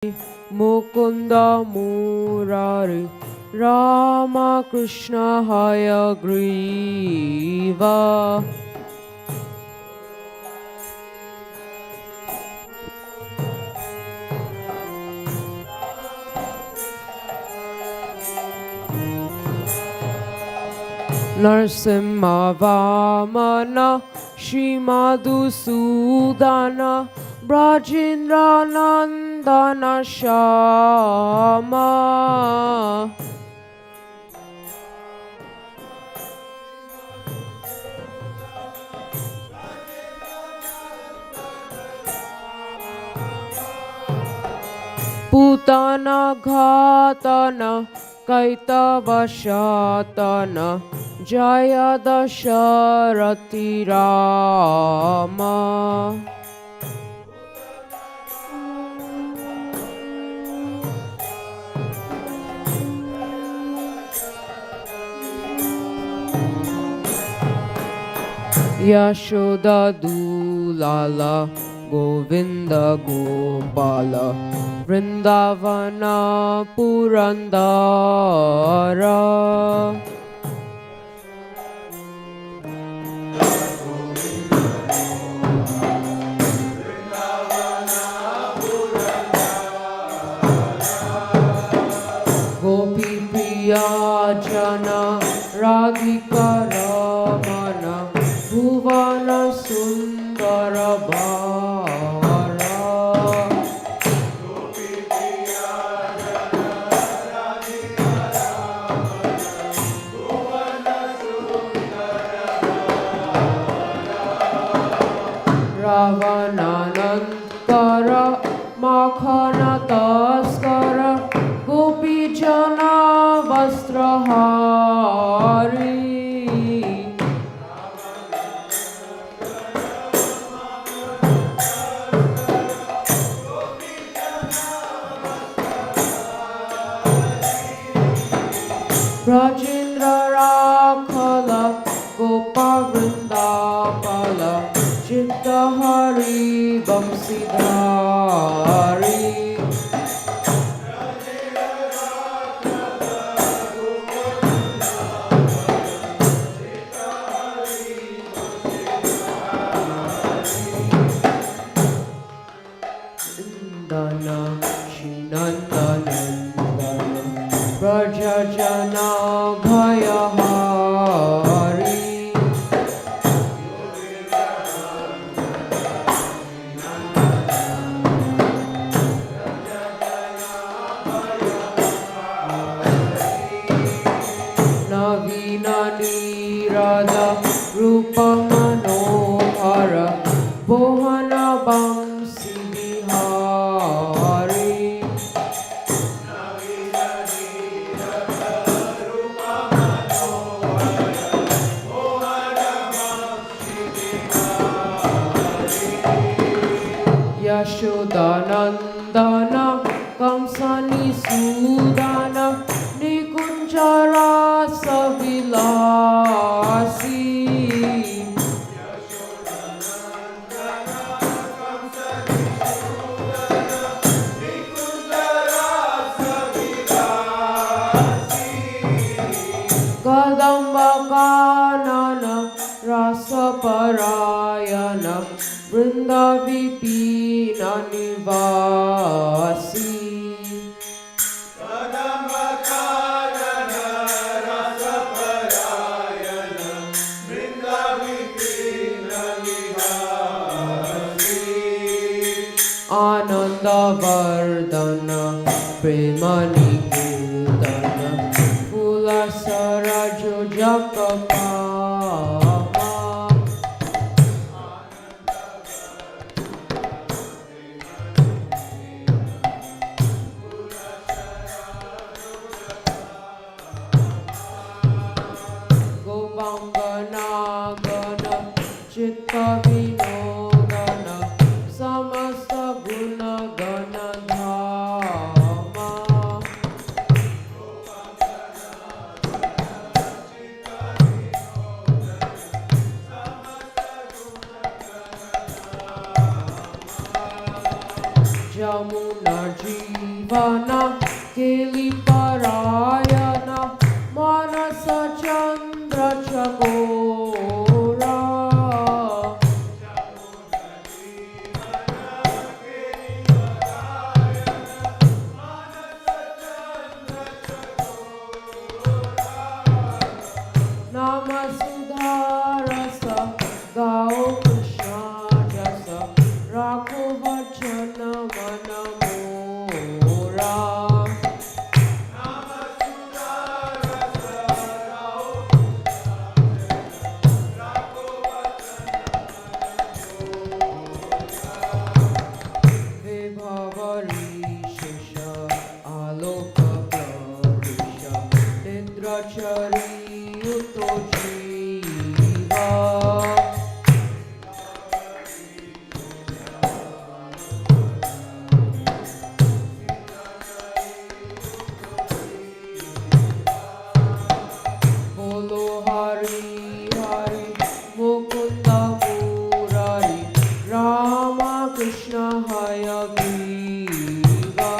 Mukunda Murari Rama Krishna Hayagriva. Narsimha Vamana Shri Madhusudana Brajendra Nandana Shama. Putana Ghatana Kaitava Shatana Jaya Dasharati Rama. Yashoda Dulala Govinda Gopala Vrindavana Purandara. Gopi Priya Jana Radhika Ramana Bhuvana Sundara Bhara. Gopi Priya Jana Radhika Ramana Bhuvana Sundara Bhara. Ravana Nankara Makhana Taskara Gopi Jana Vastrahari. Rajendra Rakhala Gopa Vrindapala Chitta Hari Vamsidhari. Nandana Shinandanandana Brajajana Bhayahari. Navina Nirada Rupa Manohara Bohana Bamsi Bihari. Yashodanandana Kamsani Sudana Nikunjara Savilasi. Kadamba Kanana Rasa Parayana Vrinda Vipina Nivasi. Kadamba Kanana Rasa Parayana Vrinda Vipina Nivasi. Ananda Vardhana Premani Kirtana Pula Sarajo Jakapa. Gopangana Chitta Vinodana Samasta Guna Gana Dhama. Jivana Kiliparayana Manasa Chandra Chakora Namasudharasa Gao Krishna Jasa Rakho Vachana Manamora Vibhavari Shesha Aloka Pravisha Nidrachari Yuto Jiva Bolo Hari Hari Mukunda Murari Rama Krishna Haya Viva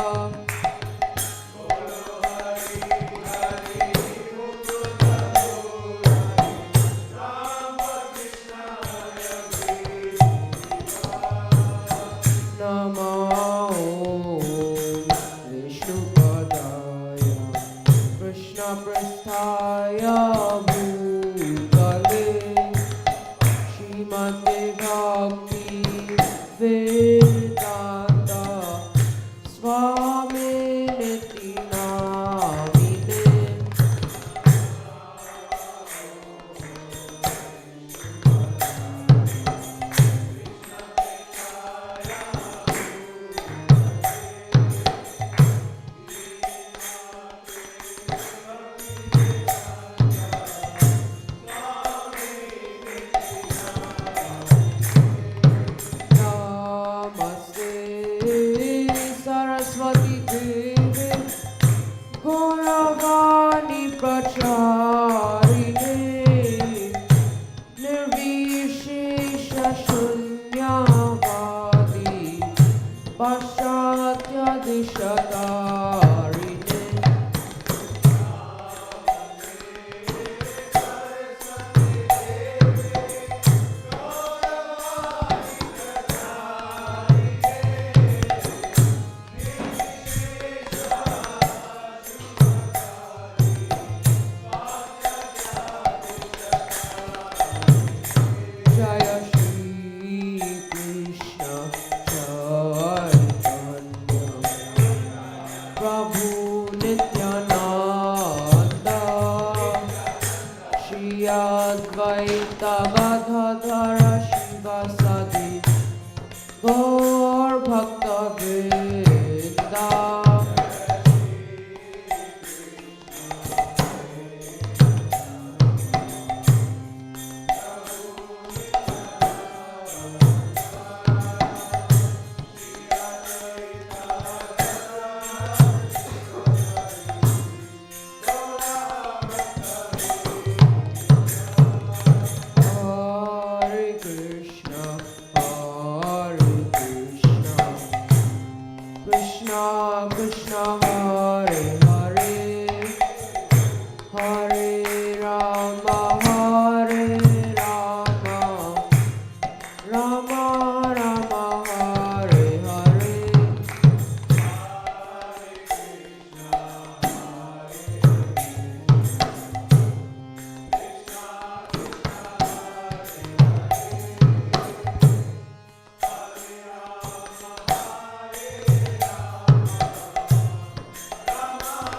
Nama Om Vishnupadaya Krishna Prasthaya Bhutale Srimate Bhakti Vedanta Swami Niti Namine Namaste Saraswati Devi Gauravani Pracharine Nirvishesha Shunyavadi Paschatya Dishatarine Jaya Shri Krishna Chaitanya Prabhu Nityananda Shri Advaita Gadadhara Shivasadi Gaur Bhakta Vrinda Hare Krishna Krishna Krishna Hare Hare Hare Rama Hare Rama Rama Rama Hare Hare Rama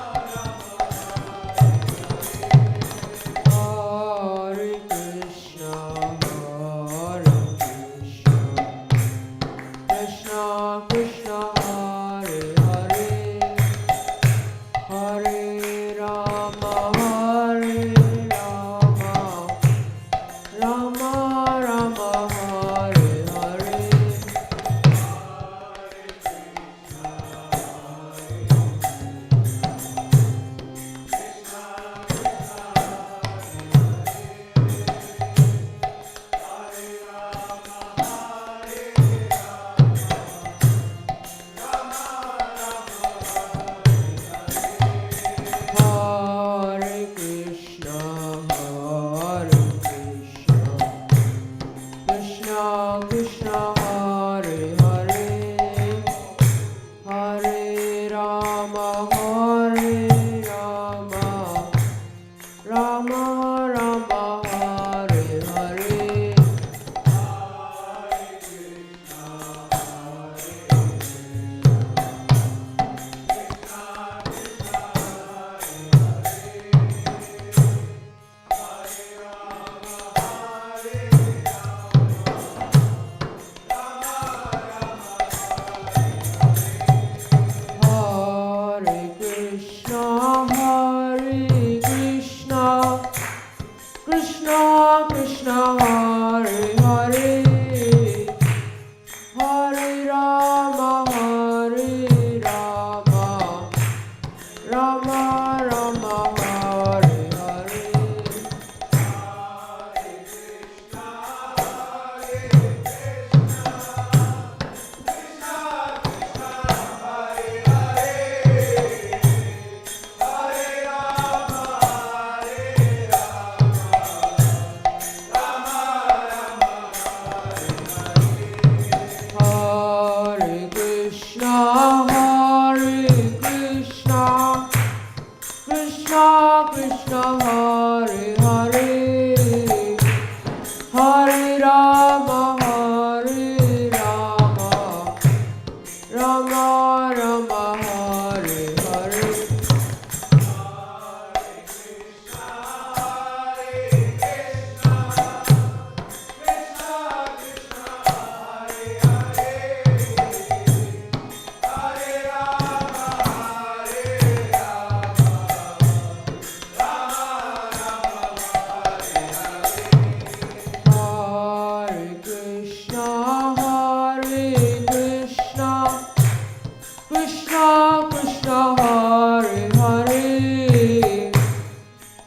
Krishna Krishna Hare Hare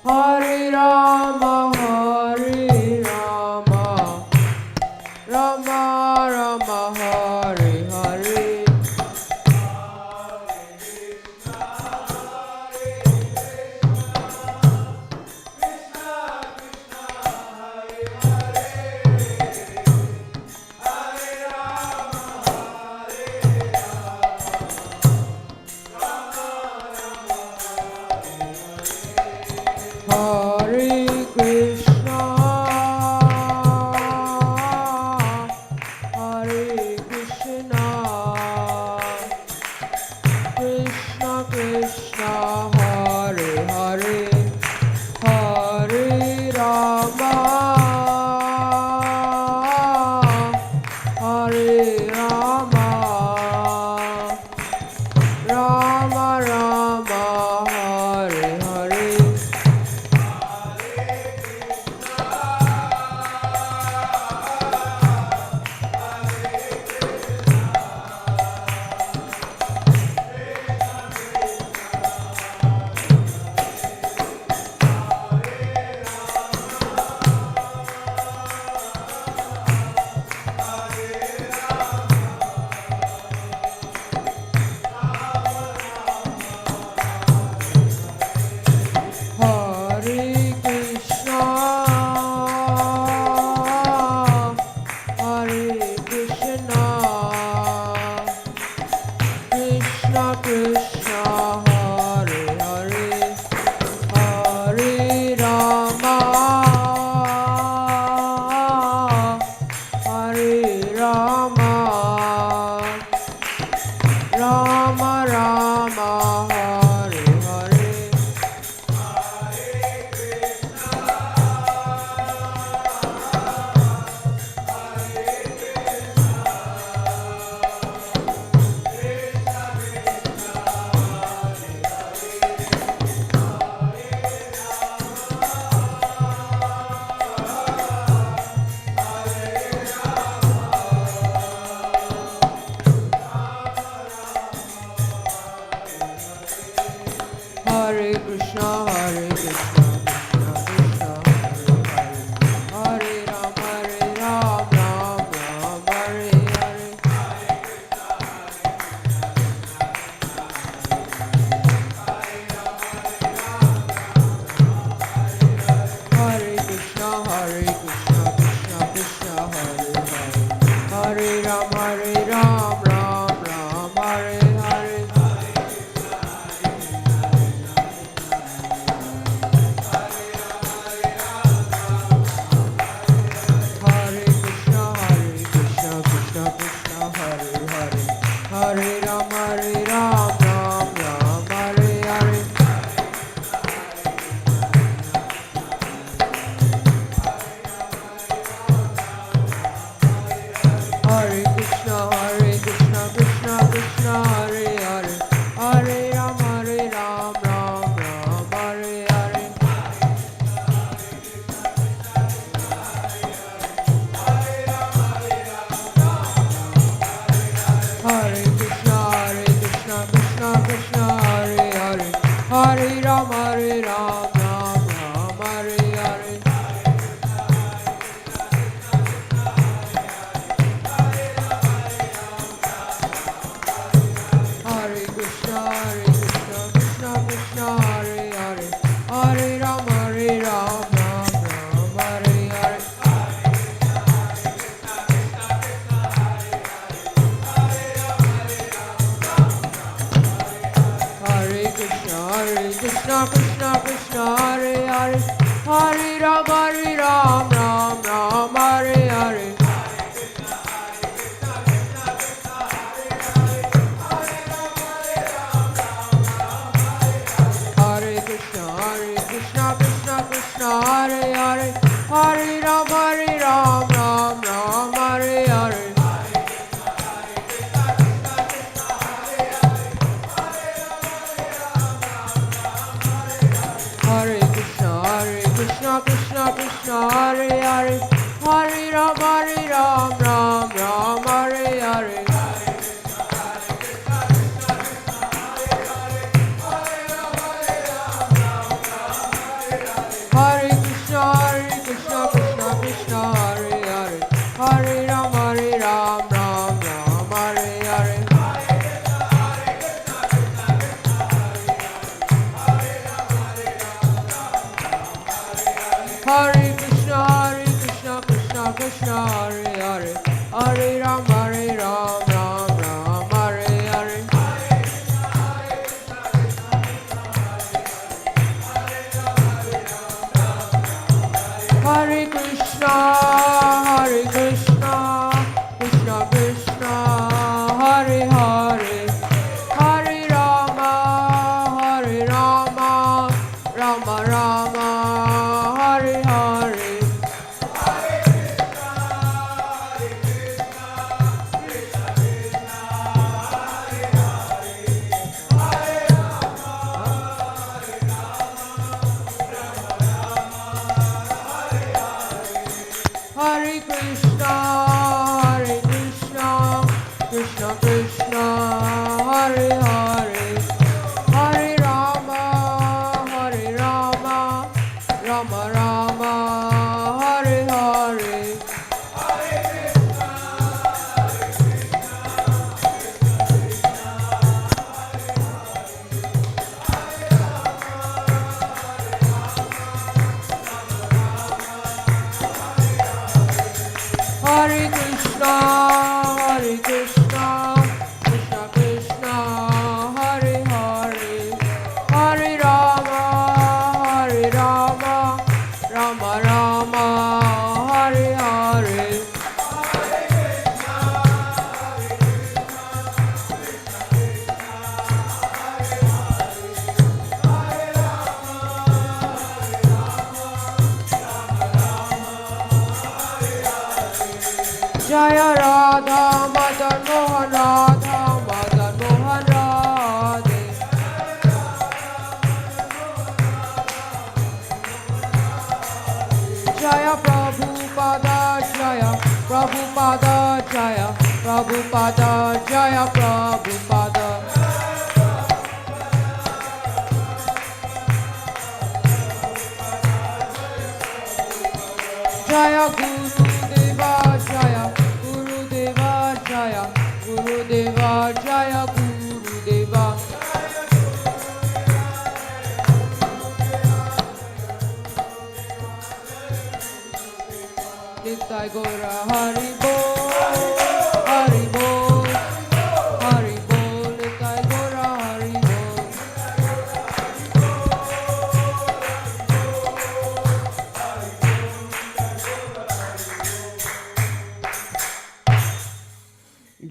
Hare Rama Rama Rama Hare Hare Hare Krishna, Hare Krishna, Krishna Krishna, Hare Hare, Hare Rama, Hare Rama, Rama Rama, Hare Hare. Hare Krishna, Hare Krishna, Krishna Krishna, Hare Hare, Hare Rama, Hare Rama, Rama Rama, Hare Hare. Hare Krishna, Hare Krishna, Krishna Krishna, Hare Hare, Hare Rama, Ram Ram, Hare Hare. Hare Krishna, Hare Krishna, Krishna Krishna, Hare Hare, Hare Rama, Ram Ram, Hare Hare. Hare Krishna, Hare Krishna, Krishna Krishna, Hare Hare, Hare Rama, Ram Ram, Hare Hare. Hare Krishna, Hare Krishna, Krishna Krishna, Hare Hare, Hare Rama, Ram Ram, Hare Hare. Hare Krishna, Hare Krishna, Krishna Krishna, Hare Hare, Hare Rama, Ram Ram, Hare Hare. Hare Krishna, Hare Krishna, Krishna Krishna, Hare Hare, Hare Rama, Ram Ram, Hare Hare. Hare Krishna, Hare Krishna, Krishna Krishna, Hare Hare, Hare Rama, Ram Ram, Hare Hare. Hare Krishna, Hare Krishna, Krishna Krishna, Hare Hare, Hare Rama, Ram Ram, Hare Hare. Hare Krishna, Hare Krishna, Krishna Krishna, Hare Hare, Hare Rama, Ram Ram, Hare Hare. Krishna, Hare Hare, Hare Ram, Ram Ram, Hare Hare. Hare Krishna, Krishna Krishna, Hare Hare, Hare Rama, Rama Rama, Hare Hare. Hare Krishna, Krishna Krishna, Hare Hare, Hare Rama, Rama Rama, Hare Hare. Hare Krishna, Krishna Krishna, Hare Hare, Hare Rama, Rama Rama, Hare Hare. Jaya Radha Madan Mohan, Radha Madan Mohan, Radhe. Jaya Prabhupada, Jaya Prabhupada, Jaya Prabhupada, Jaya Prabhupada. Jaya Gurudeva, Jaya Gurudeva, Jaya Gurudeva, Jaya Gurudeva. Nitai Gora Hari Bol, Hari Bol, Hari Bol, Nitai Gora Hari Bol.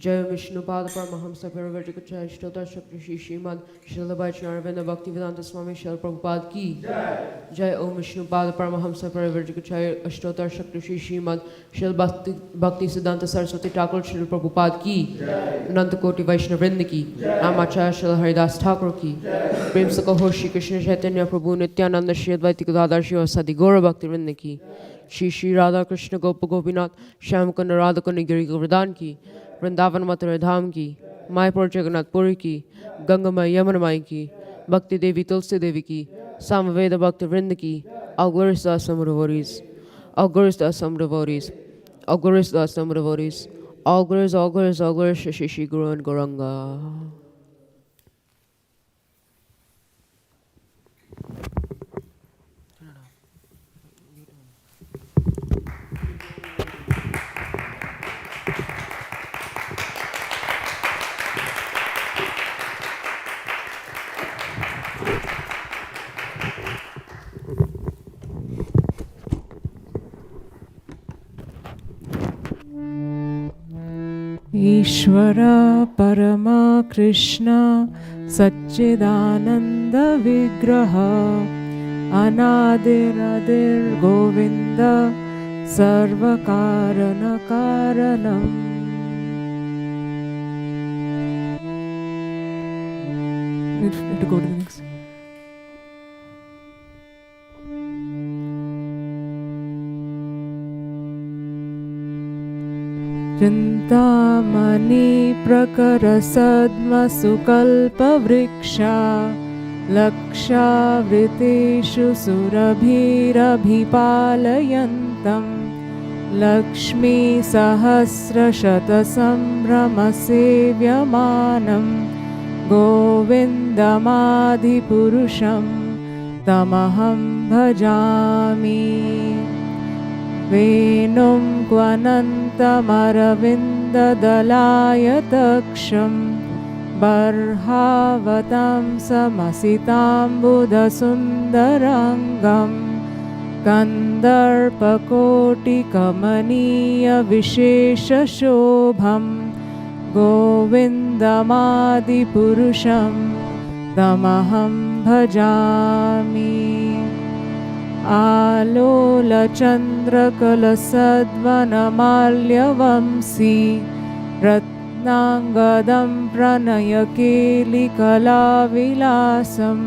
Jai Vishnupada Paramahamsa Parivrajaka Shtotar Shakti Shri Srimad Srila Vaichnava Bhaktivedanta Swami Srila Prabhupada Ki Jai Om Vishnupada Paramahamsa Parivrajaka Shtotar Shakti Shri Srimad Srila Bhaktisiddhanta Saraswati Thakur Srila Prabhupada Ki Ananta Koti Vaishnavrinda Ki Amacharya Srila Haridas Thakur Ki Prem Sakho Shri Krishna Chaitanya Prabhu Nityananda Shri Advaita Gadadhar Srivasadi Gaura Bhaktivinoda Ki Shri Radha Krishna Gopa Gopinath Shyamkunda Radha-kunda Giri Govardhan Ki Vrindavan Mathura Dham Ki, Mayapur Jagannath Puri Ki, Gangamai Yamunamai Ki, Bhakti Devi Tulsi Devi Ki, Samaveda Bhakti Vrinda Ki, all glories to us some devotees, all glories to us some devotees, all glories to us some devotees, all glories, Shri Shri Guru and Gauranga. Ishvara Parama Krishna Satchidananda Vigraha Anadiradir Govinda Sarva Karana Karanam. We have to go to the next. Chintamani prakara sadma sukalpa vriksha laksha vriteshu surabhirabhipalayantam lakshmi sahasra shata sambrama sevyamanam govindamadi purusham tamaham bhajami. वेणुं क्वनन्तमरविन्ददलायतक्षं बर्हावतां समसिताम्बुधसुन्दराङ्गं कन्दर्पकोटिकमनीयविशेषशोभं गोविन्दमादिपुरुषं तमहं भजामि। आलोलचन्द्रकलसद्वनमाल्यवंसी रत्नाङ्गदं प्रणयकेलिकलाविलासं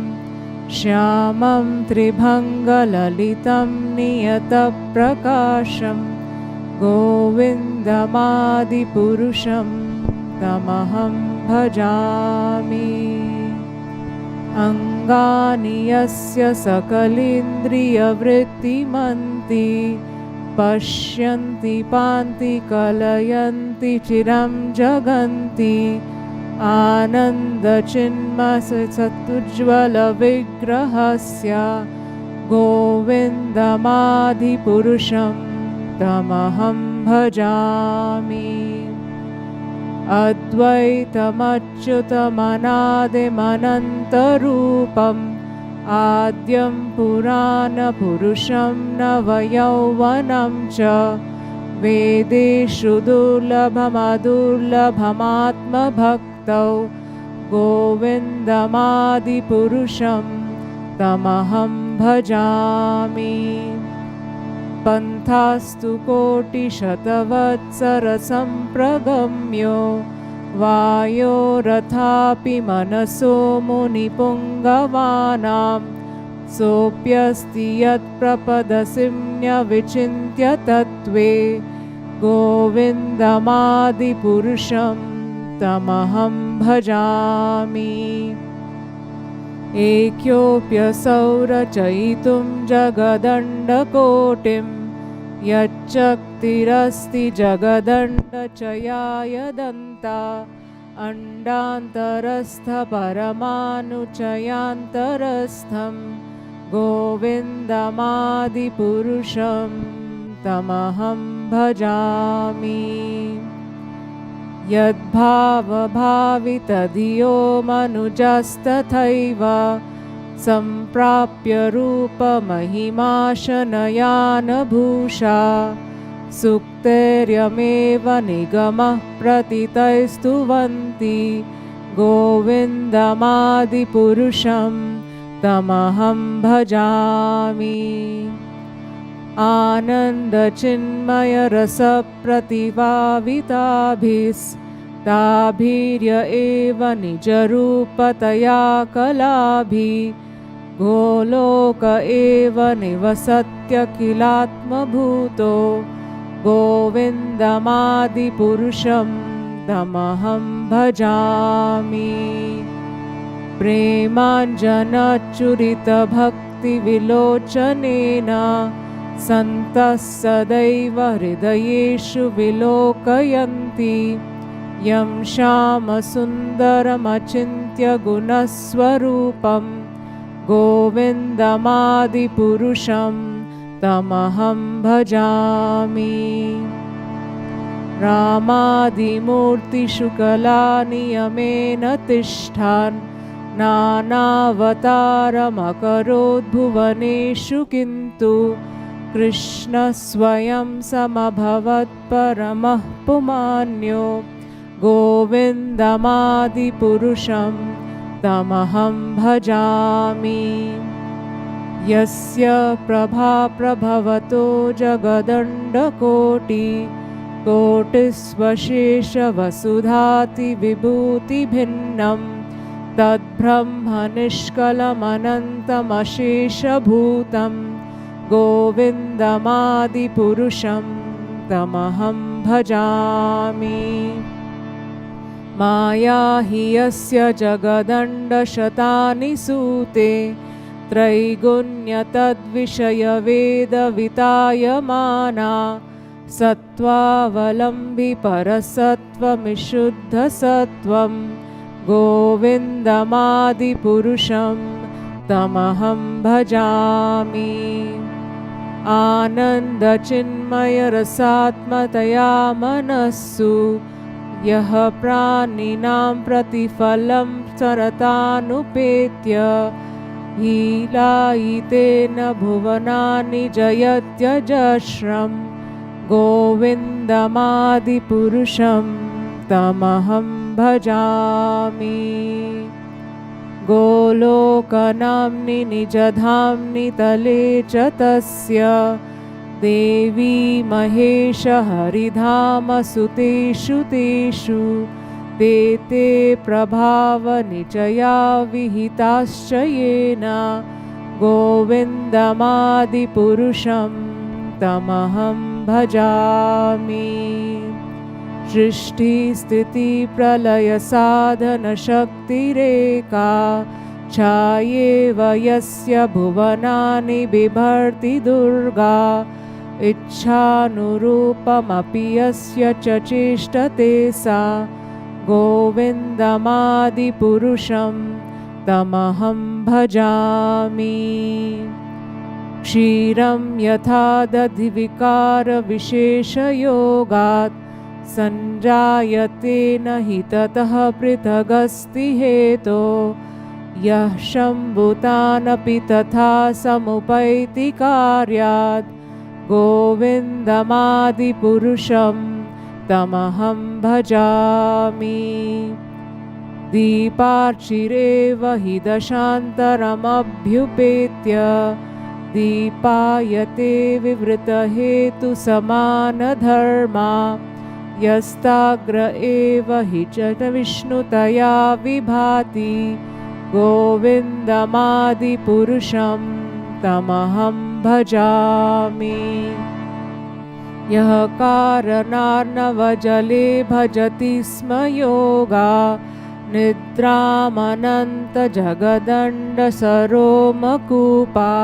श्यामं त्रिभङ्गललितं नियतप्रकाशं गोविन्दमादिपुरुषं तमहं भजामि। अङ्गानि यस्य सकलेन्द्रियवृत्तिमन्ति पश्यन्ति पान्ति कलयन्ति चिरं जगन्ति आनन्दचिन्मयसदुज्ज्वलविग्रहस्य गोविन्दमादिपुरुषं तमहं भजामि। अद्वैतमच्युतमनादिमनन्तरूपम् आद्यं पुराणपुरुषं नवयौवनं च वेदेषु दुर्लभमदुर्लभमात्मभक्तौ गोविन्दमादिपुरुषं तमहं भजामि। पन्थास्तु कोटिशतवत्सरसम्प्रगम्यो वायोरथापि मनसो मुनिपुङ्गवानां सोऽप्यस्ति यत्प्रपदसिम्न्यविचिन्त्य तत्त्वे गोविन्दमादिपुरुषं तमहं भजामि। एक्योऽप्यसौ रचयितुं जगदण्डकोटिं यच्चक्तिरस्ति जगदण्डचयाय दन्ता अण्डान्तरस्थपरमाणुचयान्तरस्थं गोविन्दमादिपुरुषं तमहं भजामि। यद्भावभावितधियो मनुजस्तथैव सम्प्राप्य रूपमहिमाशनयानभूषा सुक्तेर्यमेव निगमः प्रतितैस्तुवन्ति गोविन्दमादिपुरुषं तमहं भजामि। आनन्दचिन्मयरसप्रतिभाविताभिस्ताभिर्य एव निजरूपतया कलाभिः गोलोक एव निवसत्यखिलात्मभूतो गोविन्दमादिपुरुषं तमहं भजामि। प्रेमाञ्जनचुरितभक्तिविलोचनेन सन्तः सदैव हृदयेषु विलोकयन्ति यं श्यामसुन्दरमचिन्त्य गुणस्वरूपं गोविन्दमादिपुरुषं तमहं भजामि। रामादिमूर्तिषु कलानियमेन तिष्ठान् नानावतारमकरोद्भुवनेषु किन्तु कृष्णः स्वयं समभवत्परमः पुमान्यो गोविन्दमादिपुरुषं तमहं भजामि। यस्य प्रभाप्रभवतो जगदण्डकोटिकोटिस्वशेषवसुधातिविभूतिभिन्नं तद्ब्रह्मनिष्कलमनन्तमशेषभूतं गोविन्दमादिपुरुषं तमहं भजामि। माया हि यस्य जगदण्डशतानि सूते त्रैगुण्यतद्विषयवेदवितायमाना सत्त्वावलम्बि परसत्त्वमिशुद्धसत्त्वं गोविन्दमादिपुरुषं तमहं भजामि। आनन्दचिन्मयरसात्मतया मनस्सु यः प्राणिनां प्रतिफलं सरतानुपेत्य हीलायितेन भुवनानि जयत्यजस्रं गोविन्दमादिपुरुषं तमहं भजामि। गोलोकनाम्नि निजधाम्नि तले च तस्य देवी महेश हरिधामसुतेषु तेषु ते ते प्रभावनिचया विहिताश्च येन गोविन्दमादिपुरुषं तमहं भजामि। सृष्टिस्थितिप्रलयसाधनशक्तिरेका छायेव यस्य भुवनानि बिभर्ति दुर्गा इच्छानुरूपमपि यस्य च चेष्टते सा गोविन्दमादिपुरुषं तमहं भजामि। क्षीरं यथा दधिविकारविशेषयोगात् सञ्जायते न हि ततः पृथगस्ति हेतो यः शम्भुतानपि तथा समुपैति कार्यात् गोविन्दमादिपुरुषं तमहं भजामि। दीपार्चिरेव हि दशान्तरमभ्युपेत्य दीपायते विवृतहेतुसमानधर्मा यस्ताग्र एव हि च विष्णुतया विभाति गोविन्दमादिपुरुषं तमहं भजामि। यः कारणार्णवजले भजति स्म योगा निद्रामनन्तजगदण्डसरोमकूपा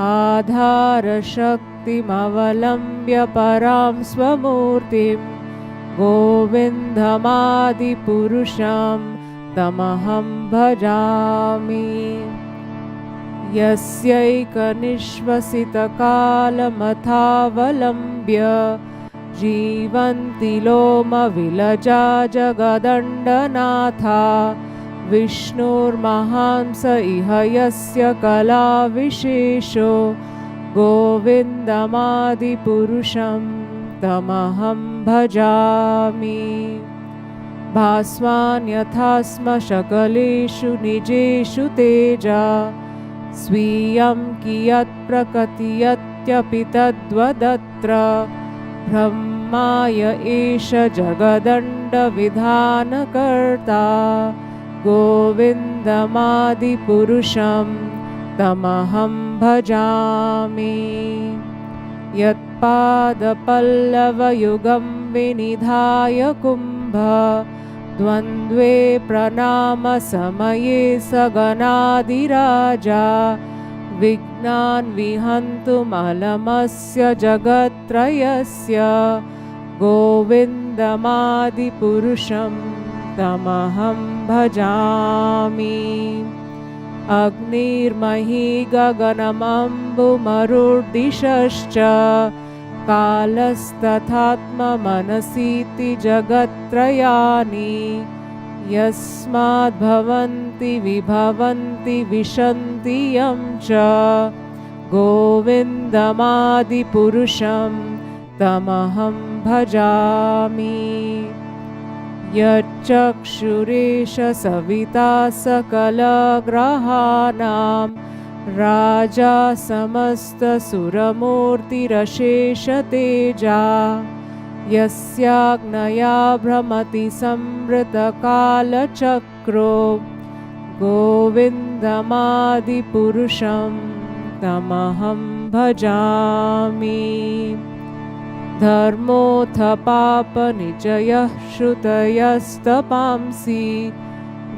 आधारशक्तिमवलम्ब्य परां स्वमूर्तिं गोविन्दमादिपुरुषं तमहं भजामि। यस्यैकनिश्वसितकालमथावलम्ब्य जीवन्ति लोमविलजा जगदण्डनाथा विष्णुर्महांस इह यस्य कलाविशेषो गोविन्दमादिपुरुषं तमहं भजामि। भास्वान् यथा स्म शकलेषु निजेषु तेजा स्वीयं कियत् प्रकटयत्यपि तद्वदत्र ब्रह्माय एष जगदण्डविधानकर्ता गोविन्दमादिपुरुषं तमहं भजामि। यत्पादपल्लवयुगं विनिधाय कुम्भ द्वन्द्वे प्रणामसमये सगणादिराजा विघ्नान् विहन्तुमलमस्य जगत्त्रयस्य गोविन्दमादिपुरुषं तमहं भजामि। अग्निर्मही गगनमम्बुमरुर्दिशश्च कालस्तथात्ममनसीति जगत्त्रयानि यस्माद्भवन्ति विभवन्ति विशन्ति यं च गोविन्दमादिपुरुषं तमहं भजामि। यच्चक्षुरेष सविता सकलग्रहाणां राजा समस्तसुरमूर्तिरशेषतेजा यस्याज्ञया भ्रमति संवृतकालचक्रो गोविन्दमादिपुरुषं तमहं भजामि। धर्मोऽथ पापनिचयः श्रुतयस्तपांसि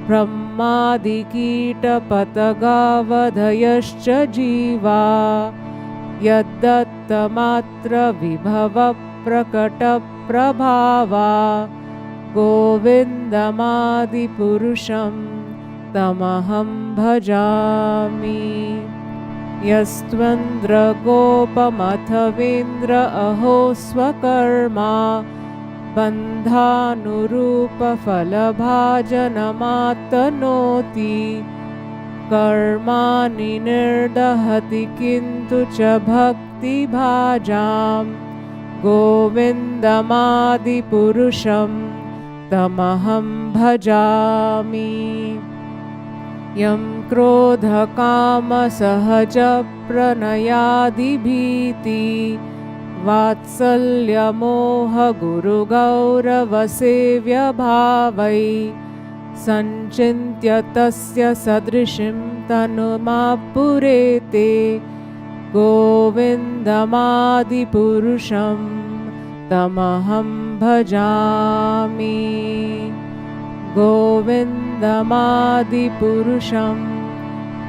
ब्रह्मादिकीटपतगावधयश्च जीवा यद्दत्तमात्रविभवप्रकटप्रभावा गोविन्दमादिपुरुषं तमहं भजामि। यस्त्वन्द्रगोपमथवेन्द्र अहो स्वकर्मा बन्धानुरूपफलभाजनमात्तनोति कर्माणि निर्दहति किन्तु च भक्तिभाजां गोविन्दमादिपुरुषं तमहं भजामि यं क्रोधकामसहजप्रणयादिभीति वात्सल्यमोहगुरुगौरवसेव्यभावै सञ्चिन्त्य तस्य सदृशीं तनुमापुरेते गोविन्दमादिपुरुषं तमहं भजामि गोविन्दमादिपुरुषं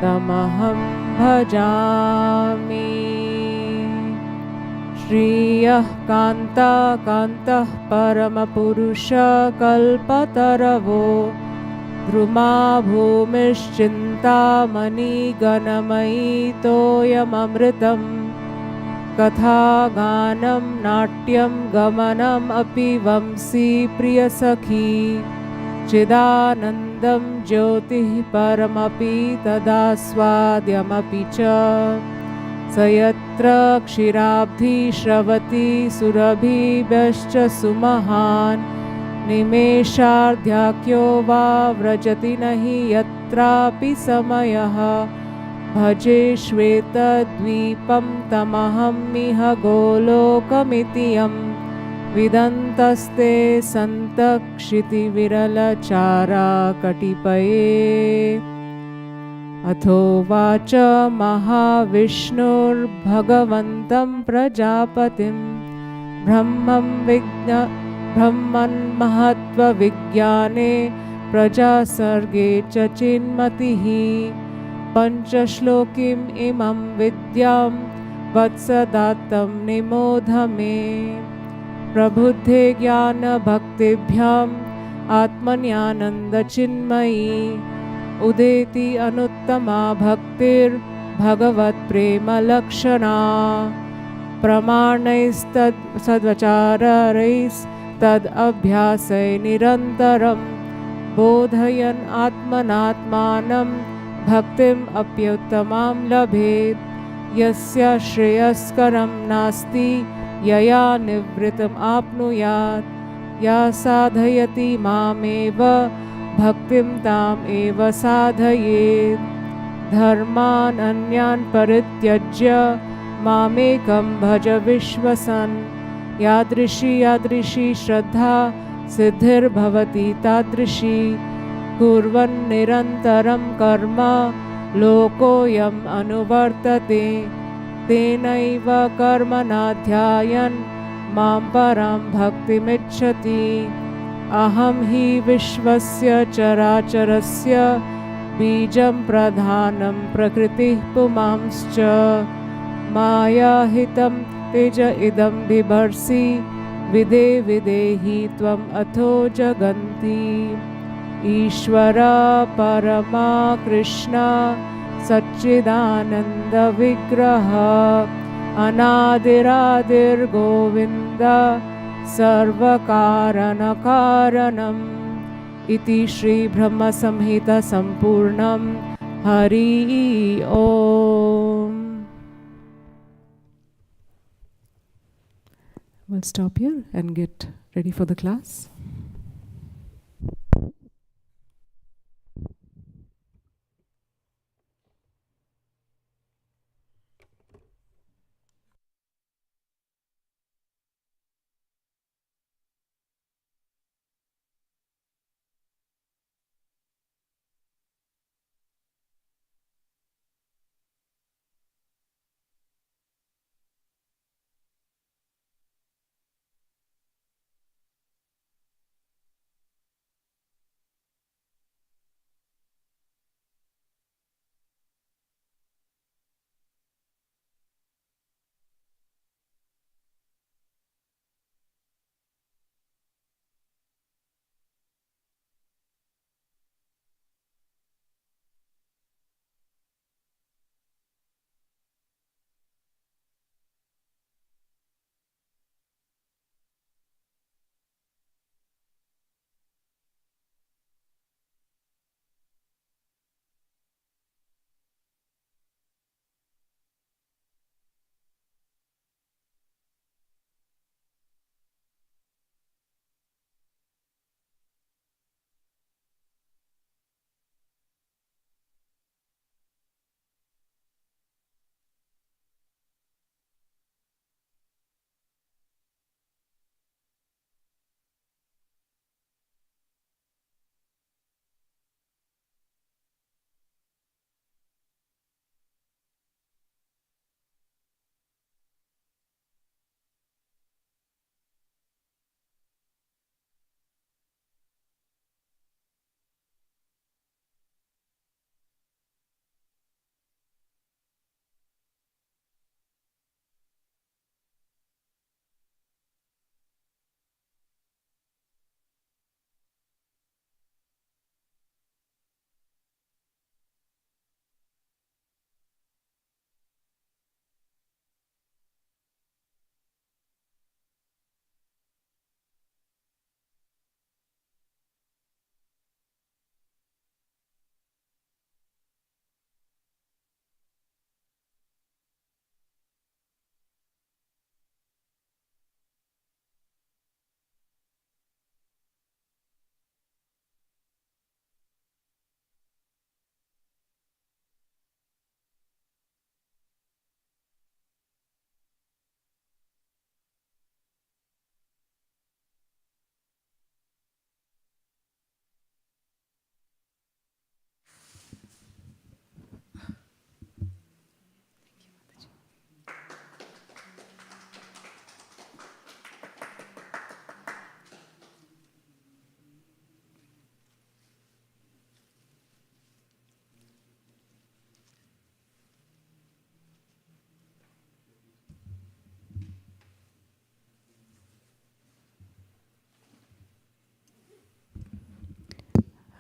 तमहं भजामि श्रियः कान्ता कान्तः परमपुरुषकल्पतरवो द्रुमा भूमिश्चिन्तामणिगणमयी तोयममृतम् कथागानं नाट्यं गमनम् अपि वंशी प्रियसखी चिदानन्दं ज्योतिः परमपि तदास्वाद्यमपि च स यत्र क्षीराब्धि श्रवति सुरभिभ्यश्च सुमहान् निमेषार्ध्याख्यो वा व्रजति न हि यत्रापि समयः भजे श्वेतद्वीपं तमहं इह गोलोकमिति यं विदन्तस्ते सन्तक्षितिविरलचाराकटिपये अथोवाच महाविष्णुर्भगवन्तं प्रजापतिं ब्रह्मन्महत्त्वविज्ञाने प्रजासर्गे च चिन्मतिः पञ्चश्लोकीम् इमं विद्यां वत्सदात्तं निमोध मे प्रबुद्धे ज्ञानभक्तिभ्याम् आत्मन्यानन्दचिन्मयी उदेति अनुत्तमा भक्तिर्भगवत्प्रेमलक्षणा प्रमाणैस्तद्वचारैस्तदभ्यासै निरन्तरं बोधयन् आत्मनात्मानं भक्तिम् अप्युत्तमां लभेत् यस्य श्रेयस्करं नास्ति यया निवृत्तिम् आप्नुयात् या साधयति मामेव भक्तिं ताम् एव साधयेत् धर्मान् अन्यान् परित्यज्य मामेकं भज विश्वसन् यादृशी श्रद्धा सिद्धिर्भवति तादृशी कुर्वन् निरन्तरं कर्म लोकोऽयम् अनुवर्तते तेनैव कर्मणा ध्यायन् मां परां भक्तिमिच्छति अहं हि विश्वस्य चराचरस्य बीजं प्रधानं प्रकृतिः पुमांश्च मायाहितं तेज इदं बिभर्षि विदे विदेहि त्वम् अथो जगन्ति ईश्वरा परमा कृष्ण सच्चिदानन्दविग्रह अनादिरादिर्गोविन्द सर्वकारणकारणम् इति श्रीब्रह्मसंहितासम्पूर्णं हरि ओम. We'll stop here and get ready for the class.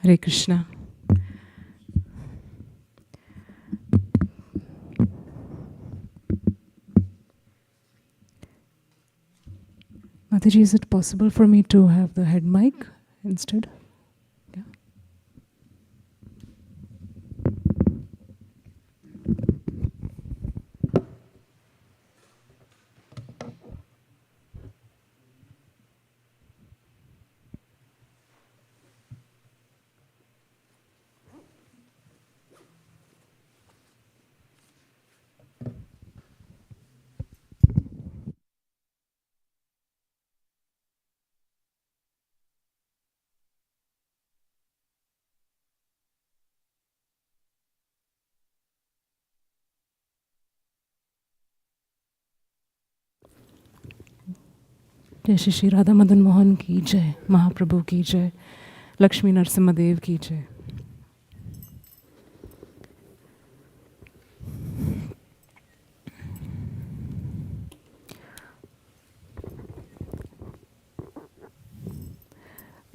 Hare Krishna. Mataji, is it possible for me to have the head mic instead? Yeah. जय श्री श्री राधा मदन मोहन की जय, महाप्रभु की जय, लक्ष्मी नरसिम्हदेव की जय.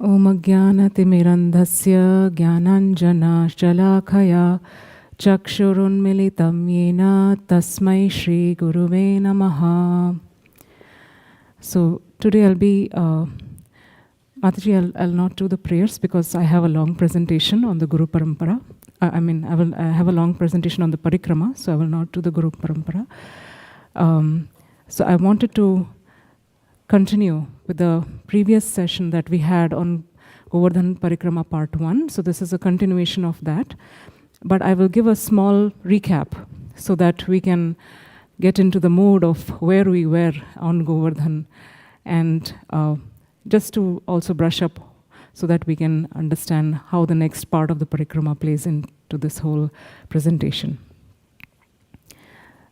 ओम अज्ञानतिमिरन्धस्य ज्ञानाञ्जनशलाकया चक्षुरुन्मिलितं येन तस्मै श्रीगुरुवे नमः. So today I'll be, Mataji, I'll not do the prayers because I have a long presentation on the Guru Parampara. I have a long presentation on the parikrama, so I will not do the Guru Parampara. So I wanted to continue with the previous session that we had on Govardhan Parikrama Part 1. So this is a continuation of that. But I will give a small recap so that we can get into the mood of where we were on Govardhan, and just to also brush up so that we can understand how the next part of the parikrama plays into this whole presentation.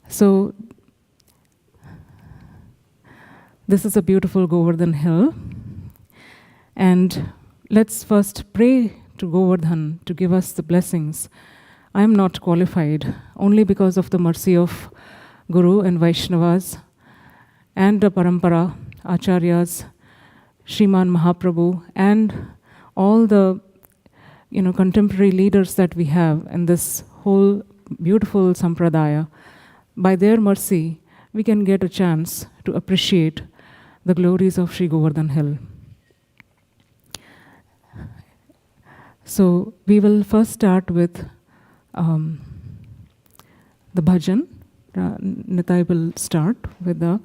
So this is a beautiful Govardhan hill, and let's first pray to Govardhan to give us the blessings. I am not qualified, only because of the mercy of Guru and Vaishnavas and the Parampara, Acharyas, Sriman Mahaprabhu, and all the contemporary leaders that we have in this whole beautiful sampradaya. By their mercy, we can get a chance to appreciate the glories of Sri Govardhan Hill. So we will first start with the bhajan. Nitai will start with the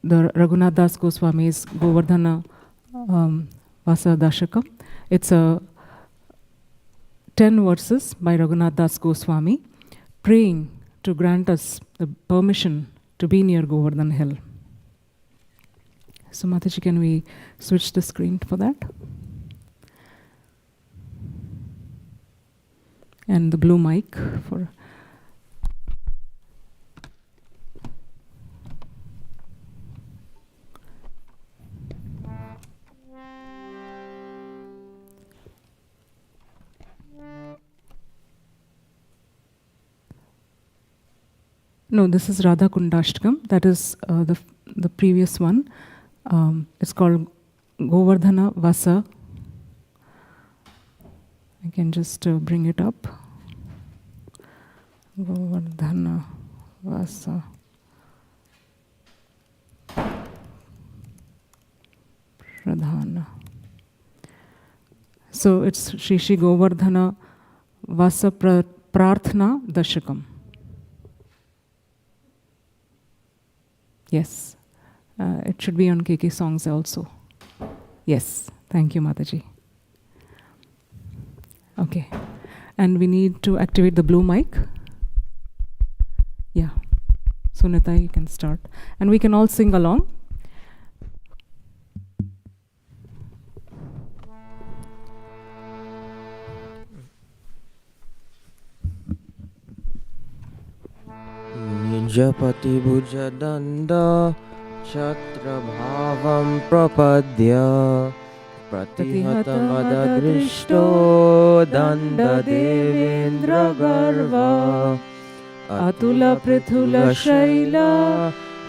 Raghunath Das Goswami's Govardhana Vasa Dashakam. It's 10 verses by Raghunath Das Goswami, praying to grant us the permission to be near Govardhan Hill. So Mataji, can we switch the screen for that? And the blue mic for... No, this is Radha-kunda. That is the previous one. It's called Govardhana Vasa. I can just bring it up. Govardhana Vasa. Pradhana. So it's Shri Shri Govardhana Vasa Prarthana Dashakam. Yes, it should be on KK songs also. Yes, thank you, Mataji. Okay, and we need to activate the blue mic. Yeah, so Nita, you can start. And we can all sing along. Nijapati bhujadanda chatra bhavam prapadya Pratihatamadagrishto danda devendra garva Atula prithula shaila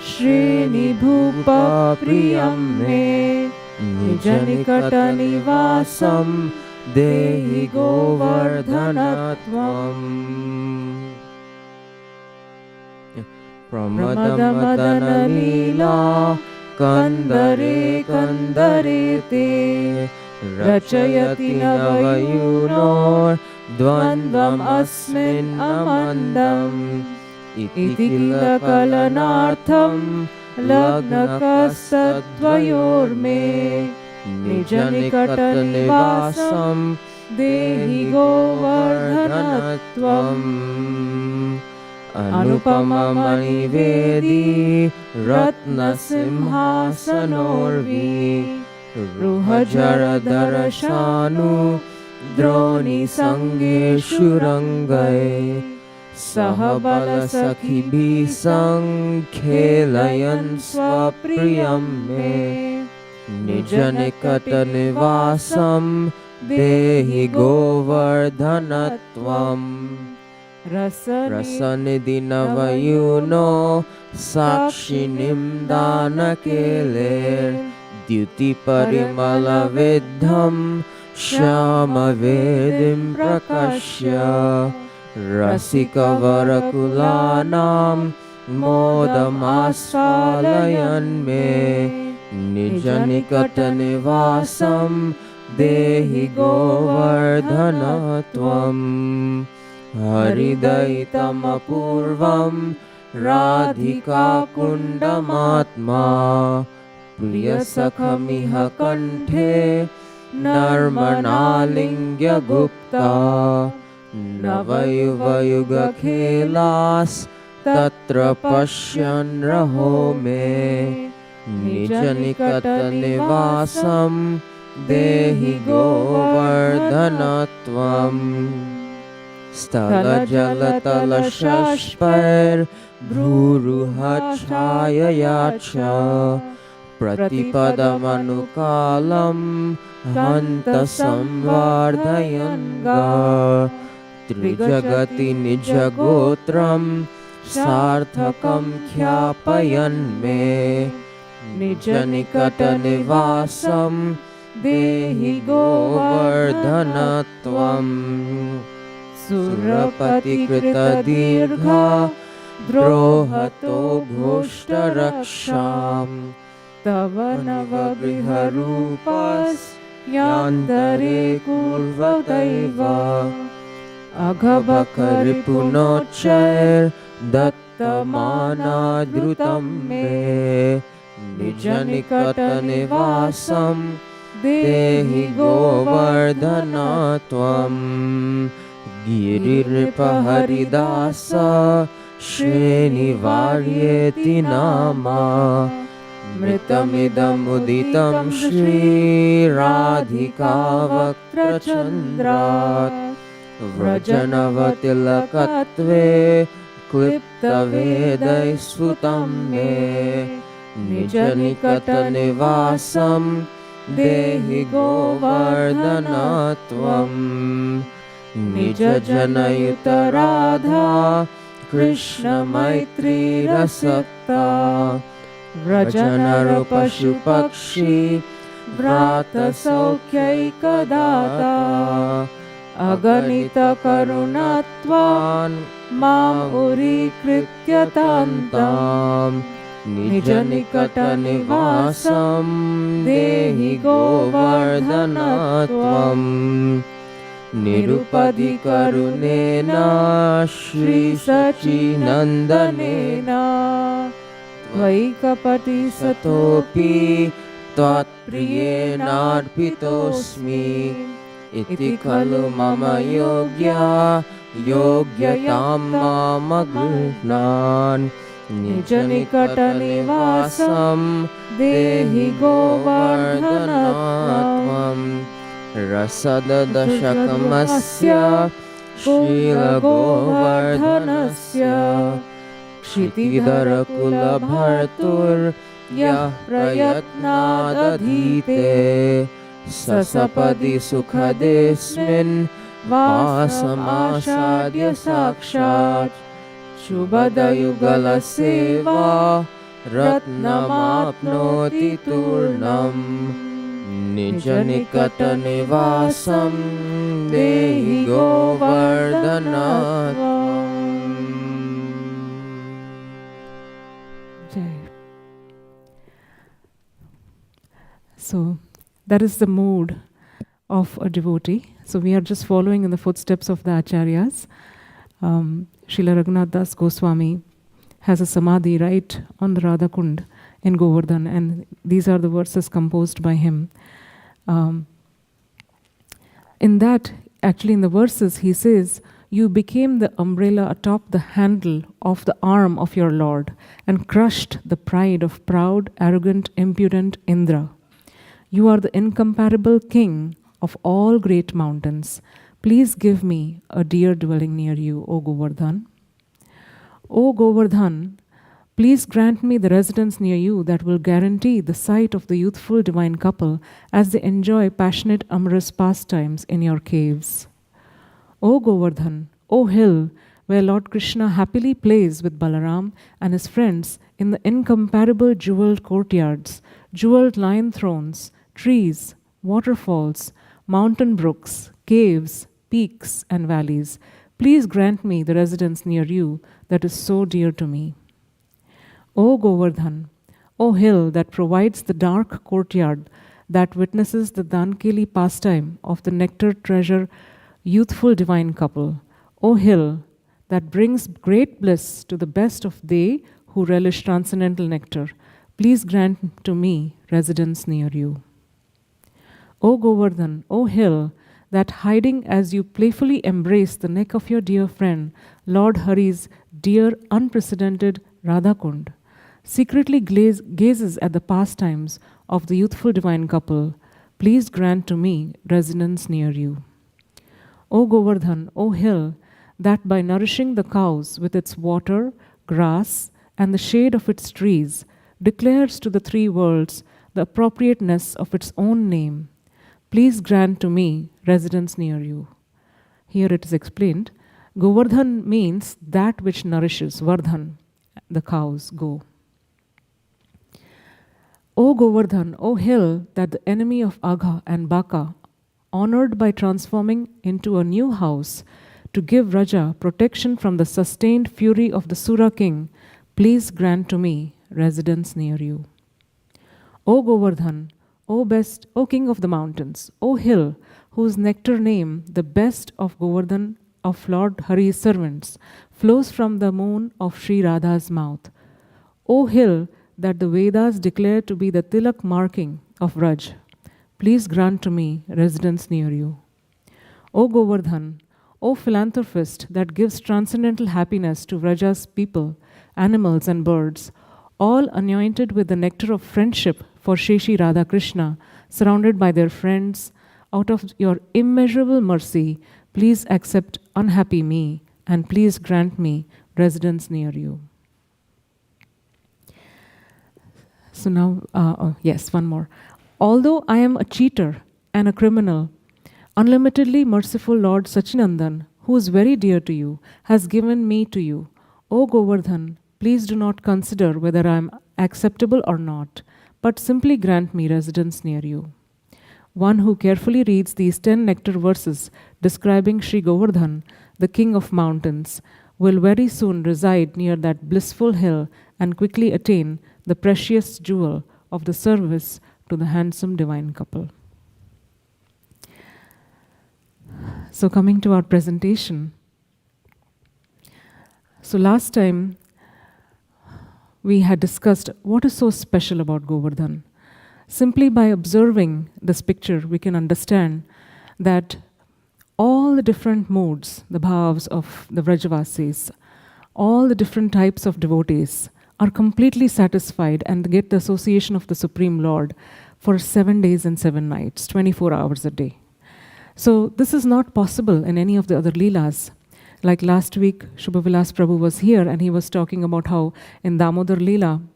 Srini bhupa priyam me निजनिकटनिवासं देहि गोवर्धनत्वम् प्रमदमदनलीला कंदरे कंदरे ते रचयति नवयूनोर्द्वन्द्वम् अस्मिन् अमन्दम् इति किल कलनार्थं लग्नकस्तद्वयोर्मे निजनिकटनिवासं देहि गोवर्धनत्वम् अनुपममणिवेदी रत्नसिंहासनोर्वी रुहजरदर्शानु द्रोणीसङ्गेषु रङ्गये सह बलसखिभिः सङ्खेलयन् स्वप्रियं मे निजनिकटनिवासं देहि गोवर्धनत्वम् रसनिधि नवयूनो साक्षिणीं दानकेलेर्द्युतिपरिमलविद्धं श्यामवेदीं प्रकाश्य रसिकवरकुलानां मोदमास्फालयन् मे निजनिकटनिवासं देहि गोवर्धनत्वम् हरिदयितमपूर्वं राधिकाकुण्डमात्मा प्रियसखमिह कण्ठे नर्मणालिङ्ग्य गुप्ता नवयुवयुगखेलास्तत्र पश्यन् रहो मे निजनिकटनिवासं देहि गोवर्धनत्वम् स्थलजलतलशष्पैर्भ्रूरुहच्छायया च प्रतिपदमनुकालं हन्त संवर्धयन् त्रिजगति निजगोत्रं सार्थकं ख्यापयन् मे निजनिकटनिवासं देहि गोवर्धनत्वम् सुरपतिकृतदीर्घा द्रोहतो घोष्टरक्षां तव नवगृहरूपस्यान्तरे कुर्वदैव अघभकरिपुनोच्चैर्दत्तमानादृतं मे निजनिकटनिवासं देहि गोवर्धनत्वम् गिरिनृपहरिदास श्रेणिवार्येति नामा मृतमिदमुदितं श्रीराधिकावक्त्रचन्द्रात् व्रजनवतिलकत्वे क्लिप्तवेदैस्फुतं मे निजनिकटनिवासं देहि गोवर्धनत्वम् निजजनयुतराधा कृष्णमैत्रीरसक्ता व्रजनरपशुपक्षी भ्रातसौख्यैकदाता अगणितकरुणत्वान् माम् उरीकृत्य तान्ताम् निजनिकटनिवासं देहि गोवर्धनत्वम् निरुपधिकरुणेन श्रीसचिनन्दनेन त्वयि सतोऽपि त्वत्प्रियेणार्पितोऽस्मि इति खलु मम योग्यतां मामगृह्णान् निजनिकटनिवासं देहि गोवर्धनत्वम् रसदशकमस्य शीलगोवर्धनस्य क्षितिधरकुलभर्तुर्यः प्रयत्नादधीते ससपदि सुखदेऽस्मिन् वासमासाद्य साक्षात् शुभदयुगलसेवा रत्नमाप्नोति तूर्णम् निजनिकट निवासं देहि गोवर्धनात्मम्। Jai. So that is the mood of a devotee. So we are just following in the footsteps of the acharyas. Srila Raghunath Das Goswami has a samadhi right on the Radha-kunda in Govardhan, and these are the verses composed by him. In that, actually in the verses, he says, "You became the umbrella atop the handle of the arm of your Lord and crushed the pride of proud, arrogant, impudent Indra. You are the incomparable king of all great mountains. Please give me a dear dwelling near you, O Govardhan. O Govardhan, please grant me the residence near you that will guarantee the sight of the youthful divine couple as they enjoy passionate amorous pastimes in your caves. O Govardhan, O hill where Lord Krishna happily plays with Balaram and his friends in the incomparable jeweled courtyards, jeweled lion thrones, trees, waterfalls, mountain brooks, caves, peaks, and valleys. Please grant me the residence near you that is so dear to me. O Govardhan, O hill that provides the dark courtyard that witnesses the Dankeli pastime of the nectar treasure youthful divine couple. O hill that brings great bliss to the best of they who relish transcendental nectar. Please grant to me residence near you. O Govardhan, O hill that hiding as you playfully embrace the neck of your dear friend, Lord Hari's dear unprecedented Radha-kunda, secretly gazes at the pastimes of the youthful divine couple. Please grant to me residence near you. O Govardhan, O hill that by nourishing the cows with its water, grass, and the shade of its trees, declares to the three worlds the appropriateness of its own name. Please grant to me residence near you. Here it is explained, Govardhan means that which nourishes, Vardhan, the cows go. O Govardhan, O hill that the enemy of Agha and Baka, honored by transforming into a new house to give Raja protection from the sustained fury of the Sura king, please grant to me residence near you. O Govardhan, O best, O king of the mountains, O hill whose nectar name, the best of Govardhan of Lord Hari's servants, flows from the moon of Sri Radha's mouth. O hill that the Vedas declare to be the tilak marking of Raj, please grant to me residence near you. O Govardhan, O philanthropist that gives transcendental happiness to Raja's people, animals and birds, all anointed with the nectar of friendship for Sheshi Radha Krishna, surrounded by their friends, out of your immeasurable mercy, please accept unhappy me and please grant me residence near you. So now, yes, one more. Although I am a cheater and a criminal, unlimitedly merciful Lord Sachinandan, who is very dear to you, has given me to you. O Govardhan, please do not consider whether I am acceptable or not, but simply grant me residence near you. One who carefully reads these 10 nectar verses describing Sri Govardhan, the king of mountains, will very soon reside near that blissful hill and quickly attain the precious jewel of the service to the handsome divine couple. So coming to our presentation. So last time we had discussed what is so special about Govardhan. Simply by observing this picture, we can understand that all the different moods, the bhavs of the Vrajavasis, all the different types of devotees are completely satisfied and get the association of the Supreme Lord for 7 days and 7 nights, 24 hours a day. So this is not possible in any of the other leelas. Like last week, Shubhavilas Prabhu was here and he was talking about how in Damodar Leela,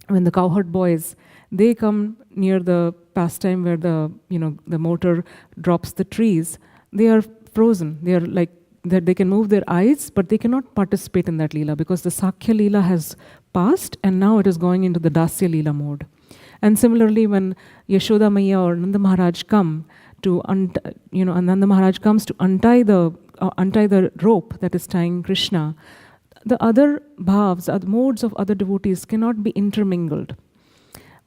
when the cowherd boys, they come near the pastime where the motor drops the trees, they are frozen. They are like that they can move their eyes, but they cannot participate in that Leela because the Sakhya Leela has passed and now it is going into the Dasya Leela mode. And similarly, when Yashoda Maya or Nanda Maharaj come to, Nanda Maharaj comes to untie the rope that is tying Krishna, the other bhavs, other modes of other devotees cannot be intermingled.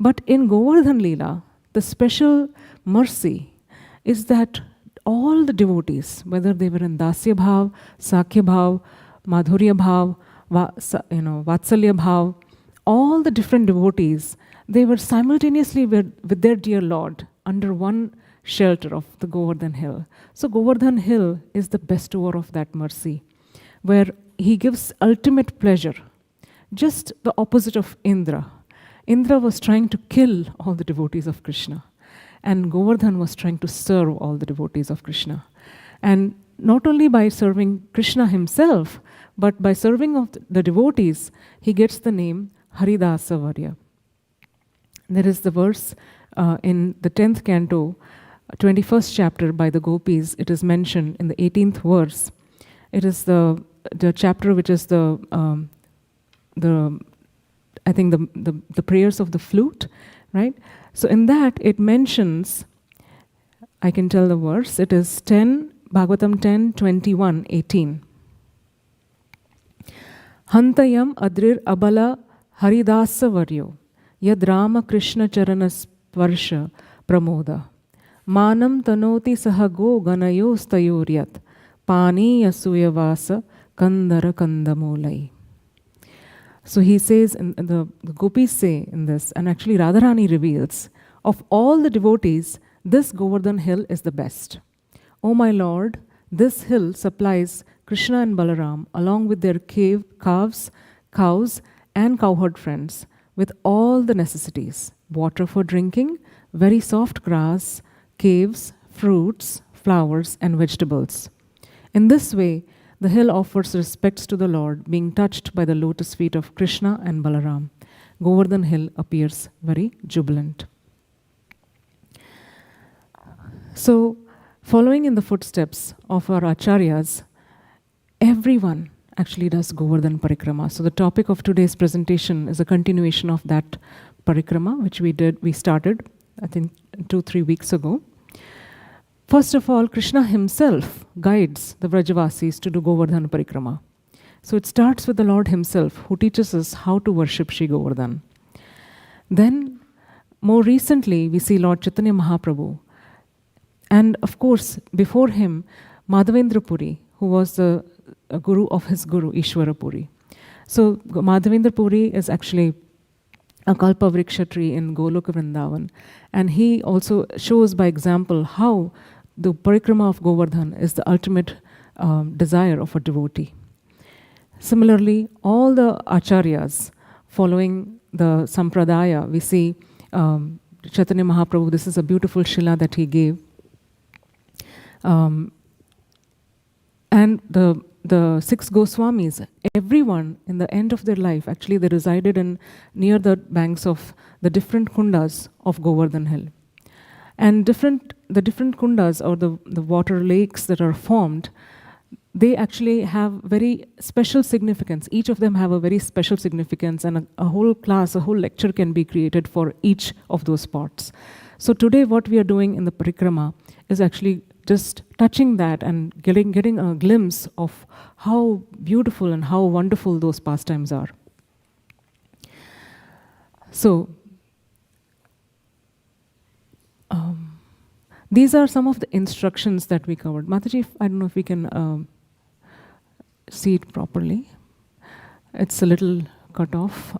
But in Govardhan Leela, the special mercy is that all the devotees, whether they were in Dasya Bhav, Sakhya Bhav, Madhurya Bhav, Vatsalya Bhav, all the different devotees, they were simultaneously with their dear Lord under one shelter of the Govardhan Hill. So Govardhan Hill is the bestower of that mercy, where he gives ultimate pleasure, just the opposite of Indra. Indra was trying to kill all the devotees of Krishna, and Govardhan was trying to serve all the devotees of Krishna. And not only by serving Krishna himself, but by serving of the devotees, he gets the name Rasesvari. There is the verse in the 10th canto, 21st chapter by the gopis. It is mentioned in the 18th verse. It is the chapter which is the prayers of the flute, right? So in that it mentions, I can tell the verse, it is Bhagavatam 10:21-18. Hantayam adrir abala haridasa varyo yad Rama Krishna charana sparsha pramoda manam tanoti sahago ganayo stayoryat pani yasuyavasa kandara kandamolai. So he says, the gopis say in this, and actually Radharani reveals, of all the devotees, this Govardhan hill is the best. O my Lord, this hill supplies Krishna and Balaram along with their calves, cows and cowherd friends with all the necessities, water for drinking, very soft grass, caves, fruits, flowers and vegetables. In this way, the hill offers respects to the Lord, being touched by the lotus feet of Krishna and Balaram. Govardhan hill appears very jubilant. So, following in the footsteps of our acharyas, everyone actually does Govardhan parikrama. So the topic of today's presentation is a continuation of that parikrama, which we started, I think, 2-3 weeks ago. First of all, Krishna himself guides the Vrajavasis to do Govardhan parikrama. So it starts with the Lord himself, who teaches us how to worship Shri Govardhan. Then, more recently, we see Lord Chaitanya Mahaprabhu. And of course, before him, Madhavendra Puri, who was the guru of his guru, Ishwara Puri. So Madhavendra Puri is actually a Kalpavriksha tree in Goloka Vrindavan. And he also shows by example how the parikrama of Govardhan is the ultimate desire of a devotee. Similarly, all the acharyas following the sampradaya, we see Chaitanya Mahaprabhu, this is a beautiful shila that he gave. And the 6 Goswamis, everyone in the end of their life, actually they resided near the banks of the different kundas of Govardhan Hill. And the different kundas, or the water lakes that are formed, they actually have very special significance. Each of them have a very special significance, and a whole class, a whole lecture can be created for each of those spots. So today what we are doing in the parikrama is actually just touching that and getting a glimpse of how beautiful and how wonderful those pastimes are. So, these are some of the instructions that we covered. Mataji, I don't know if we can see it properly. It's a little cut off.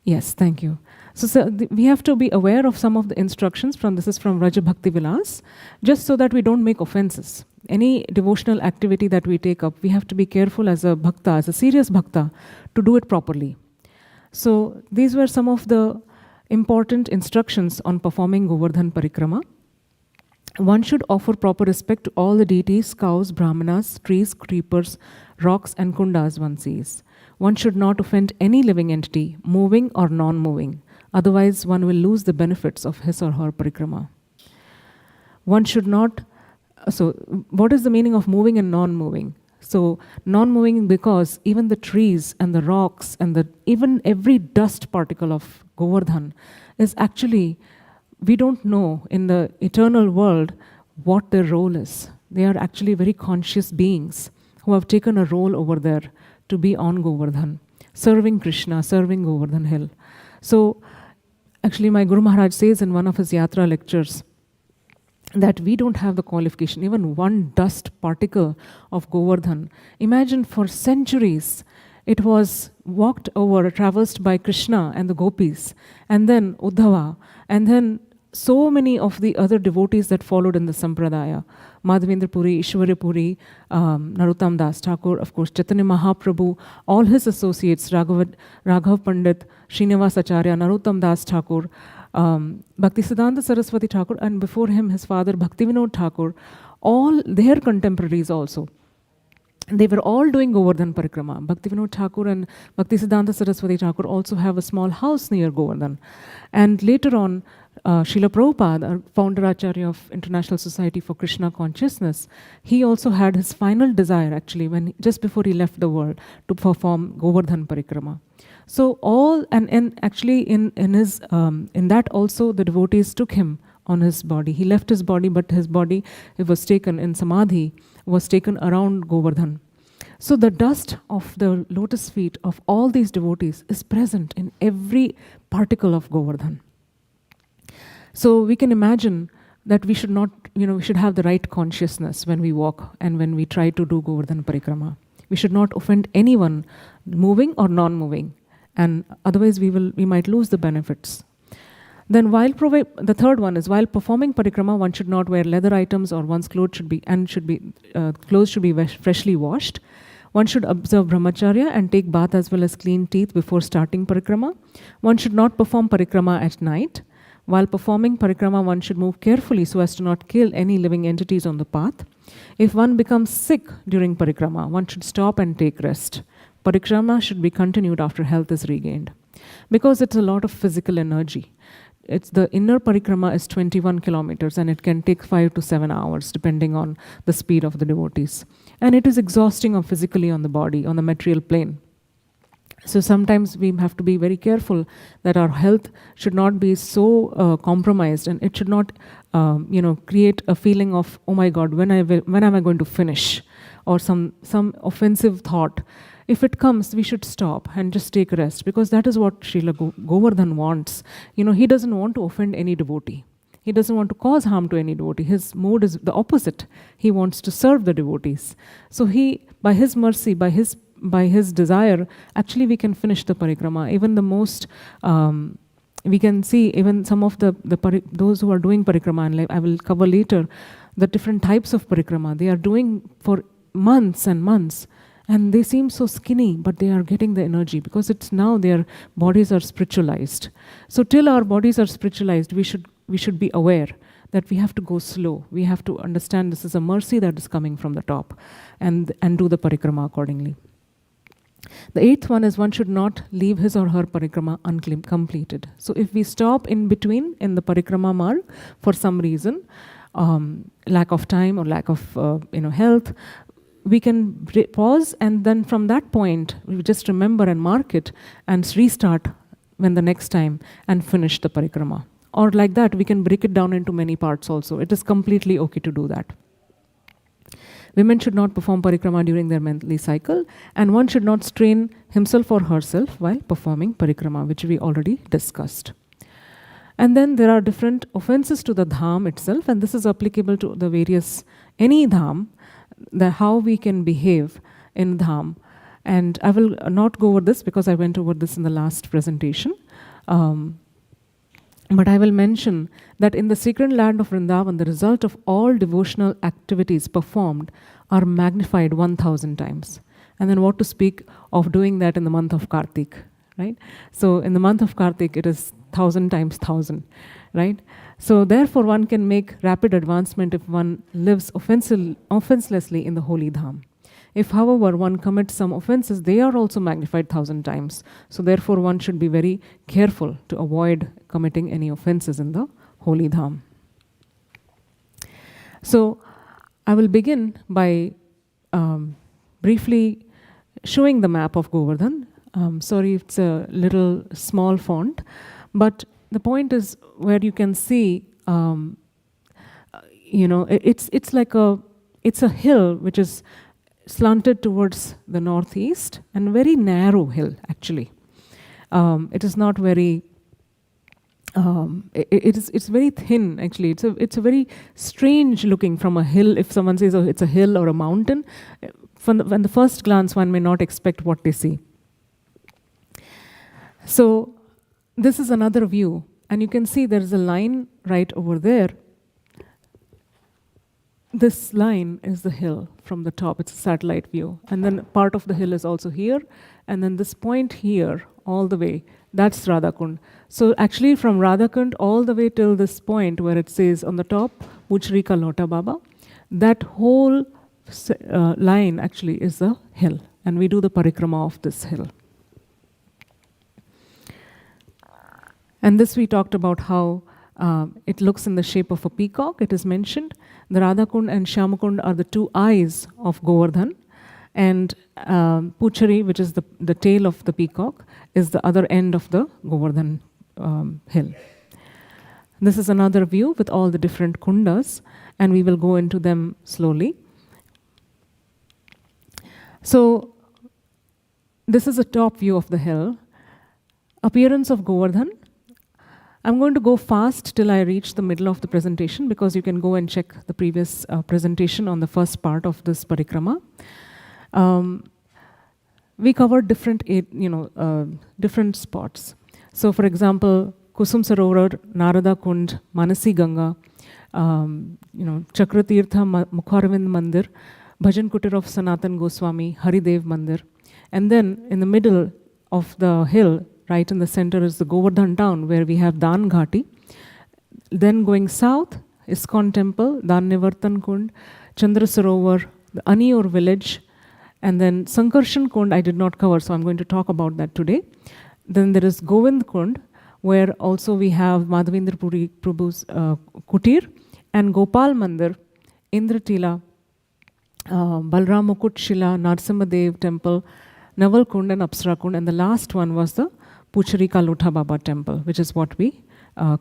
Yes, thank you. So we have to be aware of some of the instructions this is from Raja Bhakti Vilas, just so that we don't make offenses. Any devotional activity that we take up, we have to be careful as a bhakta, as a serious bhakta, to do it properly. So these were some of the important instructions on performing Govardhan parikrama. One should offer proper respect to all the deities, cows, brahmanas, trees, creepers, rocks and kundas one sees. One should not offend any living entity, moving or non-moving. Otherwise, one will lose the benefits of his or her parikrama. One should not... So, what is the meaning of moving and non-moving? So, non-moving because even the trees and the rocks and even every dust particle of Govardhan is actually, we don't know in the eternal world what their role is. They are actually very conscious beings who have taken a role over there to be on Govardhan, serving Krishna, serving Govardhan hill. So actually my Guru Maharaj says in one of his Yatra lectures that we don't have the qualification, even one dust particle of Govardhan. Imagine for centuries it was walked over, traversed by Krishna and the gopis, and then Uddhava, and then so many of the other devotees that followed in the Sampradaya. Madhavendra Puri, Ishwarya Puri, Narottam Das Thakur, of course, Chaitanya Mahaprabhu, all his associates, Raghav Pandit, Srinivas Acharya, Narottam Das Thakur, Bhaktisiddhanta Saraswati Thakur, and before him his father Bhaktivinoda Thakur, all their contemporaries also. They were all doing Govardhan Parikrama. Bhaktivinoda Thakur and Bhaktisiddhanta Saraswati Thakur also have a small house near Govardhan. And later on, Srila Prabhupada, founder Acharya of International Society for Krishna Consciousness, he also had his final desire actually just before he left the world to perform Govardhan Parikrama. So all, and actually in that also the devotees took him on his body. He left his body, but his body, it was taken in Samadhi, was taken around Govardhan. So the dust of the lotus feet of all these devotees is present in every particle of Govardhan. So we can imagine that we should not, we should have the right consciousness when we walk and when we try to do Govardhan Parikrama. We should not offend anyone, moving or non-moving, and otherwise we might lose the benefits. Then the third one is, while performing parikrama, one should not wear leather items, or one's clothes should be freshly washed. One should observe brahmacharya and take bath as well as clean teeth before starting parikrama. One should not perform parikrama at night. While performing parikrama, one should move carefully so as to not kill any living entities on the path. If one becomes sick during parikrama, one should stop and take rest. Parikrama should be continued after health is regained. Because it's a lot of physical energy. The inner parikrama is 21 kilometers and it can take 5 to 7 hours depending on the speed of the devotees. And it is exhausting physically on the body, on the material plane. So sometimes we have to be very careful that our health should not be so compromised, and it should not create a feeling of, oh my God, when am I going to finish? Or some offensive thought. If it comes, we should stop and just take rest, because that is what Srila Govardhan wants. He doesn't want to offend any devotee. He doesn't want to cause harm to any devotee. His mode is the opposite. He wants to serve the devotees. So by his mercy, by his desire, actually we can finish the parikrama. Even the most, we can see even some of those who are doing parikrama, and I will cover later, the different types of parikrama. They are doing for months and months. And they seem so skinny, but they are getting the energy because it's now their bodies are spiritualized. So till our bodies are spiritualized, we should be aware that we have to go slow. We have to understand this is a mercy that is coming from the top, and do the parikrama accordingly. The eighth one is, one should not leave his or her parikrama uncompleted. So if we stop in between in the parikrama marg for some reason, lack of time or lack of health, we can pause, and then from that point, we just remember and mark it and restart when the next time and finish the parikrama. Or like that, we can break it down into many parts also. It is completely okay to do that. Women should not perform parikrama during their monthly cycle, and one should not strain himself or herself while performing parikrama, which we already discussed. And then there are different offenses to the dham itself, and this is applicable to the any dham, how we can behave in dham. And I will not go over this because I went over this in the last presentation. But I will mention that in the sacred land of Vrindavan, the result of all devotional activities performed are magnified 1,000 times. And then what to speak of doing that in the month of Kartik, right? So in the month of Kartik, it is 1,000 times 1,000, right? So therefore, one can make rapid advancement if one lives offenselessly in the holy dham. If, however, one commits some offenses, they are also magnified 1,000 times. So therefore, one should be very careful to avoid committing any offenses in the holy dham. So I will begin by briefly showing the map of Govardhan. Sorry, it's a little small font, But the point is where you can see, it's a hill which is slanted towards the northeast, and very narrow hill actually. It is not very. It's very thin actually. It's a very strange looking from a hill. If someone says, oh, it's a hill or a mountain, from the first glance one may not expect what they see. So this is another view, and you can see there is a line right over there. This line is the hill from the top. It's a satellite view, and then part of the hill is also here, and then this point here all the way, that's Radha-kunda. So actually from Radha-kunda all the way till this point where it says on the top, Puchri ka Lota Baba, that whole line actually is a hill, and we do the parikrama of this hill. And this we talked about how it looks in the shape of a peacock. It is mentioned. The Radha-kunda and Shyama-kunda are the two eyes of Govardhan, and Puchari, which is the tail of the peacock, is the other end of the Govardhan hill. This is another view with all the different kundas, and we will go into them slowly. So this is a top view of the hill. Appearance of Govardhan. I'm going to go fast till I reach the middle of the presentation, because you can go and check the previous presentation on the first part of this parikrama. We covered different spots. So for example, Kusum Sarovar, Narada-kunda, Manasi Ganga, Chakratirtha Mukharvind Mandir, Bhajan Kutir of Sanatan Goswami, Haridev Mandir. And then in the middle of the hill, right in the center, is the Govardhan town, where we have Dan Ghati. Then going south, ISKCON temple, Dan Nivartan Kund, Chandra Sarovar, the Aniur village, and then Sankarshan Kund I did not cover, so I'm going to talk about that today. Then there is Govind Kund, where also we have Madhavendra Puri Prabhu's Kutir, and Gopal Mandir, Indratila, Balram Mukut Shila, Narsimhadev temple, Naval Kund and Apsara Kund, and the last one was the Puchari Ka Lotha Baba temple, which is what we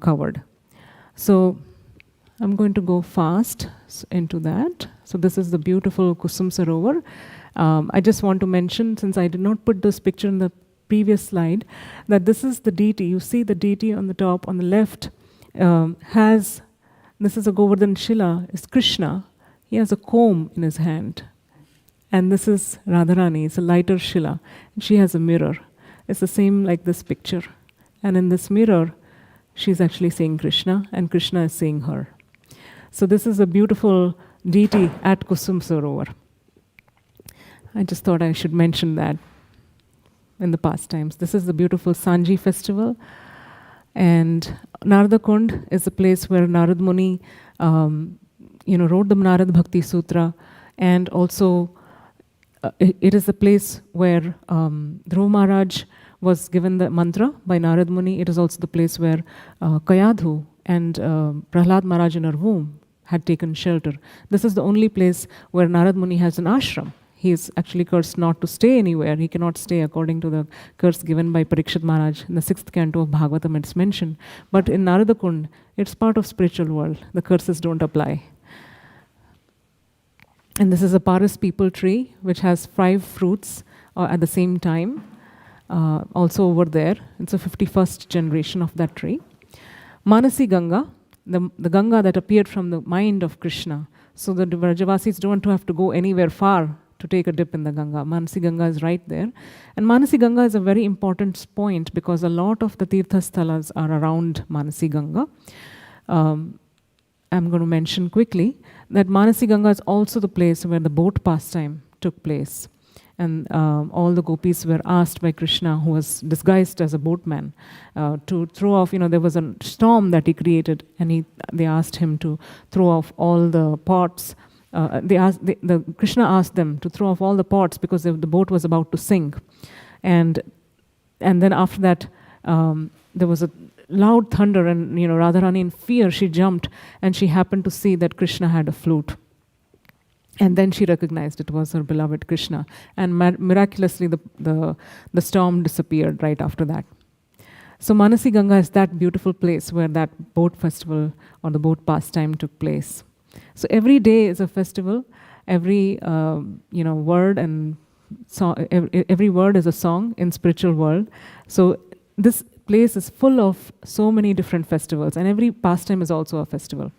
covered. So I'm going to go fast into that. So this is the beautiful Kusum Sarovar. I just want to mention, since I did not put this picture in the previous slide, that this is the deity. You see the deity on the top, on the left, this is a Govardhan Shila, is Krishna. He has a comb in his hand. And this is Radharani, it's a lighter Shila. And she has a mirror. It's the same like this picture. And in this mirror, she's actually seeing Krishna, and Krishna is seeing her. So this is a beautiful deity at Kusum Sarovar. I just thought I should mention that in the pastimes. This is the beautiful Sanji festival. And Narada-kunda is a place where Narad Muni wrote the Narad Bhakti Sutra, and also it is a place where Dhruva Maharaj was given the mantra by Narad Muni. It is also the place where Kayadhu and Prahlad Maharaj in her womb had taken shelter. This is the only place where Narad Muni has an ashram. He is actually cursed not to stay anywhere. He cannot stay according to the curse given by Parikshit Maharaj in the 6th canto of Bhagavatam. It's mentioned. But in Narada-kunda, it's part of spiritual world. The curses don't apply. And this is a Paras people tree, which has 5 fruits at the same time. Also over there, it's a 51st generation of that tree. Manasi Ganga, the Ganga that appeared from the mind of Krishna. So the Vrajavasis don't have to go anywhere far to take a dip in the Ganga. Manasi Ganga is right there. And Manasi Ganga is a very important point, because a lot of the Tirtha Sthalas are around Manasi Ganga. I'm going to mention quickly that Manasi Ganga is also the place where the boat pastime took place. And all the gopis were asked by Krishna, who was disguised as a boatman, to throw off, there was a storm that he created, and they asked him to throw off all the pots. Krishna asked them to throw off all the pots because the boat was about to sink. And then after that, there was a loud thunder, and Radharani, in fear, she jumped, and she happened to see that Krishna had a flute. And then she recognized it was her beloved Krishna. And miraculously, the storm disappeared right after that. So Manasi Ganga is that beautiful place where that boat festival or the boat pastime took place. So every day is a festival. Every word and every word is a song in spiritual world. So this place is full of so many different festivals, and every pastime is also a festival.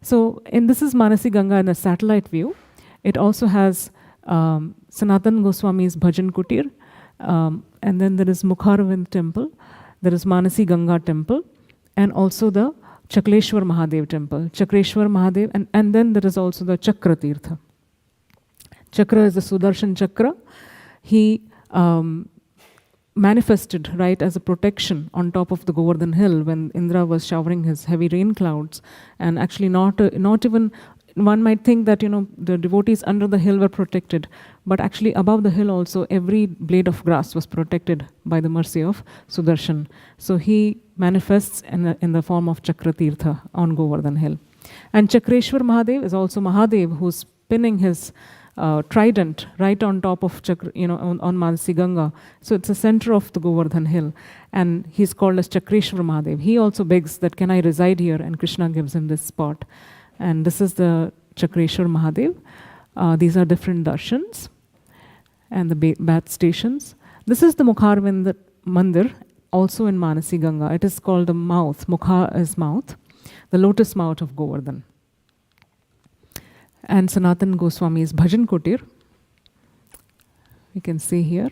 So this is Manasi Ganga in a satellite view. It also has Sanatan Goswami's Bhajan Kutir, and then there is Mukharvind temple, there is Manasi Ganga temple, and also the Chakleshwar Mahadev temple. Chakreshwar Mahadev, and then there is also the Chakra Tirtha. Chakra is the Sudarshan Chakra. He manifested, right, as a protection on top of the Govardhan hill when Indra was showering his heavy rain clouds. And actually not even, one might think that, the devotees under the hill were protected, but actually above the hill also every blade of grass was protected by the mercy of Sudarshan. So he manifests in the form of Chakra Tirtha on Govardhan hill. And Chakreshwar Mahadev is also Mahadev who's pinning his trident right on top of Chakra, on Manasi Ganga. So it's the center of the Govardhan hill. And he's called as Chakreshwar Mahadev. He also begs that, can I reside here? And Krishna gives him this spot. And this is the Chakreshwar Mahadev. These are different darshans and the bath stations. This is the Mukharvind Mandir, also in Manasi Ganga. It is called the mouth. Mukha is mouth, the lotus mouth of Govardhan. And Sanatan Goswami's Bhajan Kutir, you can see here,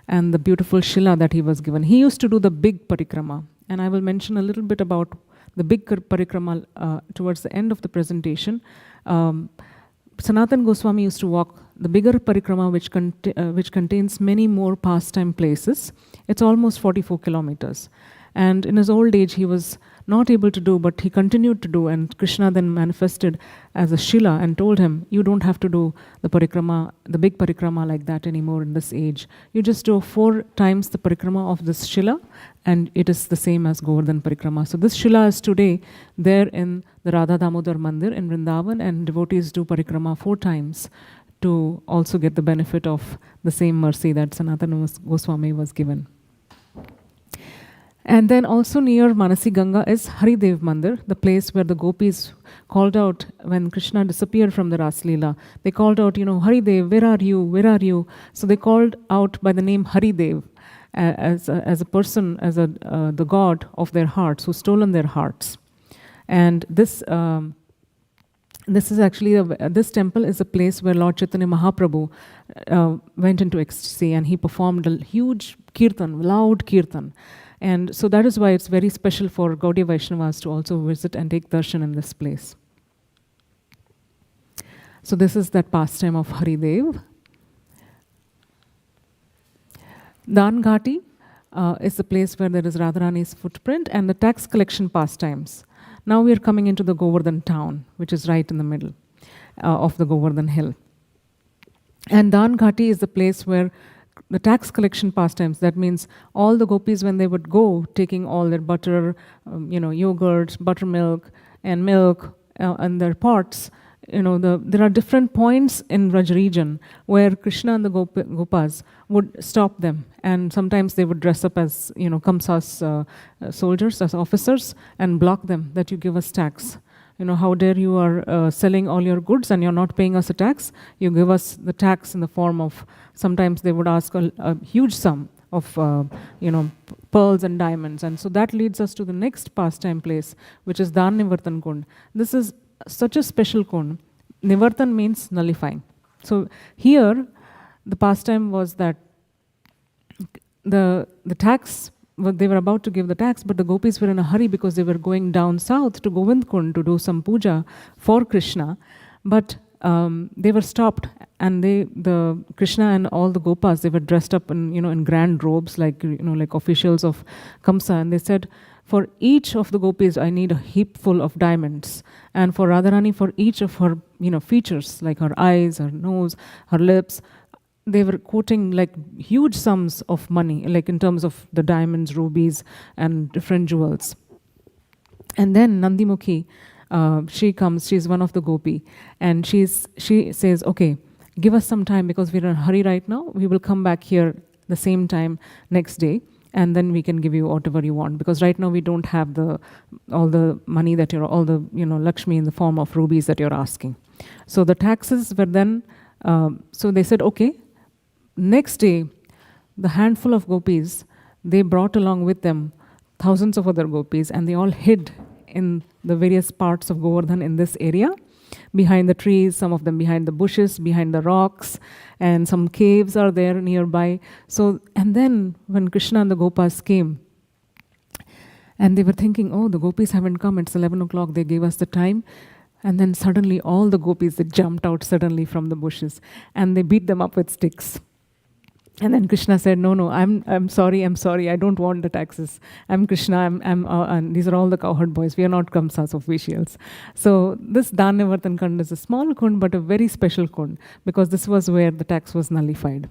and the beautiful Shila that he was given. He used to do the big parikrama, and I will mention a little bit about the big parikrama towards the end of the presentation. Sanatan Goswami used to walk the bigger parikrama, which contains many more pastime places. It's almost 44 kilometers. And in his old age, he was not able to do, but he continued to do. And Krishna then manifested as a Shila and told him, you don't have to do the parikrama, the big parikrama like that anymore in this age. You just do 4 times the parikrama of this Shila, and it is the same as Govardhan parikrama. So this Shila is today there in the Radha Damodar Mandir in Vrindavan, and devotees do parikrama 4 times to also get the benefit of the same mercy that Sanatana Goswami was given. And then also near Manasi Ganga is Haridev Mandir, the place where the gopis called out when Krishna disappeared from the Ras Leela. They called out, Haridev, where are you? Where are you? So they called out by the name Haridev as a person, as the god of their hearts, who's stolen their hearts. And this is actually, this temple is a place where Lord Chaitanya Mahaprabhu went into ecstasy, and he performed a huge kirtan, loud kirtan. And so that is why it's very special for Gaudiya Vaishnavas to also visit and take darshan in this place. So this is that pastime of Haridev. Dan Ghati is the place where there is Radharani's footprint, and the tax collection pastimes. Now we are coming into the Govardhan town, which is right in the middle of the Govardhan hill. And Dan Ghati is the place where the tax collection pastimes, that means all the gopis, when they would go taking all their butter, yogurt, buttermilk, and milk, and their pots, there are different points in Raj region where Krishna and the Gopas would stop them. And sometimes they would dress up as, Kamsa's soldiers, as officers, and block them, that you give us tax. How dare you are selling all your goods and you're not paying us a tax? You give us the tax in the form of, sometimes they would ask a huge sum of, pearls and diamonds. And so that leads us to the next pastime place, which is Dan Nivartan Kund. This is such a special kund. Nivartan means nullifying. So here, the pastime was that the tax, they were about to give the tax, but the gopis were in a hurry because they were going down south to Govind Kund to do some puja for Krishna. But they were stopped, and the Krishna and all the gopas, they were dressed up in grand robes, like officials of Kamsa, and they said, for each of the gopis, I need a heap full of diamonds, and for Radharani, for each of her features, like her eyes, her nose, her lips, they were quoting like huge sums of money, like in terms of the diamonds, rubies, and different jewels. And then Nandimukhi, she comes, she's one of the gopi, and she says, okay, give us some time because we're in a hurry right now. We will come back here the same time next day. and then we can give you whatever you want, because right now we don't have all the money that all the Lakshmi in the form of rubies that you're asking. So the taxes were then, so they said, okay. Next day, the handful of gopis, they brought along with them thousands of other gopis, and they all hid in the various parts of Govardhan in this area, behind the trees, some of them behind the bushes, behind the rocks, and some caves are there nearby. So, and then when Krishna and the Gopas came, and they were thinking, oh, the gopis haven't come, it's 11 o'clock, they gave us the time. And then suddenly all the gopis, they jumped out suddenly from the bushes, and they beat them up with sticks. And then Krishna said, no, I'm sorry, I don't want the taxes. I'm Krishna, and these are all the cowherd boys. We are not Kamsa's officials. So this Dhanyavartan Kund is a small kund, but a very special kund, because this was where the tax was nullified.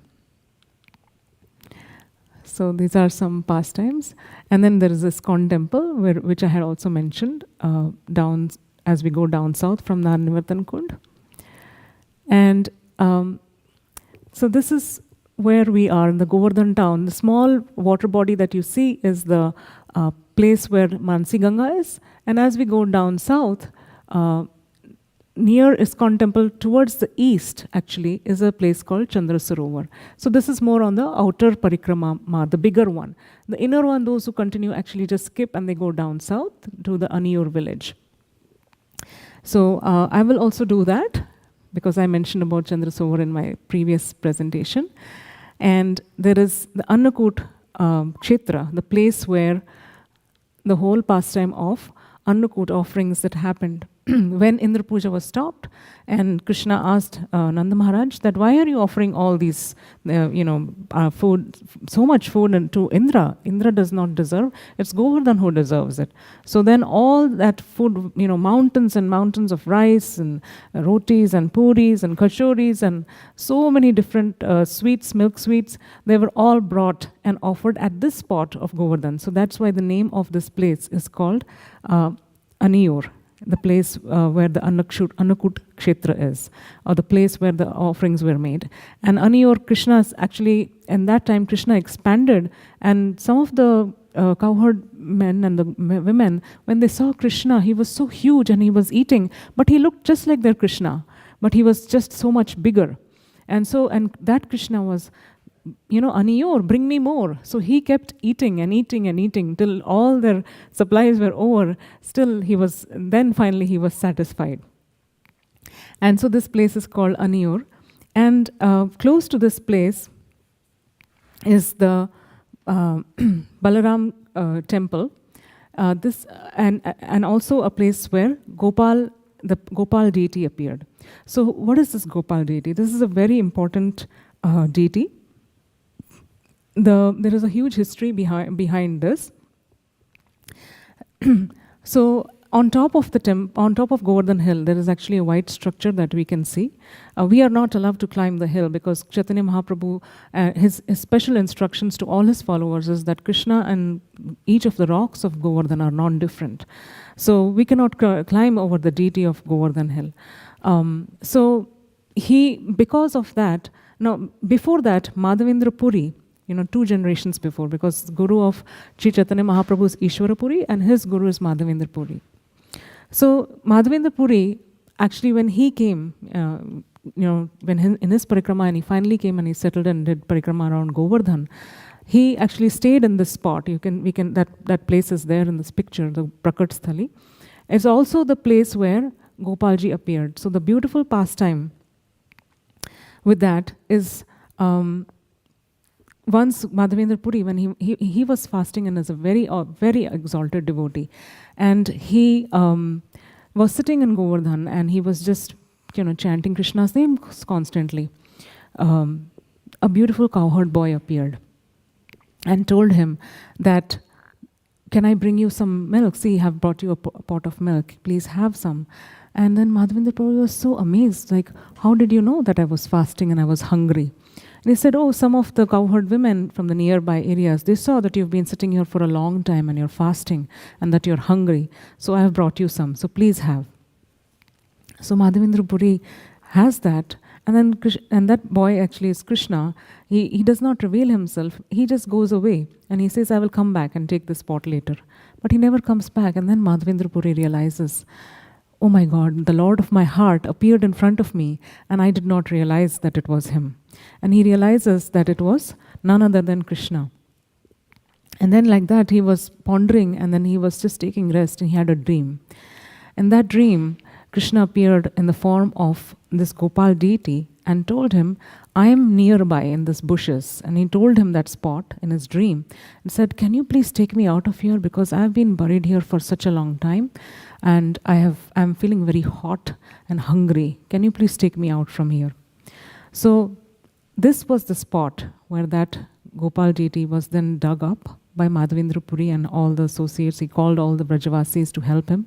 So these are some pastimes. And then there is this ISKCON temple, which I had also mentioned, down as we go down south from Dhanyavartan Kund. And so this is where we are in the Govardhan town. The small water body that you see is the place where Mansi Ganga is. And as we go down south, near ISKCON temple towards the east, actually, is a place called Chandra Sarovar. So this is more on the outer parikrama, the bigger one. The inner one, those who continue actually just skip and they go down south to the Aniyur village. So I will also do that, because I mentioned about Chandra Sarovar in my previous presentation. And there is the Annakut Kshetra, the place where the whole pastime of Annakut offerings that happened when Indra Puja was stopped, and Krishna asked Nanda Maharaj that why are you offering all these, food, so much food to Indra? Indra does not deserve. It's Govardhan who deserves it. So then all that food, mountains and mountains of rice and rotis and puris and kachoris and so many different sweets, milk sweets, they were all brought and offered at this spot of Govardhan. So that's why the name of this place is called Aniyur, the place where the Annakut Kshetra is, or the place where the offerings were made. And Aniyur, Krishna's actually, in that time, Krishna expanded, and some of the cowherd men and the women, when they saw Krishna, he was so huge and he was eating, but he looked just like their Krishna, but he was just so much bigger. And that Krishna was, Aniyur, bring me more. So he kept eating and eating and eating till all their supplies were over. Still then finally he was satisfied. And so this place is called Aniyur. And close to this place is the Balaram temple. And also a place where the Gopal deity appeared. So what is this Gopal deity? This is a very important deity. There is a huge history behind this. So on top of Govardhan Hill, there is actually a white structure that we can see. We are not allowed to climb the hill because Chaitanya Mahaprabhu, his special instructions to all his followers is that Krishna and each of the rocks of Govardhan are non-different. So we cannot climb over the deity of Govardhan Hill. Because of that, now before that, Madhavendra Puri, 2 generations before, because Guru of Sri Chaitanya Mahaprabhu is Ishwara Puri and his Guru is Madhavendra Puri. So Madhavendra Puri, actually when he came, in his parikrama, and he finally came and he settled and did parikrama around Govardhan, he actually stayed in this spot. That place is there in this picture, the Prakat Sthali. It's also the place where Gopalji appeared. So the beautiful pastime with that is, once Madhavendra Puri, when he was fasting and is a very, very exalted devotee, and he was sitting in Govardhan and he was just, chanting Krishna's name constantly. A beautiful cowherd boy appeared and told him that, can I bring you some milk? See, I have brought you a pot of milk. Please have some. And then Madhavendra Puri was so amazed, like, how did you know that I was fasting and I was hungry? And he said, oh, some of the cowherd women from the nearby areas, they saw that you've been sitting here for a long time and you're fasting and that you're hungry. So I have brought you some. So please have. So Madhavendra Puri has that. And then and that boy actually is Krishna. He does not reveal himself. He just goes away and he says, I will come back and take this pot later. But he never comes back. And then Madhavendra Puri realizes, oh my God, the Lord of my heart appeared in front of me and I did not realize that it was him. And he realizes that it was none other than Krishna. And then like that, he was pondering and then he was just taking rest and he had a dream. In that dream, Krishna appeared in the form of this Gopal deity and told him, I am nearby in these bushes. And he told him that spot in his dream and said, can you please take me out of here because I have been buried here for such a long time and I'm feeling very hot and hungry. Can you please take me out from here? So this was the spot where that Gopal deity was then dug up by Madhavendra Puri and all the associates. He called all the Brajavasis to help him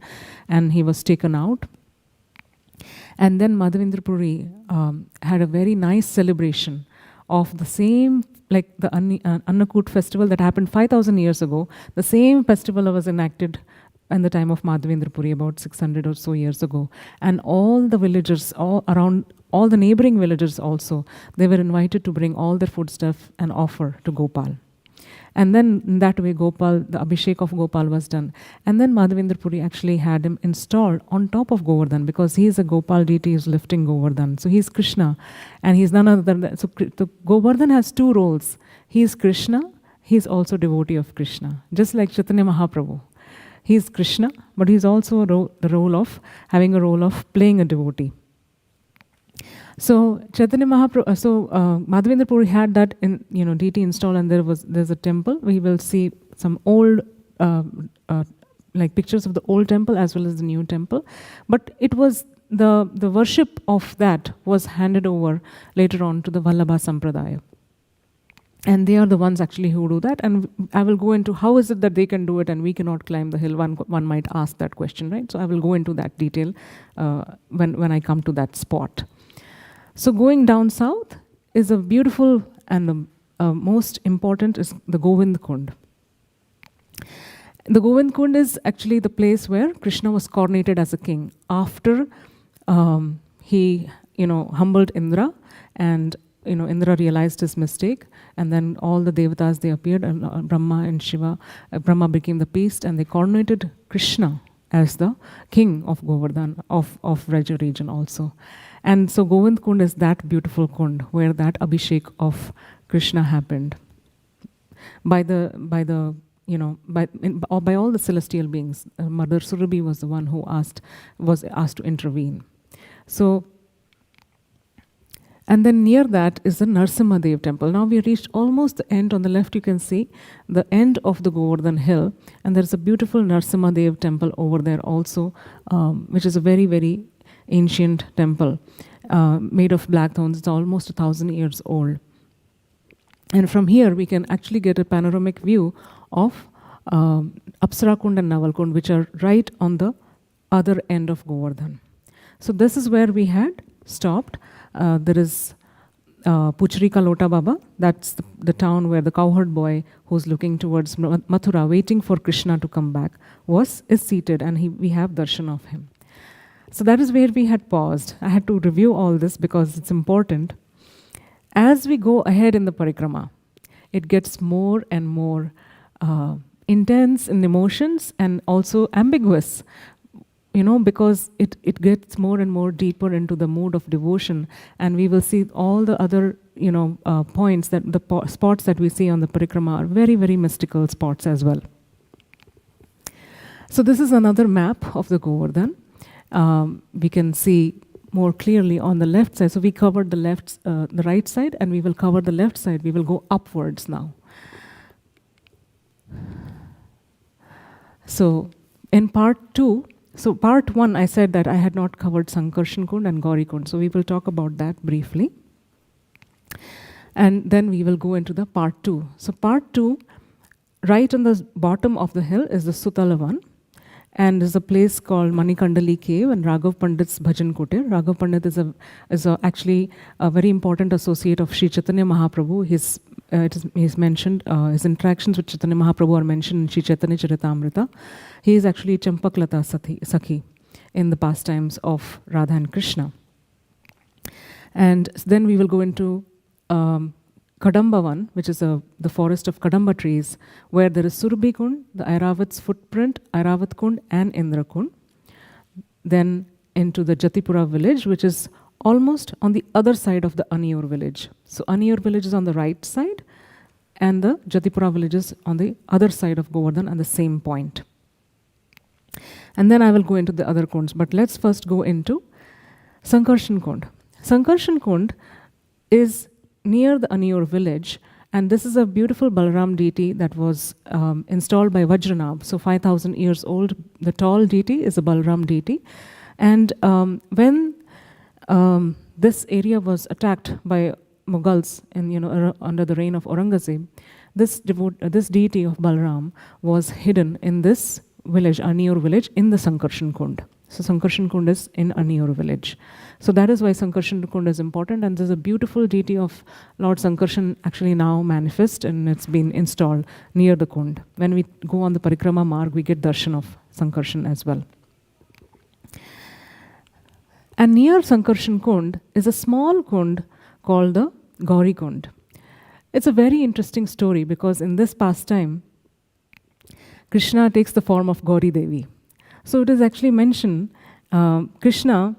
and he was taken out. And then Madhavendra Puri had a very nice celebration of the same, like the Annakut festival that happened 5,000 years ago. The same festival was enacted in the time of Madhavendra Puri about 600 or so years ago. And all the villagers all around, all the neighboring villagers also, they were invited to bring all their foodstuff and offer to Gopal. And then in that way, Gopal, the Abhishek of Gopal was done. And then Madhavendra Puri actually had him installed on top of Govardhan because he is a Gopal deity who's lifting Govardhan. So he's Krishna and he's none other than, so Govardhan has two roles. He's Krishna, he's also devotee of Krishna. Just like Chaitanya Mahaprabhu. He's Krishna, but he's also the role of, having a role of playing a devotee. So Chaitanya Mahaprabhu, Madhavendra Puri had that deity installed, and there's a temple. We will see some old like pictures of the old temple as well as the new temple. But it was the worship of that was handed over later on to the Vallabha Sampradaya. And they are the ones actually who do that. And I will go into how is it that they can do it and we cannot climb the hill. One might ask that question, right? So I will go into that detail when I come to that spot. So going down south is a beautiful and the most important is the Govardhan. The Govardhan is actually the place where Krishna was coronated as a king after he humbled Indra, and Indra realized his mistake, and then all the devatas, they appeared, and Brahma and Shiva. Brahma became the priest and they coronated Krishna as the king of Govardhan, of Raja region also. And so Govardhan is that beautiful kund where that Abhishek of Krishna happened by all the celestial beings. Mother Surabhi was the one who was asked to intervene. So, and then near that is the Narsimhadev temple. Now we reached almost the end. On the left you can see the end of the Govardhan hill, and there's a beautiful Narsimhadev temple over there also, which is a very, very ancient temple made of black stones. It's almost 1,000 years old. And from here we can actually get a panoramic view of Apsarakund and Navalkund, which are right on the other end of Govardhan. So this is where we had stopped. There is Puchrika Lota Baba. That's the town where the cowherd boy who's looking towards Mathura, waiting for Krishna to come back, is seated, and we have darshan of him. So that is where we had paused. I had to review all this because it's important. As we go ahead in the parikrama, it gets more and more intense in emotions and also ambiguous, because it gets more and more deeper into the mood of devotion, and we will see all the other points, that the spots that we see on the parikrama are very, very mystical spots as well. So this is another map of the Govardhan. We can see more clearly on the left side. So we covered the right side, and we will cover the left side. We will go upwards now. So in part 2, so part 1, I said that I had not covered Sankarshan Kund and Gauri Kund. So we will talk about that briefly. And then we will go into the part 2. So part 2, right on the bottom of the hill is the Sutalavan. And there's a place called Manikandali Cave and Raghav Pandit's Bhajan Kutir. Raghav Pandit is actually a very important associate of Sri Chaitanya Mahaprabhu. He's mentioned, his interactions with Chaitanya Mahaprabhu are mentioned in Sri Chaitanya Charitamrita. He is actually Champaklata Sakhi in the pastimes of Radha and Krishna. And then we will go into Kadambavan, which is the forest of Kadamba trees, where there is Surabhi Kund, the Airavat's footprint, Airavat Kund and Indra Kund. Then into the Jatipura village, which is almost on the other side of the Aniyur village. So Aniyur village is on the right side, and the Jatipura village is on the other side of Govardhan at the same point. And then I will go into the other kunds, but let's first go into Sankarshan Kund. Sankarshan Kund is near the Aniyur village, and this is a beautiful Balaram deity that was installed by Vajranab, so 5,000 years old. The tall deity is a Balaram deity. And when this area was attacked by Mughals under the reign of Aurangzeb, this deity of Balaram was hidden in this village, Aniyur village, in the Sankarshan Kund. So Sankarshan Kund is in Aniyur village. So that is why Sankarshan Kund is important, and there's a beautiful deity of Lord Sankarshan actually now manifest, and it's been installed near the Kund. When we go on the parikrama marg, we get darshan of Sankarshan as well. And near Sankarshan Kund is a small kund called the Gauri Kund. It's a very interesting story because in this pastime, Krishna takes the form of Gauri Devi. So it is actually mentioned, Krishna,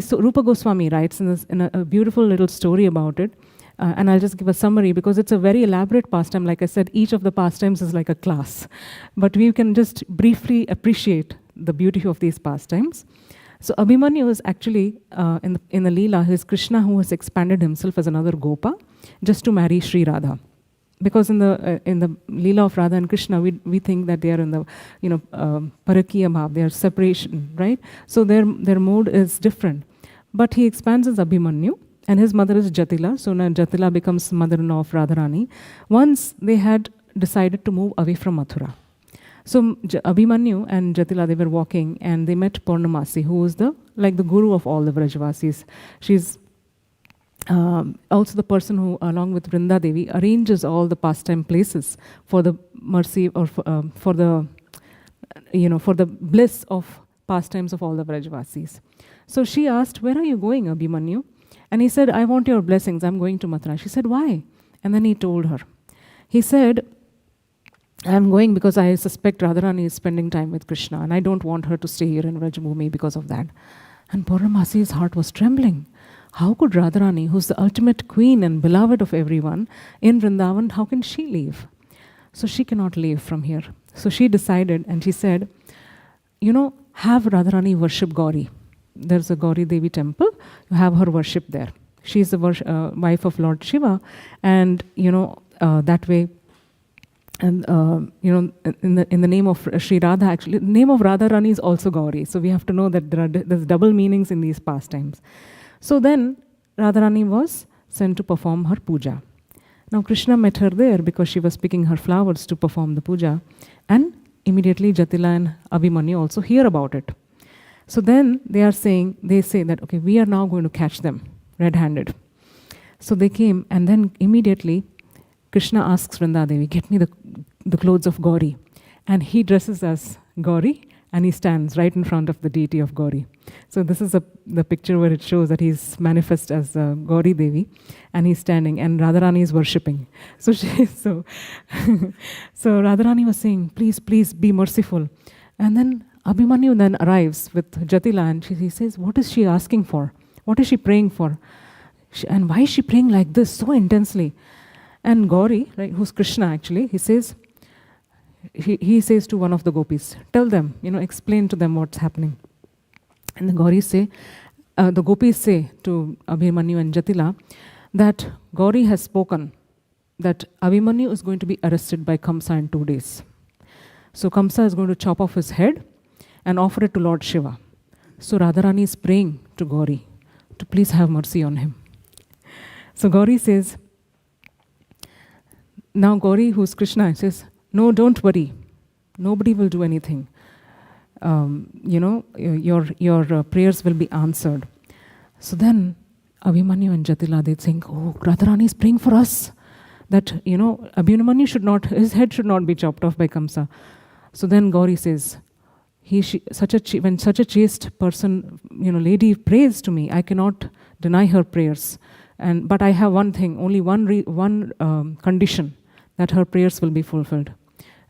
so Rupa Goswami writes in a beautiful little story about it, and I'll just give a summary because it's a very elaborate pastime. Like I said, each of the pastimes is like a class, but we can just briefly appreciate the beauty of these pastimes. So Abhimanyu is actually, in the Lila, his Krishna who has expanded himself as another Gopa just to marry Sri Radha. Because in the Leela of Radha and Krishna, we think that they are in the parakya bhav, they are separation, right? So their mode is different. But he expands as Abhimanyu, and his mother is Jatila. So now Jatila becomes mother-in-law of Radharani. Once they had decided to move away from Mathura. So Abhimanyu and Jatila, they were walking, and they met Purnamasi, who is the guru of all the Vrajvasis. She's also the person who, along with Vrinda Devi, arranges all the pastime places for the mercy or for the bliss of pastimes of all the Vrajvasis. So she asked, "Where are you going, Abhimanyu?" And he said, "I want your blessings. I'm going to Mathura." She said, "Why?" And then he told her. He said, "I'm going because I suspect Radharani is spending time with Krishna, and I don't want her to stay here in Vrajabhumi because of that." And Purnamasi's heart was trembling. How could Radharani, who's the ultimate queen and beloved of everyone in Vrindavan, how can she leave? So she cannot leave from here. So she decided, and she said, have Radharani worship Gauri. There's a Gauri Devi temple. You have her worship there. She's the wife of Lord Shiva, and that way. And in the name of Sri Radha, actually, the name of Radharani is also Gauri. So we have to know that there's double meanings in these pastimes. So then Radharani was sent to perform her puja. Now Krishna met her there because she was picking her flowers to perform the puja, and immediately Jatila and Abhimanyu also hear about it. So then they say that, okay, we are now going to catch them red-handed. So they came, and then immediately Krishna asks Vrinda Devi, "Get me the clothes of Gauri." And he dresses as Gauri, and he stands right in front of the deity of Gauri. So this is the picture where it shows that he's manifest as Gauri Devi, and he's standing, and Radharani is worshipping. So so Radharani was saying, please be merciful. And then Abhimanyu then arrives with Jatila, and he says, "What is she asking for? What is she praying for? And why is she praying like this so intensely?" And Gauri, right, who's Krishna actually, he says to one of the gopis, "Tell them, explain to them what's happening." And the gopis say to Abhimanyu and Jatila that Gauri has spoken that Abhimanyu is going to be arrested by Kamsa in 2 days. So Kamsa is going to chop off his head and offer it to Lord Shiva. So Radharani is praying to Gauri to please have mercy on him. So Gauri says, now Gauri, who's Krishna, says, "No, don't worry. Nobody will do anything. Your prayers will be answered." So then Abhimanyu and Jatila, they think, "Oh, Radharani is praying for us. That, Abhimanyu his head should not be chopped off by Kamsa." So then Gauri says, when such a chaste person, lady prays to me, I cannot deny her prayers. But I have one thing, only one condition, that her prayers will be fulfilled.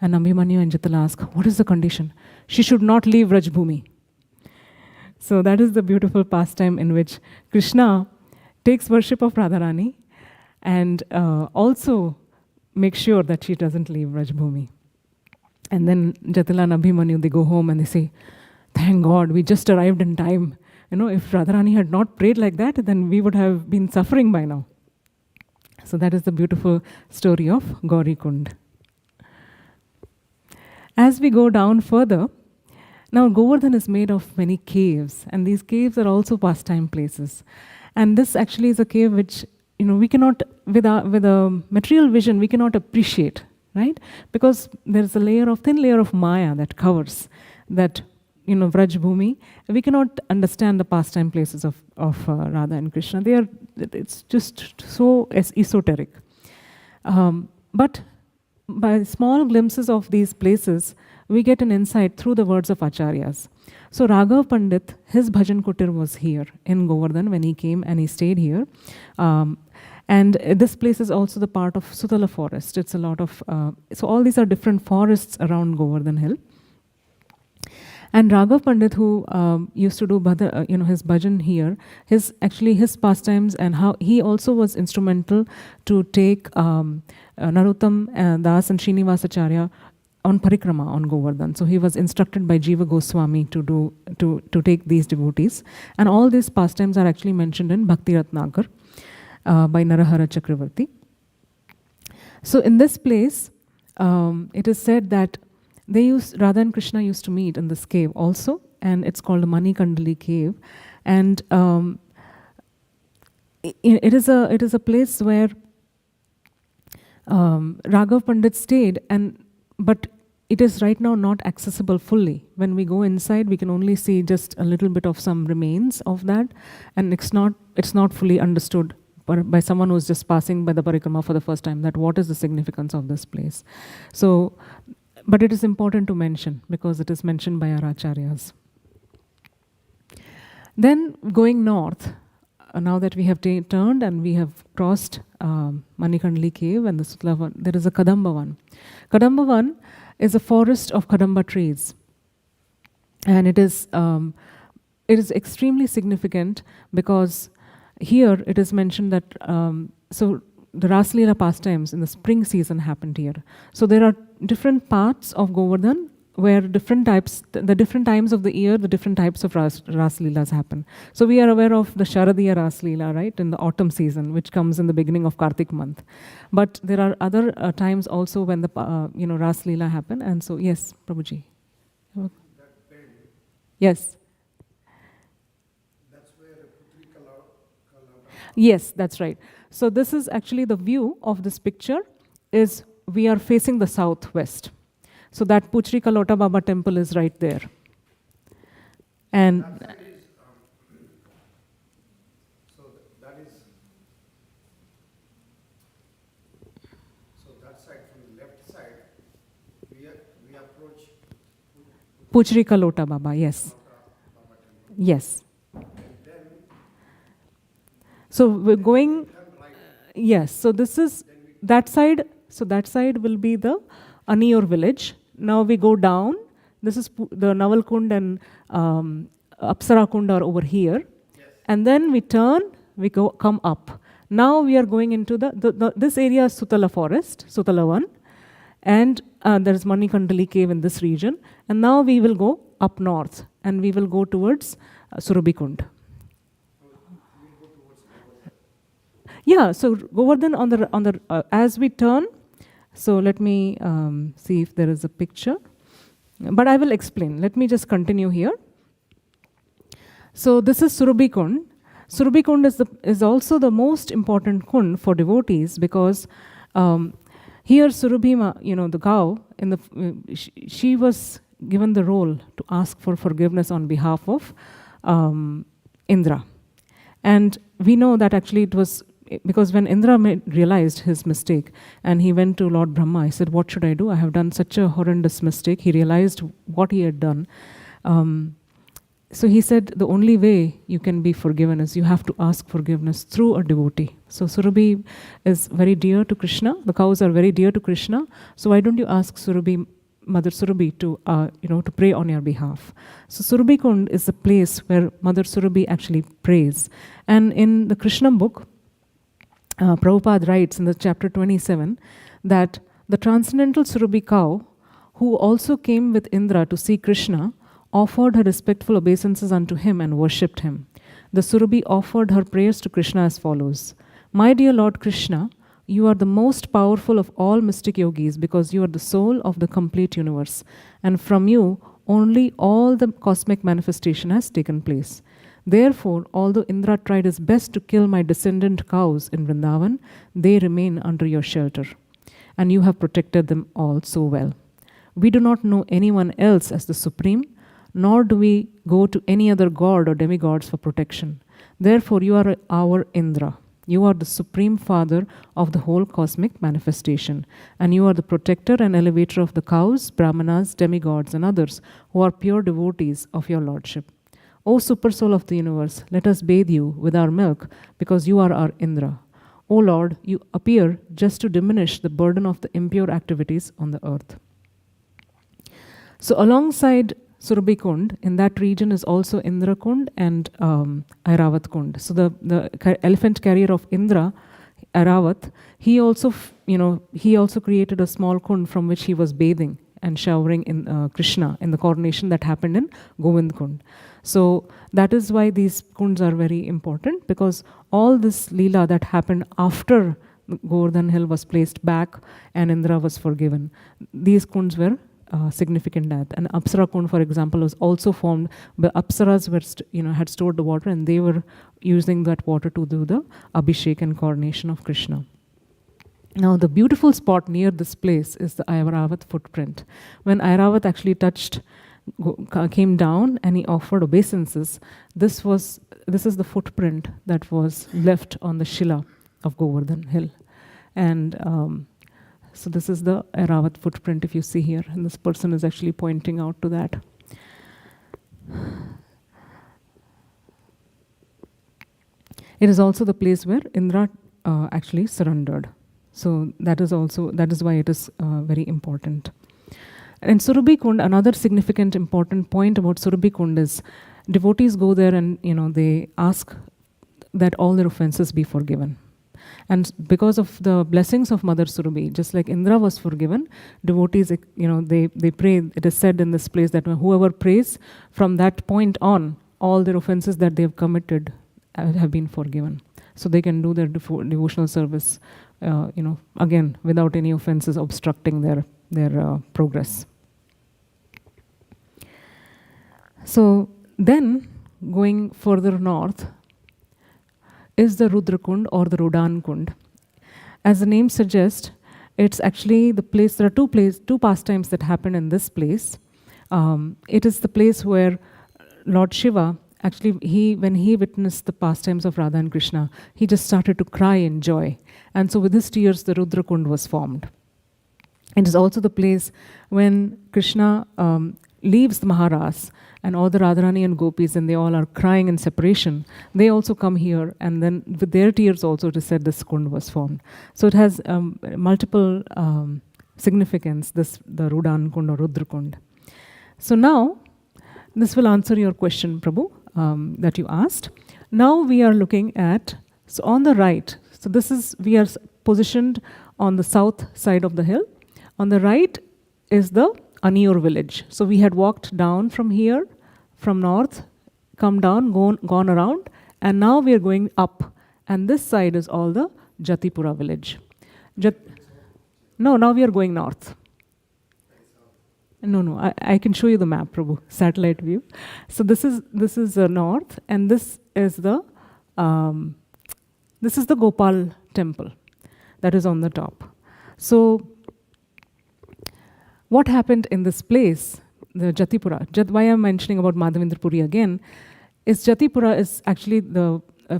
And Abhimanyu and Jatala ask, what is the condition? She should not leave Rajbhumi. So that is the beautiful pastime in which Krishna takes worship of Radharani and also makes sure that she doesn't leave Rajbhumi. And then Jatala and Abhimanyu, they go home and they say, thank God, we just arrived in time. If Radharani had not prayed like that, then we would have been suffering by now. So that is the beautiful story of Gauri-kunda. As we go down further, now Govardhan is made of many caves, and these caves are also pastime places. And this actually is a cave which, we cannot, with a material vision, we cannot appreciate, right? Because there's a thin layer of Maya that covers that, Vraj Bhumi. We cannot understand the pastime places of Radha and Krishna. It's just so esoteric. But by small glimpses of these places, we get an insight through the words of Acharyas. So Raghav Pandit, his bhajan kutir was here in Govardhan when he came and he stayed here. And this place is also the part of Sutala forest. It's a lot of, so all these are different forests around Govardhan hill. And Raghav Pandit, who used to do his bhajan here, his pastimes and how he also was instrumental to take Narottam Das and Srinivasacharya on parikrama on Govardhan. So he was instructed by Jiva Goswami to take these devotees. And all these pastimes are actually mentioned in Bhakti Ratnakar by Narahara Chakravarti. So in this place, it is said that Radha and Krishna used to meet in this cave also, and it's called the Manikandali cave. And it is a place where Raghav Pandit stayed, but it is right now not accessible fully. When we go inside, we can only see just a little bit of some remains of that, and it's not fully understood by someone who's just passing by the parikrama for the first time, that what is the significance of this place. So, but it is important to mention because it is mentioned by our acharyas. Then going north, now that we have turned and we have crossed Manikandali cave and the Sutlavan, there is a Kadambavan. Kadambavan is a forest of Kadamba trees, and it is extremely significant because here it is mentioned that so the Raslila pastimes in the spring season happened here. So there are different parts of Govardhan where the different times of the year, the different types of Raslilas happen. So we are aware of the Sharadiya Raslila, right, in the autumn season, which comes in the beginning of Kartik month. But there are other times also when the Raslila happen. And so, yes, Prabhuji. Yes. That's where Putri Kalauta. Yes, that's right. So this is actually the view of this picture. Is we are facing the southwest. So that Puchri Kalota Baba temple is right there. And that side from the left side, we approach Puchri Kalota Baba, yes. Yes. So we're going, yes, so this is that side. So that side will be the Aniyor village. Now we go down. This is the Navalkund and Apsarakund are over here. Yes. And then we turn, come up. Now we are going into this area is Sutala forest, Sutala 1. And there is Manikandali cave in this region. And now we will go up north and we will go towards Surabhikund. Yeah, so Govardhan on the as we turn. So let me see if there is a picture. But I will explain. Let me just continue here. So this is Surabhikund. Surabhikund is also the most important kund for devotees because here Surabhima, the cow, she was given the role to ask for forgiveness on behalf of Indra. And we know that actually it was because when Indra realized his mistake and he went to Lord Brahma, he said, what should I do? I have done such a horrendous mistake. He realized what he had done. So he said the only way you can be forgiven is you have to ask forgiveness through a devotee. So Surabhi is very dear to Krishna. The cows are very dear to Krishna. So why don't you ask Surabhi, Mother Surabhi, to to pray on your behalf? So Surabhi-kund is the place where Mother Surabhi actually prays. And in the Krishna book, Prabhupada writes in the chapter 27 that the transcendental Surabhi cow, who also came with Indra to see Krishna, offered her respectful obeisances unto him and worshipped him. The Surabhi offered her prayers to Krishna as follows: My dear Lord Krishna, you are the most powerful of all mystic yogis because you are the soul of the complete universe, and from you only all the cosmic manifestation has taken place. Therefore, although Indra tried his best to kill my descendant cows in Vrindavan, they remain under your shelter, and you have protected them all so well. We do not know anyone else as the Supreme, nor do we go to any other god or demigods for protection. Therefore, you are our Indra. You are the Supreme Father of the whole cosmic manifestation, and you are the protector and elevator of the cows, brahmanas, demigods, and others who are pure devotees of your Lordship. O Super Soul of the universe, let us bathe you with our milk, because you are our Indra. O Lord, you appear just to diminish the burden of the impure activities on the earth. So alongside Surabhi-kund, in that region is also Indra-kund and Airavat-kund. So the elephant carrier of Indra, Airavat, he also created a small kund from which he was bathing and showering in Krishna in the coronation that happened in Govind-kund. So that is why these kunds are very important, because all this leela that happened after Govardhan hill was placed back and Indra was forgiven, these kunds were significant that. And Apsara Kund, for example, was also formed, but Apsaras were had stored the water, and they were using that water to do the Abhishek and coronation of Krishna. Now, the beautiful spot near this place is the Airavat footprint. When Airavat actually came down and he offered obeisances, this is the footprint that was left on the Shila of Govardhan hill. And so this is the Airavat footprint, if you see here, and this person is actually pointing out to that. It is also the place where Indra actually surrendered. So that is why it is very important. And Surabhi-kund, another significant important point about Surabhi-kund is devotees go there and they ask that all their offenses be forgiven. And because of the blessings of Mother Surabhi, just like Indra was forgiven, devotees, they pray. It is said in this place that whoever prays from that point on, all their offenses that they have committed have been forgiven. So they can do their devotional service, again, without any offenses obstructing their progress. So then, going further north, is the Rudra-kund or the Rodhan-kund. As the name suggests, it's actually the place. There are two pastimes that happen in this place. It is the place where Lord Shiva, actually, when he witnessed the pastimes of Radha and Krishna, he just started to cry in joy. And so with his tears, the Rudra-kund was formed. It is also the place when Krishna leaves the Maharas, and all the Radharani and Gopis, and they all are crying in separation. They also come here, and then with their tears also it is said this kund was formed. So it has multiple significance, the Rodhan kund or Rudra kund. So now, this will answer your question, Prabhu, that you asked. Now we are looking at, so on the right, so we are positioned on the south side of the hill. On the right is the Aniyur village. So we had walked down from here, from north, come down, gone around, and now we are going up. And this side is all the Jatipura village. No, now we are going north. No, I can show you the map, Prabhu, satellite view. So this is north, and this is the Gopal temple that is on the top. So what happened in this place, the Jatipura? Why I'm mentioning about Madhavendra Puri again is Jatipura is actually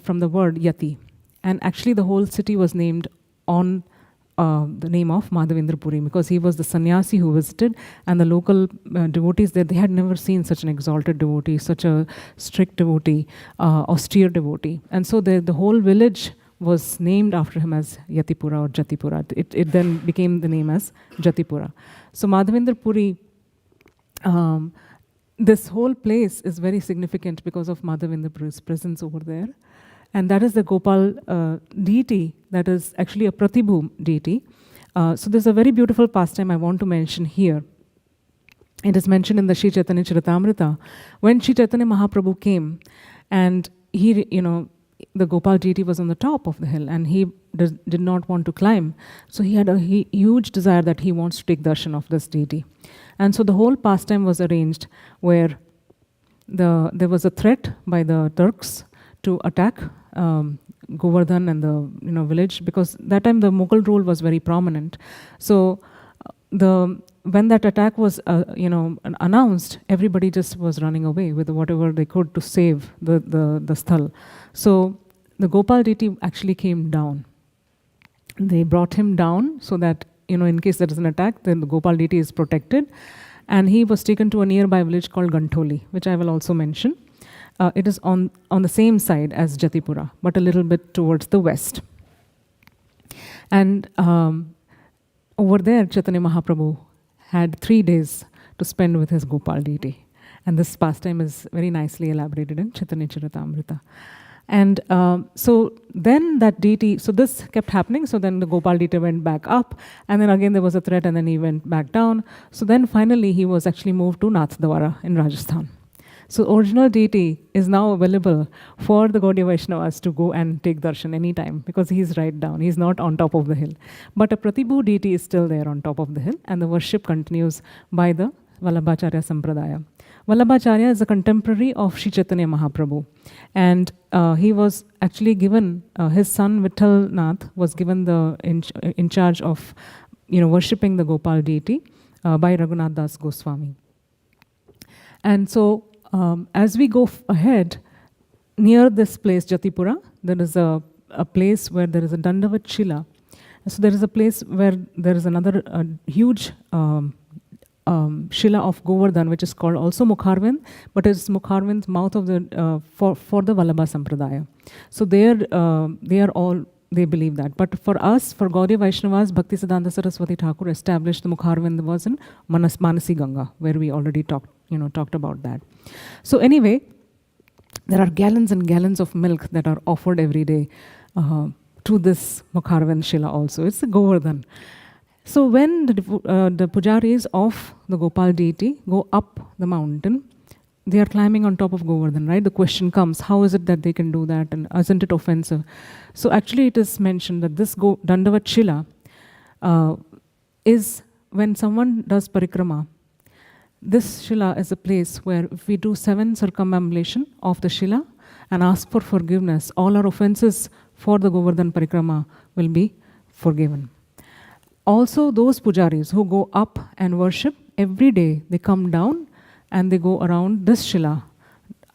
from the word Yati, and actually the whole city was named on the name of Madhavendra Puri, because he was the sannyasi who visited, and the local devotees there, they had never seen such an exalted devotee, such a strict devotee, austere devotee. And so the whole village was named after him as Yatipura or Jatipura. It then became the name as Jatipura. So Madhavendra Puri, this whole place is very significant because of Madhavendra Puri's presence over there. And that is the Gopal deity, that is actually a Pratibhu deity. So there's a very beautiful pastime I want to mention here. It is mentioned in the Sri Chaitanya Charitamrita. When Sri Chaitanya Mahaprabhu came, and he, the Gopal deity was on the top of the hill, and he did not want to climb. So he had a huge desire that he wants to take darshan of this deity. And so the whole pastime was arranged where there was a threat by the Turks to attack Govardhan and the village, because that time the Mughal rule was very prominent. So when that attack was announced, everybody just was running away with whatever they could to save the sthal. So the Gopal deity actually came down. They brought him down so that in case there is an attack, then the Gopal deity is protected, and he was taken to a nearby village called Gantoli, which I will also mention. It is on the same side as Jatipura, but a little bit towards the west. And over there, Chaitanya Mahaprabhu had 3 days to spend with his Gopal deity. And this pastime is very nicely elaborated in Chaitanya Charitamrita. And so then that deity, so this kept happening, so then the Gopal deity went back up, and then again there was a threat, and then he went back down. So then finally he was actually moved to Nathdwara in Rajasthan. So original deity is now available for the Gaudiya Vaishnavas to go and take darshan anytime, because he's right down, he's not on top of the hill. But a Pratibhu deity is still there on top of the hill, and the worship continues by the Vallabhacharya Sampradaya. Vallabhacharya is a contemporary of Sri Chaitanya Mahaprabhu, and he was actually given, his son Vitthal Nath was given in charge of worshipping the Gopal deity by Raghunath Das Goswami. And so as we go ahead, near this place, Jatipura, there is a place where there is a Dandavat Shila. So there is a place where there is another huge Shila of Govardhan, which is called also Mukharvind, but it's Mukharvind's mouth of the for the Vallabha Sampradaya. So they believe that. But for us, for Gaudiya Vaishnavas, Bhakti Siddhanta Saraswati Thakur established the Mukharvind was in Manasi Ganga, where we already talked about that. So anyway, there are gallons and gallons of milk that are offered every day to this Mukharvind Shila also. It's the Govardhan. So when the pujaris of the Gopal deity go up the mountain, they are climbing on top of Govardhan, right? The question comes, how is it that they can do that, and isn't it offensive? So actually it is mentioned that this Dandavat Shila is when someone does parikrama. This Shila is a place where if we do 7 circumambulation of the Shila and ask for forgiveness, all our offenses for the Govardhan parikrama will be forgiven. Also, those pujaris who go up and worship, every day they come down and they go around this Shila,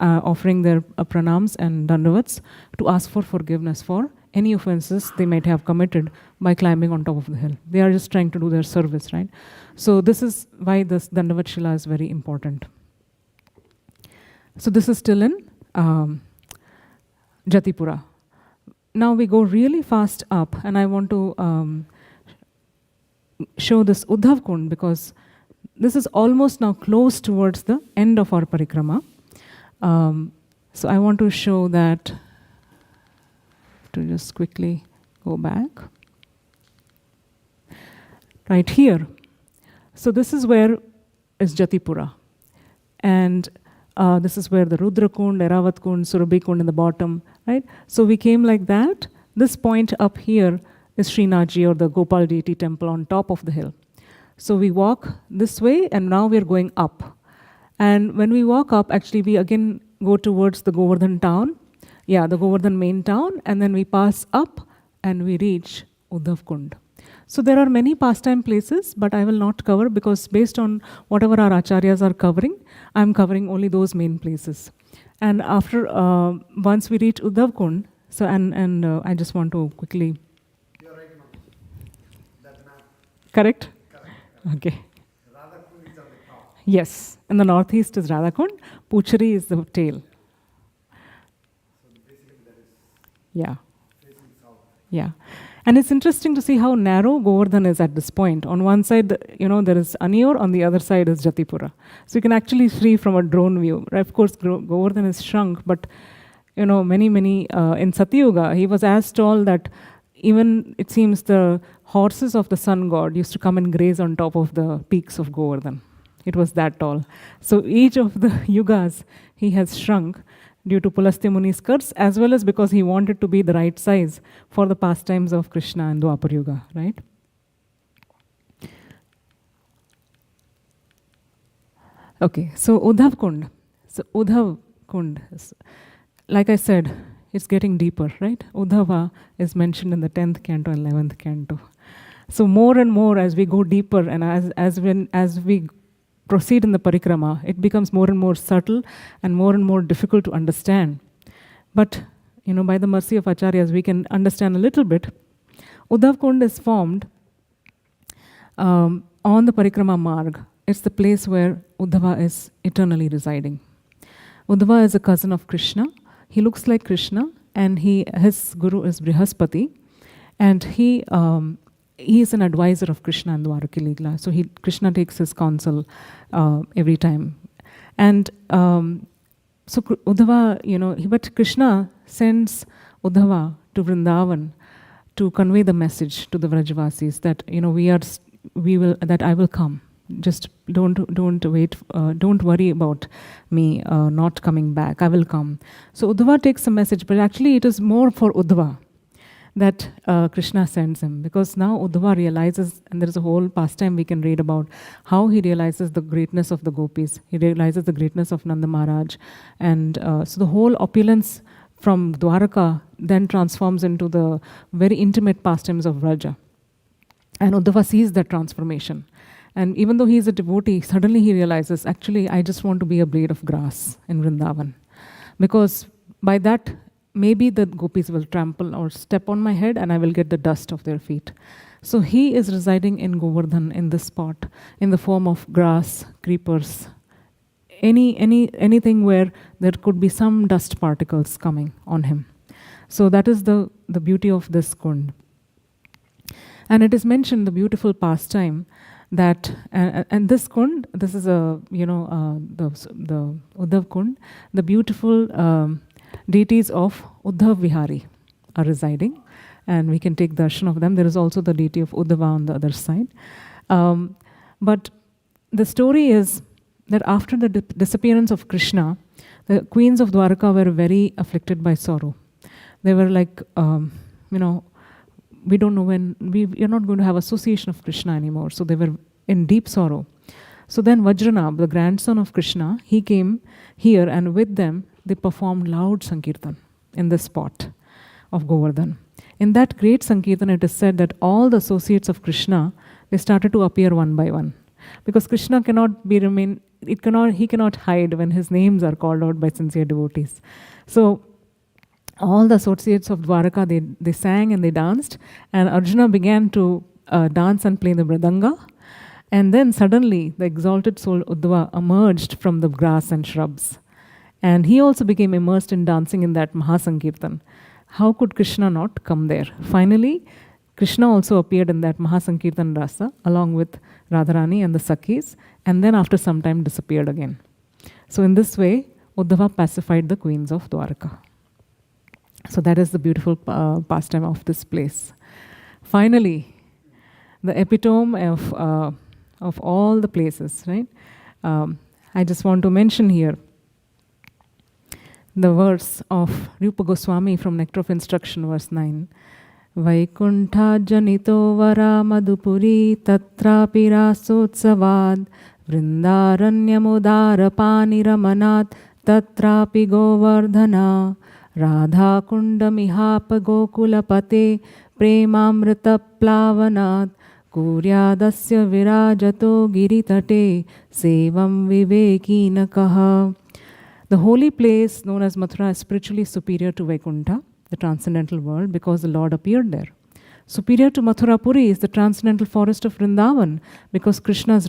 offering their pranams and dandavats to ask for forgiveness for any offenses they might have committed by climbing on top of the hill. They are just trying to do their service, right? So this is why this Dandavat Shila is very important. So this is still in Jatipura. Now we go really fast up, and I want to show this Radha-kunda, because this is almost now close towards the end of our parikrama. So I want to show that, to just quickly go back. Right here. So this is where is Jatipura. And this is where the Radha-kunda, Airavat-kunda, Surabhi-kunda in the bottom, right? So we came like that. This point up here is Srinathji, or the Gopal deity temple on top of the hill. So we walk this way, and now we're going up. And when we walk up, actually we again go towards the Govardhan town. Yeah, the Govardhan main town, and then we pass up and we reach Radha-kunda. So there are many pastime places, but I will not cover, because based on whatever our acharyas are covering, I'm covering only those main places. And after, once we reach Radha-kunda, so and I just want to quickly. You're right, ma'am. Correct? Okay. Yes, in the northeast is Radha-kunda, Pucheri is the tail. Yeah. Yeah. And it's interesting to see how narrow Govardhan is at this point. On one side, there is Anior, on the other side is Jatipura. So you can actually see from a drone view. Right? Of course, Govardhan is shrunk, but many, in Satyuga, he was as tall that even, it seems, the horses of the sun god used to come and graze on top of the peaks of Govardhan. It was that tall. So each of the yugas, he has shrunk due to Pulastya Muni's curse, as well as because he wanted to be the right size for the pastimes of Krishna and Dwapar Yuga, right? Okay, so Uddhav-kunda. So Uddhav-kunda, like I said, it's getting deeper, right? Uddhava is mentioned in the 10th canto and 11th canto. So more and more as we go deeper and as we proceed in the parikrama, it becomes more and more subtle and more difficult to understand. But, by the mercy of Acharyas, we can understand a little bit. Uddhav-kunda is formed on the parikrama marg. It's the place where Uddhava is eternally residing. Uddhava is a cousin of Krishna. He looks like Krishna, and his guru is Brihaspati, and he is an advisor of Krishna and Dwaraki Lila. So Krishna takes his counsel every time. And so Uddhava, but Krishna sends Uddhava to Vrindavan to convey the message to the Vrajavasis that, that I will come. Just don't wait, don't worry about me not coming back. I will come. So Uddhava takes a message, but actually it is more for Uddhava that Krishna sends him, because now Uddhava realizes, and there is a whole pastime we can read about how he realizes the greatness of the gopis. He realizes the greatness of Nanda Maharaj, and so the whole opulence from Dwaraka then transforms into the very intimate pastimes of Vraja. And Uddhava sees that transformation. And even though he is a devotee, suddenly he realizes, actually, I just want to be a blade of grass in Vrindavan. Because by that, maybe the gopis will trample or step on my head and I will get the dust of their feet. So he is residing in Govardhan, in this spot, in the form of grass, creepers, anything where there could be some dust particles coming on him. So that is the beauty of this kund. And it is mentioned, the beautiful pastime, that and this kund, this is the Uddhav kund, the beautiful deities of Uddhav Vihari are residing, and we can take darshan of them. There is also the deity of Uddhava on the other side. But the story is that after the disappearance of Krishna, the queens of Dwaraka were very afflicted by sorrow. They were like, we don't know when, we are not going to have association of Krishna anymore. So they were in deep sorrow. So then Vajranab, the grandson of Krishna, he came here, and with them, they performed loud Sankirtan in this spot of Govardhan. In that great Sankirtan, it is said that all the associates of Krishna, they started to appear one by one. Because Krishna he cannot hide when his names are called out by sincere devotees. So all the associates of Dwaraka, they sang and they danced, and Arjuna began to dance and play the mridanga. And then suddenly, the exalted soul Uddhava emerged from the grass and shrubs. And he also became immersed in dancing in that Mahasankirtan. How could Krishna not come there? Finally, Krishna also appeared in that Mahasankirtan Rasa, along with Radharani and the Sakhis, and then after some time disappeared again. So in this way, Uddhava pacified the queens of Dwaraka. So that is the beautiful pastime of this place. Finally, the epitome of all the places, right? I just want to mention here the verse of Rupa Goswami from Nectar of Instruction, verse 9. Vaikuntha janito vara madhupuri tatrapi rasotsavad vrindaranyamudara paniramanat tatrapi govardhana Radha-kunda mihapa gokulapate premamrita plavanat kuryadasya virajato giritate sevam vivekina. The holy place known as Mathura is spiritually superior to Vaikuntha, the transcendental world, because the Lord appeared there. Superior to Mathurapuri is the transcendental forest of Vrindavan because of Krishna's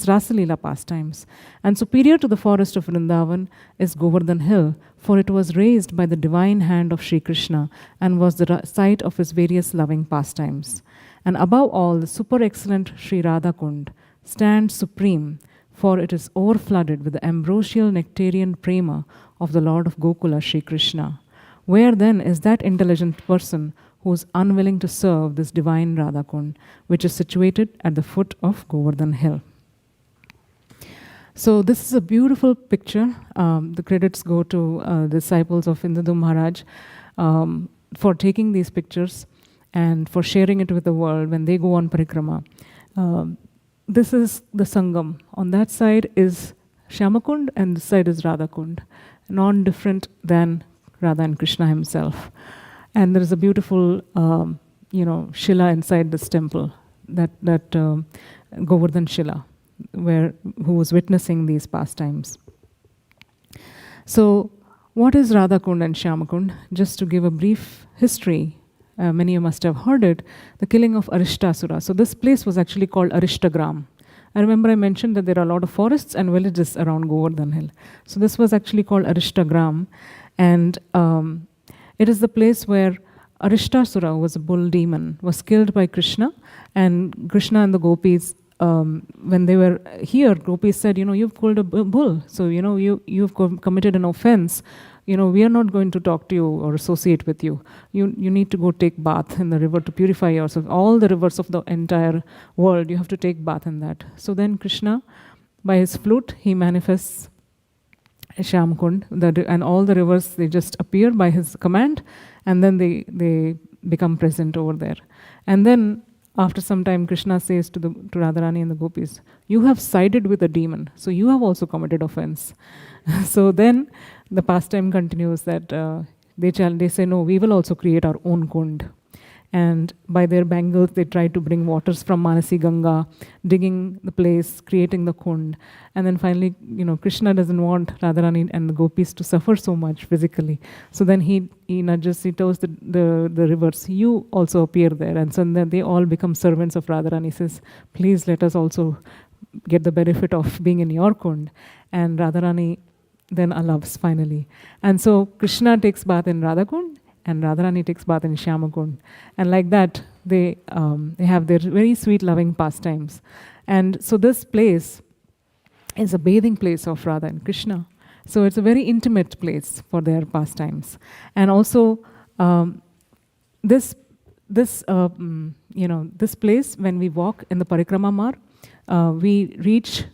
Rasalila pastimes. And superior to the forest of Vrindavan is Govardhan hill, for it was raised by the divine hand of Sri Krishna and was the site of his various loving pastimes. And above all, the super excellent Sri Radha-kunda stands supreme, for it is overflooded with the ambrosial nectarian prema of the Lord of Gokula, Sri Krishna. Where then is that intelligent person who is unwilling to serve this divine Radha-kunda, which is situated at the foot of Govardhan hill? So this is a beautiful picture. The credits go to disciples of Indadu Maharaj for taking these pictures and for sharing it with the world when they go on parikrama. This is the Sangam. On that side is Shyamakund and this side is Radha-kunda, non-different than Radha and Krishna himself. And there is a beautiful, Shila inside this temple, that Govardhan Shila, who was witnessing these pastimes. So, what is Radha-kunda and Shyamakund? Just to give a brief history, many of you must have heard it, the killing of Arishtasura. So, this place was actually called Arishtagram. I remember I mentioned that there are a lot of forests and villages around Govardhan hill. So, this was actually called Arishtagram. And it is the place where Arishtasura, who was a bull demon, was killed by Krishna. And Krishna and the gopis, when they were here, gopis said, you've killed a bull. So, you've committed an offense. We are not going to talk to you or associate with you. You need to go take bath in the river to purify yourself. All the rivers of the entire world, you have to take bath in that. So then Krishna, by his flute, he manifests Shyamakund, and all the rivers, they just appear by his command, and then they become present over there. And then after some time, Krishna says to Radharani and the gopis, you have sided with a demon, so you have also committed offense. So then the pastime continues that they say, no, we will also create our own kund. And by their bangles, they try to bring waters from Manasi Ganga, digging the place, creating the kund. And then finally, Krishna doesn't want Radharani and the gopis to suffer so much physically. So then he tells the rivers, you also appear there. And so then they all become servants of Radharani. He says, please let us also get the benefit of being in your kund. And Radharani then allows finally. And so Krishna takes bath in Radha-kunda, and Radharani takes bath in Shyamakund. And like that, they have their very sweet, loving pastimes. And so this place is a bathing place of Radha and Krishna. So it's a very intimate place for their pastimes. And also, this place, when we walk in the parikrama marg, we reach,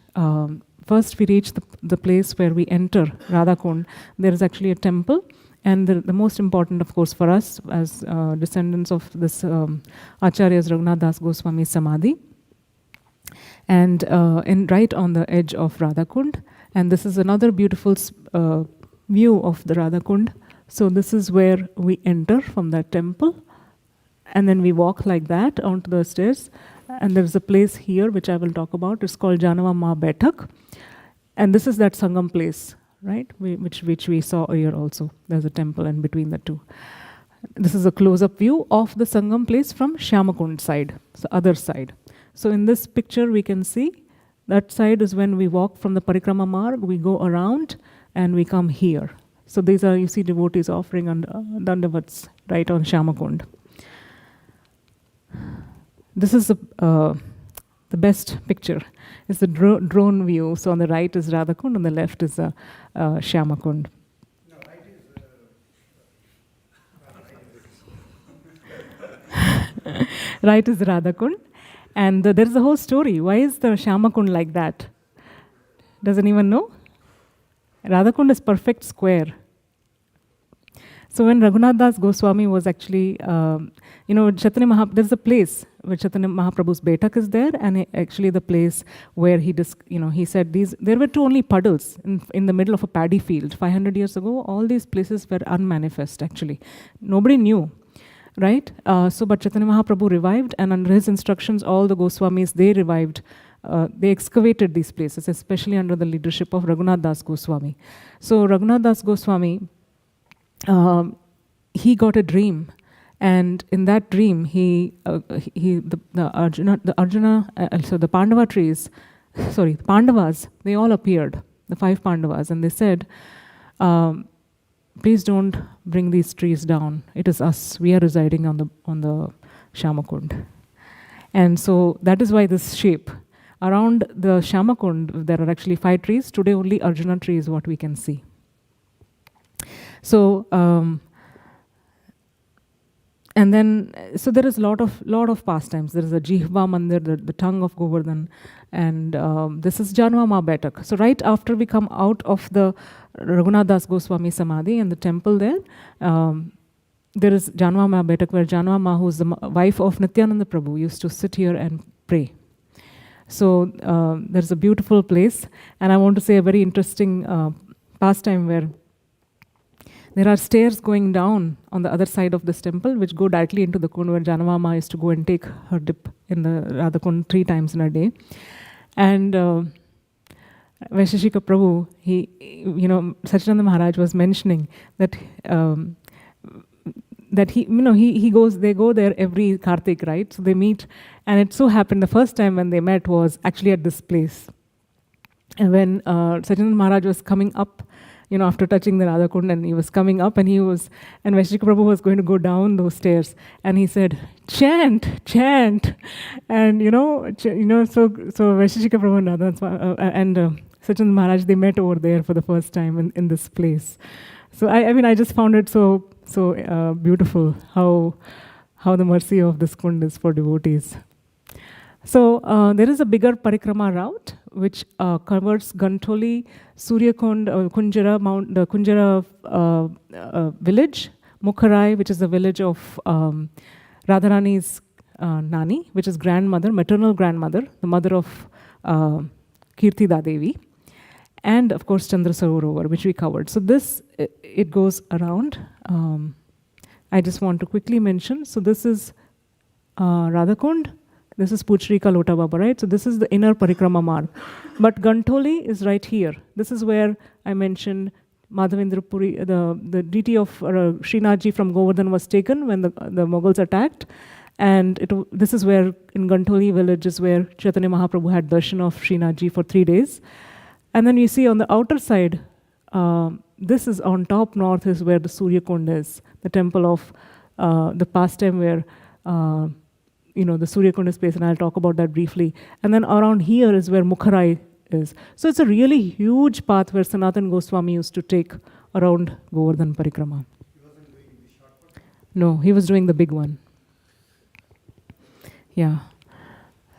first we reach the place where we enter Radha-kunda. There is actually a temple. And the most important, of course, for us as descendants of this Acharya's Raghunath Das Goswami Samadhi, and right on the edge of Radha-kunda. And this is another beautiful view of the Radha-kunda. So this is where we enter from that temple, and then we walk like that onto the stairs. And there is a place here which I will talk about. It's called Janava Ma Baitak, and this is that Sangam place, right? Which we saw here also. There's a temple in between the two. This is a close-up view of the Sangam place from Shyamakund side, the other side. So in this picture, we can see that side is when we walk from the parikrama marg, we go around and we come here. So these are, you see devotees offering dandavats right on Shyamakund. This is the best picture. It's the drone view. So on the right is Radha-kunda, on the left is Shyamakund. No, right is Right is Radha-kunda. And there is a whole story. Why is the Shyamakund like that? Does anyone know? Radha-kunda is perfect square. So when Raghunath Das Goswami was actually, Chaitanya Mahaprabhu, there's a place where Chaitanya Mahaprabhu's Baitak is there, and actually the place where he said there were two only puddles in the middle of a paddy field. 500 years ago, all these places were unmanifest actually. Nobody knew, right? But Chaitanya Mahaprabhu revived, and under his instructions, all the Goswamis, they revived. They excavated these places, especially under the leadership of Raghunath Das Goswami. So Raghunath Das Goswami, he got a dream, And in that dream, the Pandava trees, the Pandavas, they all appeared, the 5 Pandavas, and they said, please don't bring these trees down. It is us. We are residing on the Shamakund. And so that is why this shape. Around the Shamakund, there are actually 5 trees. Today, only Arjuna tree is what we can see. So, and then, so there is a lot of pastimes. There is a Jihva Mandir, the tongue of Govardhan, and this is Janva Ma Betak. So right after we come out of the Raghunath Das Goswami Samadhi and the temple there, there is Janva Ma Betak, where Janva Ma, who is the wife of Nityananda Prabhu, used to sit here and pray. So there's a beautiful place, and I want to say a very interesting pastime where there are stairs going down on the other side of this temple, which go directly into the kund, where Janava Ma used to go and take her dip in the Radha-kunda 3 times in a day. And Vaisheshika Prabhu, Sachinanda Maharaj was mentioning that they go there every Kartik, right? So they meet, and it so happened the first time when they met was actually at this place. And when Sachinanda Maharaj was coming up, after touching the Radha-kunda, and he was coming up, and Vaisheshika Prabhu was going to go down those stairs, and he said, chant, and so Vaisheshika Prabhu and Sachinanda Maharaj, they met over there for the first time in this place. So I just found it so beautiful how the mercy of this kund is for devotees. So there is a bigger parikrama route which covers Gantoli, Suryakund, Kunjara, the Kunjara village, Mukharai, which is the village of Radharani's Nani, which is grandmother, maternal grandmother, the mother of Kirtida Devi, and of course Chandra Sarovar, which we covered. So this, it goes around. I just want to quickly mention, so this is Radha-kunda. This is Puchrika Lota Baba, right? So this is the inner parikrama marg. But Gantoli is right here. This is where I mentioned Madhavendra Puri, the deity of Srinathji from Govardhan was taken when the Mughals attacked. And this is where, in Gantoli village, is where Chaitanya Mahaprabhu had darshan of Srinathji for 3 days. And then you see on the outer side, this is on top north is where the Surya Kund is, the temple of the pastime where the Surya Kund is placed, and I'll talk about that briefly. And then around here is where Mukharai is. So it's a really huge path where Sanatan Goswami used to take around Govardhan Parikrama. He wasn't doing the short one? No, he was doing the big one. Yeah.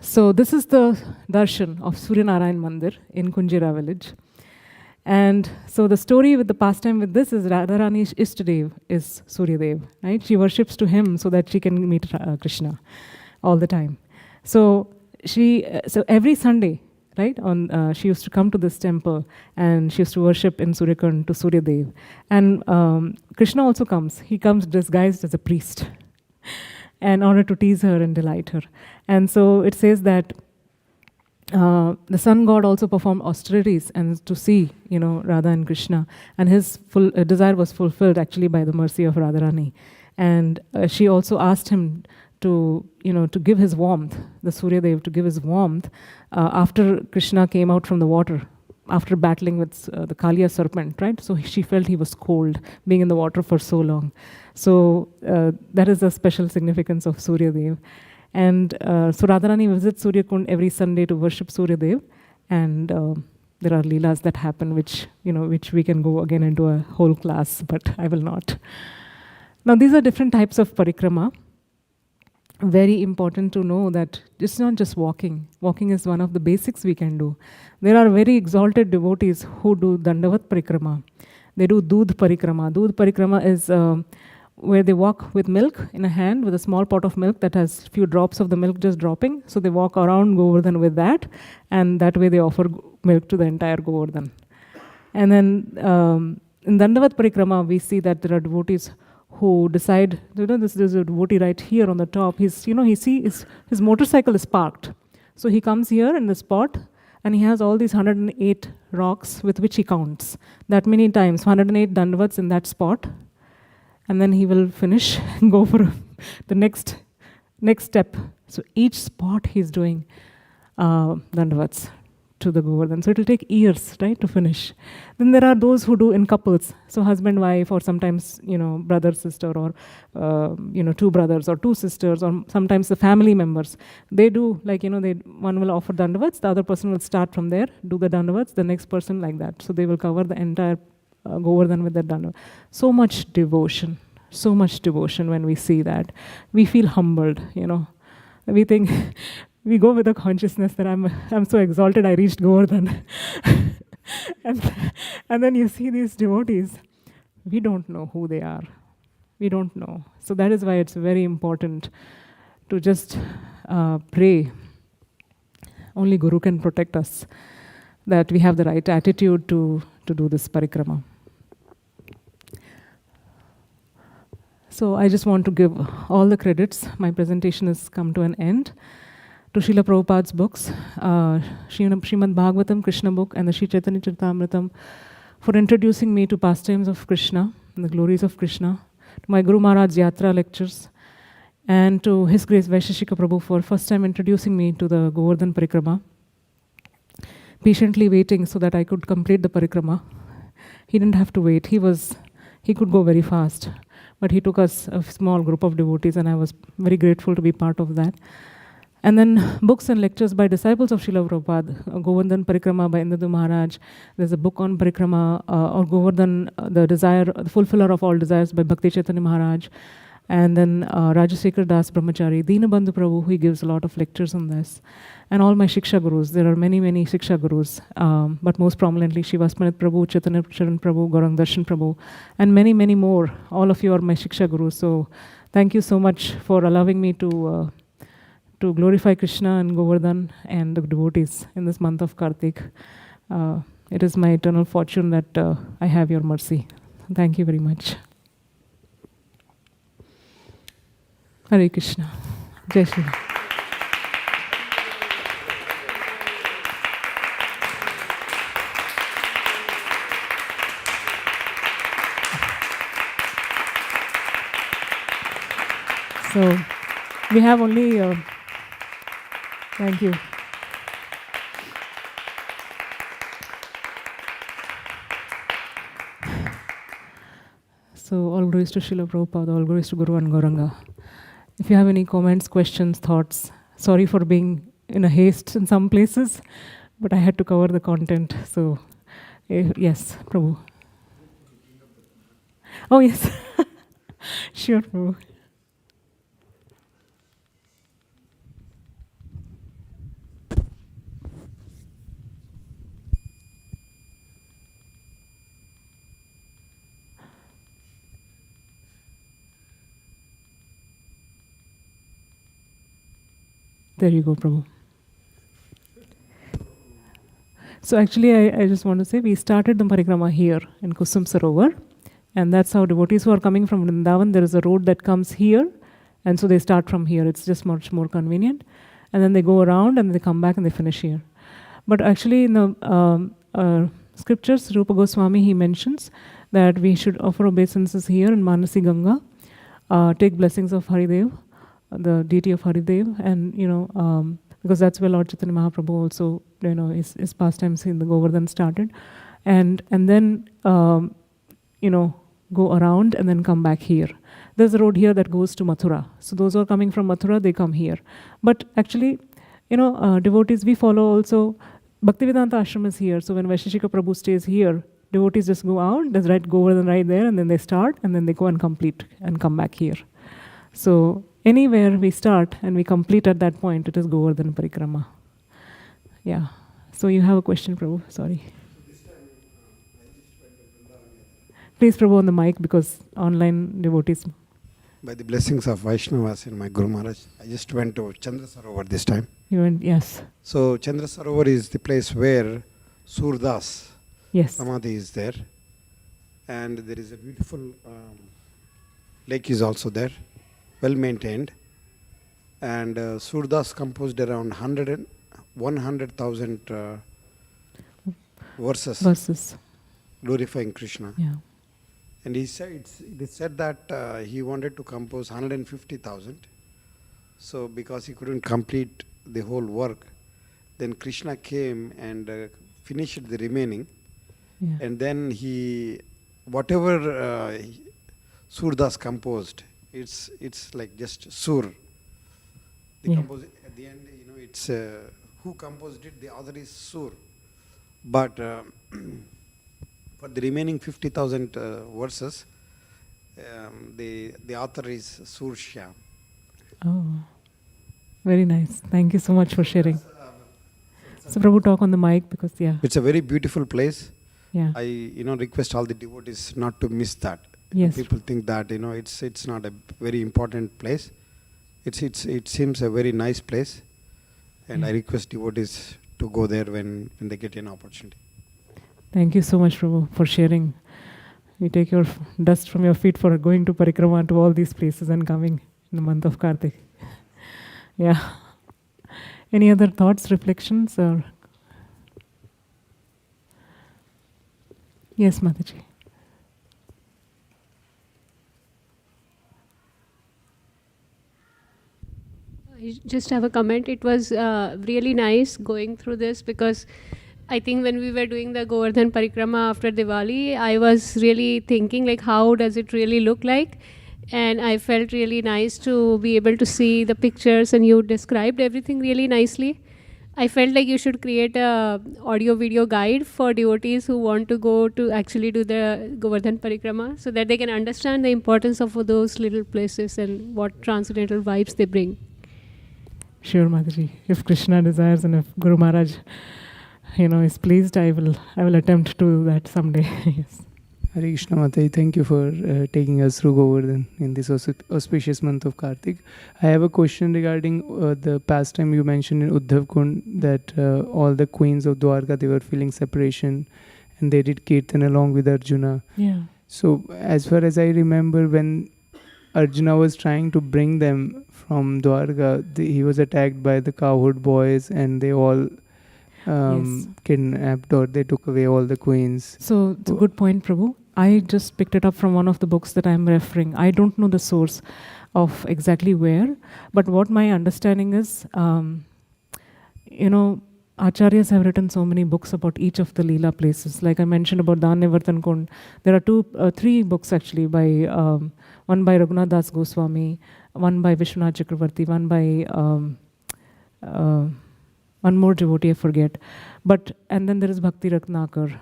So this is the darshan of Surya Narayan Mandir in Kunjira village. And so the story with the pastime with this is Radharani's Ishtadev is Suryadev, right? She worships to him so that she can meet Krishna all the time. So every Sunday, right, she used to come to this temple and she used to worship in Suryakund to Suryadev. And Krishna also comes. He comes disguised as a priest in order to tease her and delight her. And so it says that the sun god also performed austerities and to see, Radha and Krishna. And his full desire was fulfilled actually by the mercy of Radharani. And she also asked him to give his warmth, the Suryadev, to give his warmth after Krishna came out from the water, after battling with the Kaliya serpent, right? So she felt he was cold, being in the water for so long. So that is the special significance of Suryadev. And so Radharani visits Surya Kund every Sunday to worship Suryadev. And there are leelas that happen, which we can go again into a whole class, but I will not. Now these are different types of parikrama. Very important to know that it's not just walking. Walking is one of the basics we can do. There are very exalted devotees who do Dandavat Parikrama. They do Dudh Parikrama. Dudh Parikrama is where they walk with milk in a hand, with a small pot of milk that has few drops of the milk just dropping. So they walk around Govardhan with that, and that way they offer milk to the entire Govardhan. And then in Dandavat Parikrama, we see that there are devotees who decide, there's a devotee right here on the top. He sees his motorcycle is parked. So he comes here in the spot and he has all these 108 rocks with which he counts. That many times, 108 dandavats in that spot. and then he will finish and go for the next step. So each spot he's doing dandavats to the Govardhan. So it will take years, right, to finish. Then there are those who do in couples. So husband, wife, or sometimes, brother, sister, or, two brothers or two sisters, or sometimes the family members. They do, one will offer dandavats, the other person will start from there, do the dandavats, the next person like that. So they will cover the entire Govardhan with that dandavat. So much devotion when we see that. We feel humbled, We think, we go with a consciousness that I'm so exalted I reached Govardhan. and then you see these devotees, we don't know who they are. We don't know. So that is why it's very important to just pray. Only Guru can protect us, that we have the right attitude to do this parikrama. So I just want to give all the credits. My presentation has come to an end. To Srila Prabhupada's books, Srimad Bhagavatam, Krishna book, and the Sri Chaitanya Charitamrita, for introducing me to pastimes of Krishna and the glories of Krishna, to my Guru Maharaj's Yatra lectures, and to His Grace Vaisheshika Prabhu for first time introducing me to the Govardhan Parikrama, patiently waiting so that I could complete the Parikrama. He didn't have to wait. He could go very fast, but he took us a small group of devotees, and I was very grateful to be part of that. And then books and lectures by disciples of Srila Prabhupada, Govardhan Parikrama by Indadu Maharaj. There's a book on Parikrama, or Govardhan, the fulfiller of all desires by Bhakti Chaitanya Maharaj. And then Rajasekhar Das Brahmachari, Dinabandhu Prabhu, he gives a lot of lectures on this. And all my Shiksha Gurus, there are many, many Shiksha Gurus, but most prominently Shivasmanit Prabhu, Chaitanya Charan Prabhu, Gaurang Darshan Prabhu, and many, many more. All of you are my Shiksha Gurus. So thank you so much for allowing me to glorify Krishna and Govardhan and the devotees in this month of Kartik. It is my eternal fortune that I have your mercy. Thank you very much. Hare Krishna. Jai Shri Ram. So we have only, thank you. So all glories to Srila Prabhupada, all glories to Guru and Gauranga. If you have any comments, questions, thoughts, sorry for being in a haste in some places, but I had to cover the content. So yes, Prabhu. Oh yes, sure, Prabhu. There you go, Prabhu. So actually, I just want to say, we started the parikrama here in Kusum Sarovar, and that's how devotees who are coming from Vrindavan, there is a road that comes here, and so they start from here. It's just much more convenient. And then they go around and they come back and they finish here. But actually, in the scriptures, Rupa Goswami, he mentions that we should offer obeisances here in Manasi Ganga, take blessings of Haridev, the deity of Haridev, and because that's where Lord Chaitanya Mahaprabhu also his pastimes in the Govardhan started, and then go around and then come back here. There's a road here that goes to Mathura, so those who are coming from Mathura, they come here. But actually, devotees, we follow also. Bhaktivedanta Ashram is here, so when Vaisheshika Prabhu stays here, devotees just go out, there's right Govardhan right there, and then they start, and then they go and complete and come back here. So anywhere we start and we complete at that point, it is Govardhan Parikrama. Yeah. So you have a question, Prabhu? Sorry. Please, Prabhu, on the mic, because online devotees. By the blessings of Vaishnavas and my Guru Maharaj, I just went to Chandra Sarovar this time. You went, yes. So Chandra Sarovar is the place where Surdas Samadhi is there. And there is a beautiful lake is also there, well maintained. And Surdas composed around 100,000 verses glorifying Krishna. Yeah. And he said, it is said that he wanted to compose 150,000. So because he couldn't complete the whole work, then Krishna came and finished the remaining. Yeah. And then whatever Surdas composed, it's like just Sur. Yeah. At the end, it's who composed it, the other is Sur. But for the remaining 50,000 verses, the author is Sur Shyam. Oh, very nice. Thank you so much for sharing. So Prabhu, talk on the mic because, yeah. It's a very beautiful place. Yeah. I request all the devotees not to miss that. Yes. People think that it's not a very important place. It seems a very nice place, and I request devotees to go there when they get an opportunity. Thank you so much, Prabhu, for sharing. We take your dust from your feet for going to parikrama to all these places and coming in the month of Kartik. Yeah. Any other thoughts, reflections, or? Yes, Mataji. I just have a comment. It was really nice going through this because I think when we were doing the Govardhan parikrama after Diwali, I was really thinking like, how does it really look like? And I felt really nice to be able to see the pictures, and you described everything really nicely. I felt like you should create a audio-video guide for devotees who want to go to actually do the Govardhan parikrama, so that they can understand the importance of those little places and what transcendental vibes they bring. Sure, Mataji. If Krishna desires and if Guru Maharaj, is pleased, I will attempt to do that someday. Yes. Hare Krishna Mataji, thank you for taking us through Govardhan in this auspicious month of Kartik. I have a question regarding the pastime you mentioned in Radha-kunda, that all the queens of Dwarka, they were feeling separation and they did kirtan along with Arjuna. Yeah. So as far as I remember, when Arjuna was trying to bring them from Dwarka, he was attacked by the cowherd boys and they all kidnapped, or they took away all the queens. So it's a good point, Prabhu. I just picked it up from one of the books that I'm referring. I don't know the source of exactly where, but what my understanding is, Acharyas have written so many books about each of the Lila places. Like I mentioned about Dhanyavartan Kund, there are 3 books actually, by one by Raghunath Das Goswami, one by Vishwanath Chakravarti, one by one more devotee, I forget. And then there is Bhakti Ratnakar,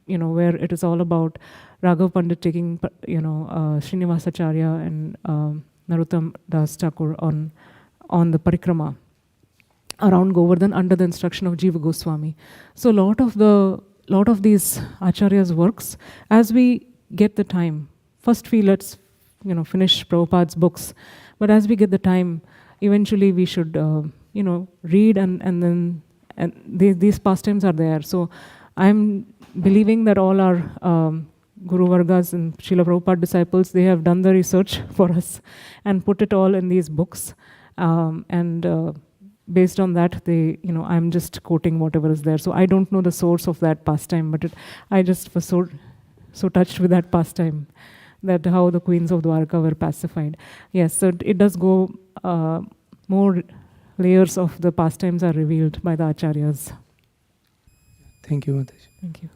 where it is all about Raghav Pandit taking, Srinivasacharya and Narottam Das Thakur on the parikrama around Govardhan under the instruction of Jiva Goswami. So lot of these Acharyas' works, as we get the time, first let's finish Prabhupada's books, but as we get the time, eventually we should read and then these pastimes are there. So I'm believing that all our Guru Vargas and Srila Prabhupada disciples, they have done the research for us and put it all in these books. Based on that, I'm just quoting whatever is there. So I don't know the source of that pastime, but I just was so touched with that pastime, that how the queens of Dwarka were pacified. Yes, so it does go, more layers of the pastimes are revealed by the Acharyas. Thank you, Mataji. Thank you.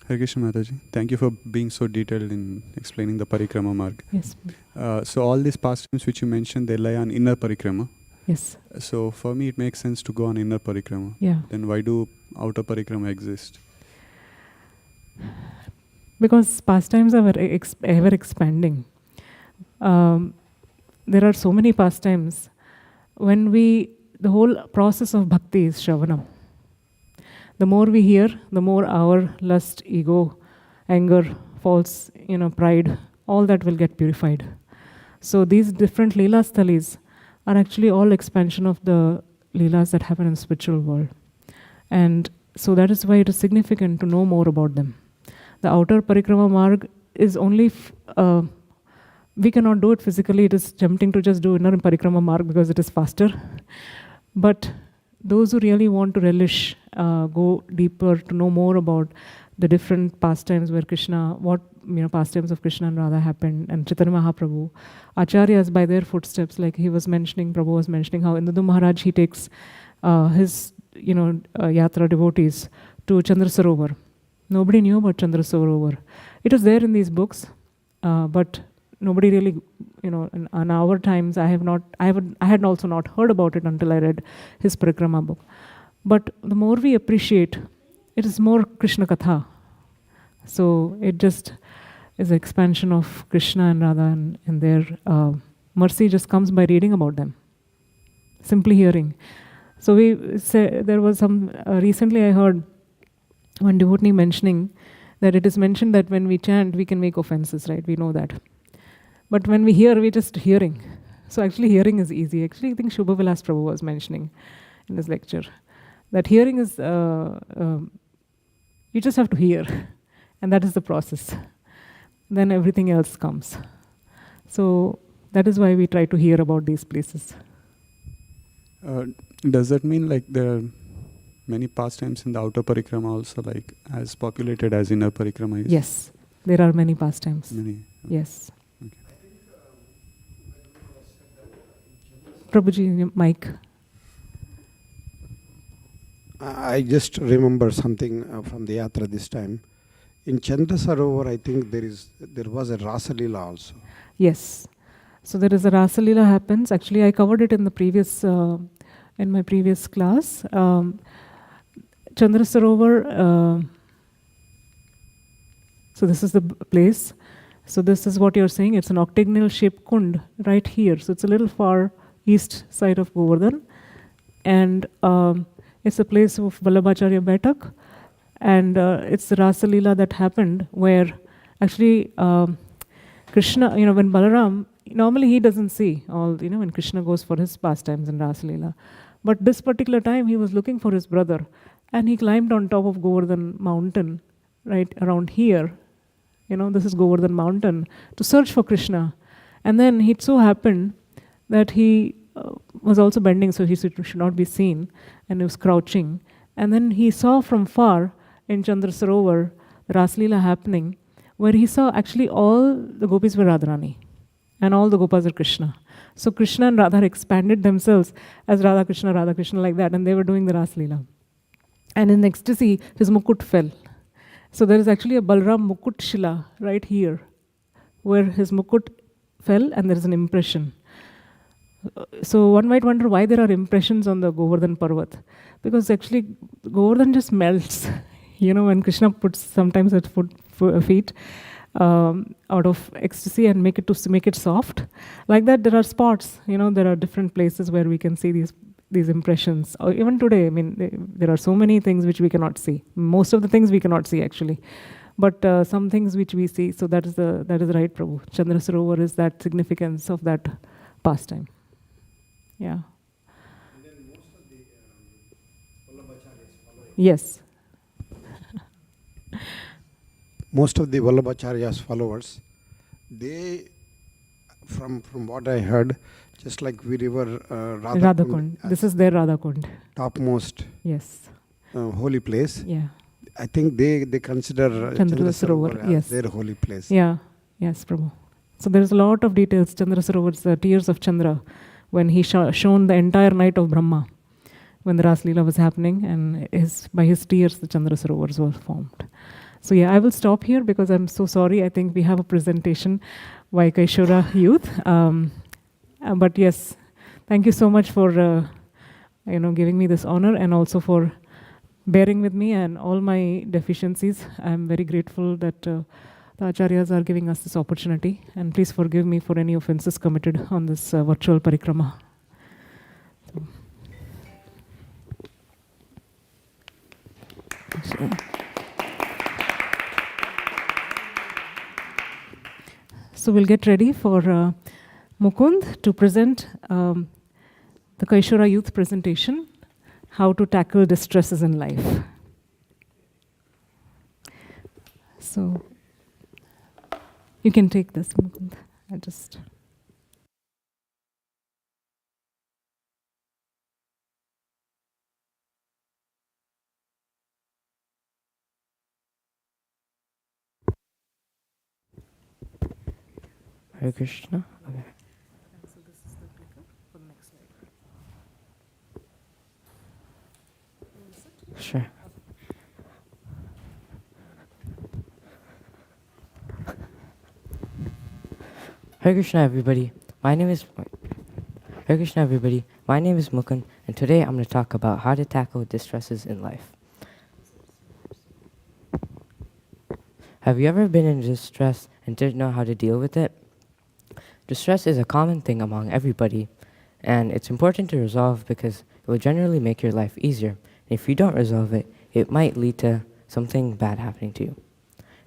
Hare Krishna Mataji, thank you for being so detailed in explaining the parikrama marg. Yes. So all these pastimes which you mentioned, they lie on inner parikrama. Yes. So for me, it makes sense to go on inner parikrama. Yeah. Then why do outer parikrama exist? Because pastimes are ever expanding. There are so many pastimes. The whole process of bhakti is shravanam. The more we hear, the more our lust, ego, anger, false, pride, all that will get purified. So these different leelas thalis are actually all expansion of the leelas that happen in the spiritual world. And so that is why it is significant to know more about them. The outer parikrama marg is only, we cannot do it physically. It is tempting to just do inner parikrama marg because it is faster. But those who really want to relish, go deeper, to know more about the different pastimes where Krishna, pastimes of Krishna and Radha happened, and Chaitanya Mahaprabhu. Acharyas, by their footsteps, like he was mentioning, Prabhu was mentioning how Indu Maharaj, he takes his, yatra devotees to Chandra Sarovar. Nobody knew about Chandra Sarovar. It was there in these books, but nobody really, in our times, I had also not heard about it until I read his Parikrama book. But the more we appreciate, it is more Krishna Katha. So it just is an expansion of Krishna and Radha, and their mercy just comes by reading about them, simply hearing. So there was some, recently I heard one devotee mentioning that it is mentioned that when we chant, we can make offenses, right? We know that. But when we hear, we're just hearing. So actually hearing is easy. Actually, I think Shubha Vilas Prabhu was mentioning in his lecture that hearing is, you just have to hear. And that is the process. Then everything else comes. So that is why we try to hear about these places. Does that mean like there are many pastimes in the outer parikrama also, like as populated as inner parikrama is? Yes, there are many pastimes. Many. Okay. Yes. Okay. Prabhuji, mic. I just remember something from the yatra this time. In Chandra Sarovar, I think there was a Rasa Lila also. Yes. So there is a Rasa Lila happens. Actually, I covered it in the previous, in my previous class. Chandra Sarovar, so this is the place. So this is what you're saying. It's an octagonal shaped kund right here. So it's a little far east side of Govardhan. And it's a place of Vallabhacharya Baitak. And it's the Rasa Lila that happened where actually Krishna, when Balaram, normally he doesn't see all, when Krishna goes for his pastimes in Rasa Lila. But this particular time he was looking for his brother. And he climbed on top of Govardhan mountain, right around here. This is Govardhan mountain, to search for Krishna. And then it so happened that he was also bending, so he should not be seen, and he was crouching. And then he saw from far in Chandra Sarovar, the Raslila happening, where he saw actually all the gopis were Radharani, and all the gopas are Krishna. So Krishna and Radha expanded themselves as Radha Krishna, like that, and they were doing the Raslila. And in ecstasy, his mukut fell. So there is actually a Balram mukut shila right here, where his mukut fell, and there is an impression. So one might wonder why there are impressions on the Govardhan Parvat. Because actually Govardhan just melts. When Krishna puts sometimes at feet out of ecstasy and make it soft. Like that there are spots, there are different places where we can see these impressions. Or even today, there are so many things which we cannot see. Most of the things we cannot see actually. But some things which we see, so that is right, Prabhu. Chandra Sarovar is that significance of that pastime. Yeah. And then most of the Vallabhacharyas followers. Yes. Most of the Vallabhacharya's followers, they, from what I heard, just like we were Radha-kunda. This is their Radha-kunda. Topmost. Yes. Holy place. Yeah. I think they consider Chandra Sarovar as their holy place. Yeah. Yes, Prabhu. So there's a lot of details. Chandra Sarovar's the tears of Chandra, when he shone the entire night of Brahma, when the Ras Leela was happening, and by his tears the Chandra Sarovars were formed. So yeah, I will stop here because I'm so sorry. I think we have a presentation by Kishora youth. But yes, thank you so much for giving me this honor, and also for bearing with me and all my deficiencies. I'm very grateful that the Acharyas are giving us this opportunity, and please forgive me for any offenses committed on this virtual parikrama. So we'll get ready for Mukund to present the Kishora youth presentation, how to tackle distresses in life. So you can take this, Mukund. I just... Hare Krishna. Okay. Sure. Hare Krishna, everybody. Hare Krishna, everybody. My name is Mukund, and today I'm going to talk about how to tackle distresses in life. Have you ever been in distress and didn't know how to deal with it? Distress is a common thing among everybody, and it's important to resolve because it will generally make your life easier. And if you don't resolve it, it might lead to something bad happening to you.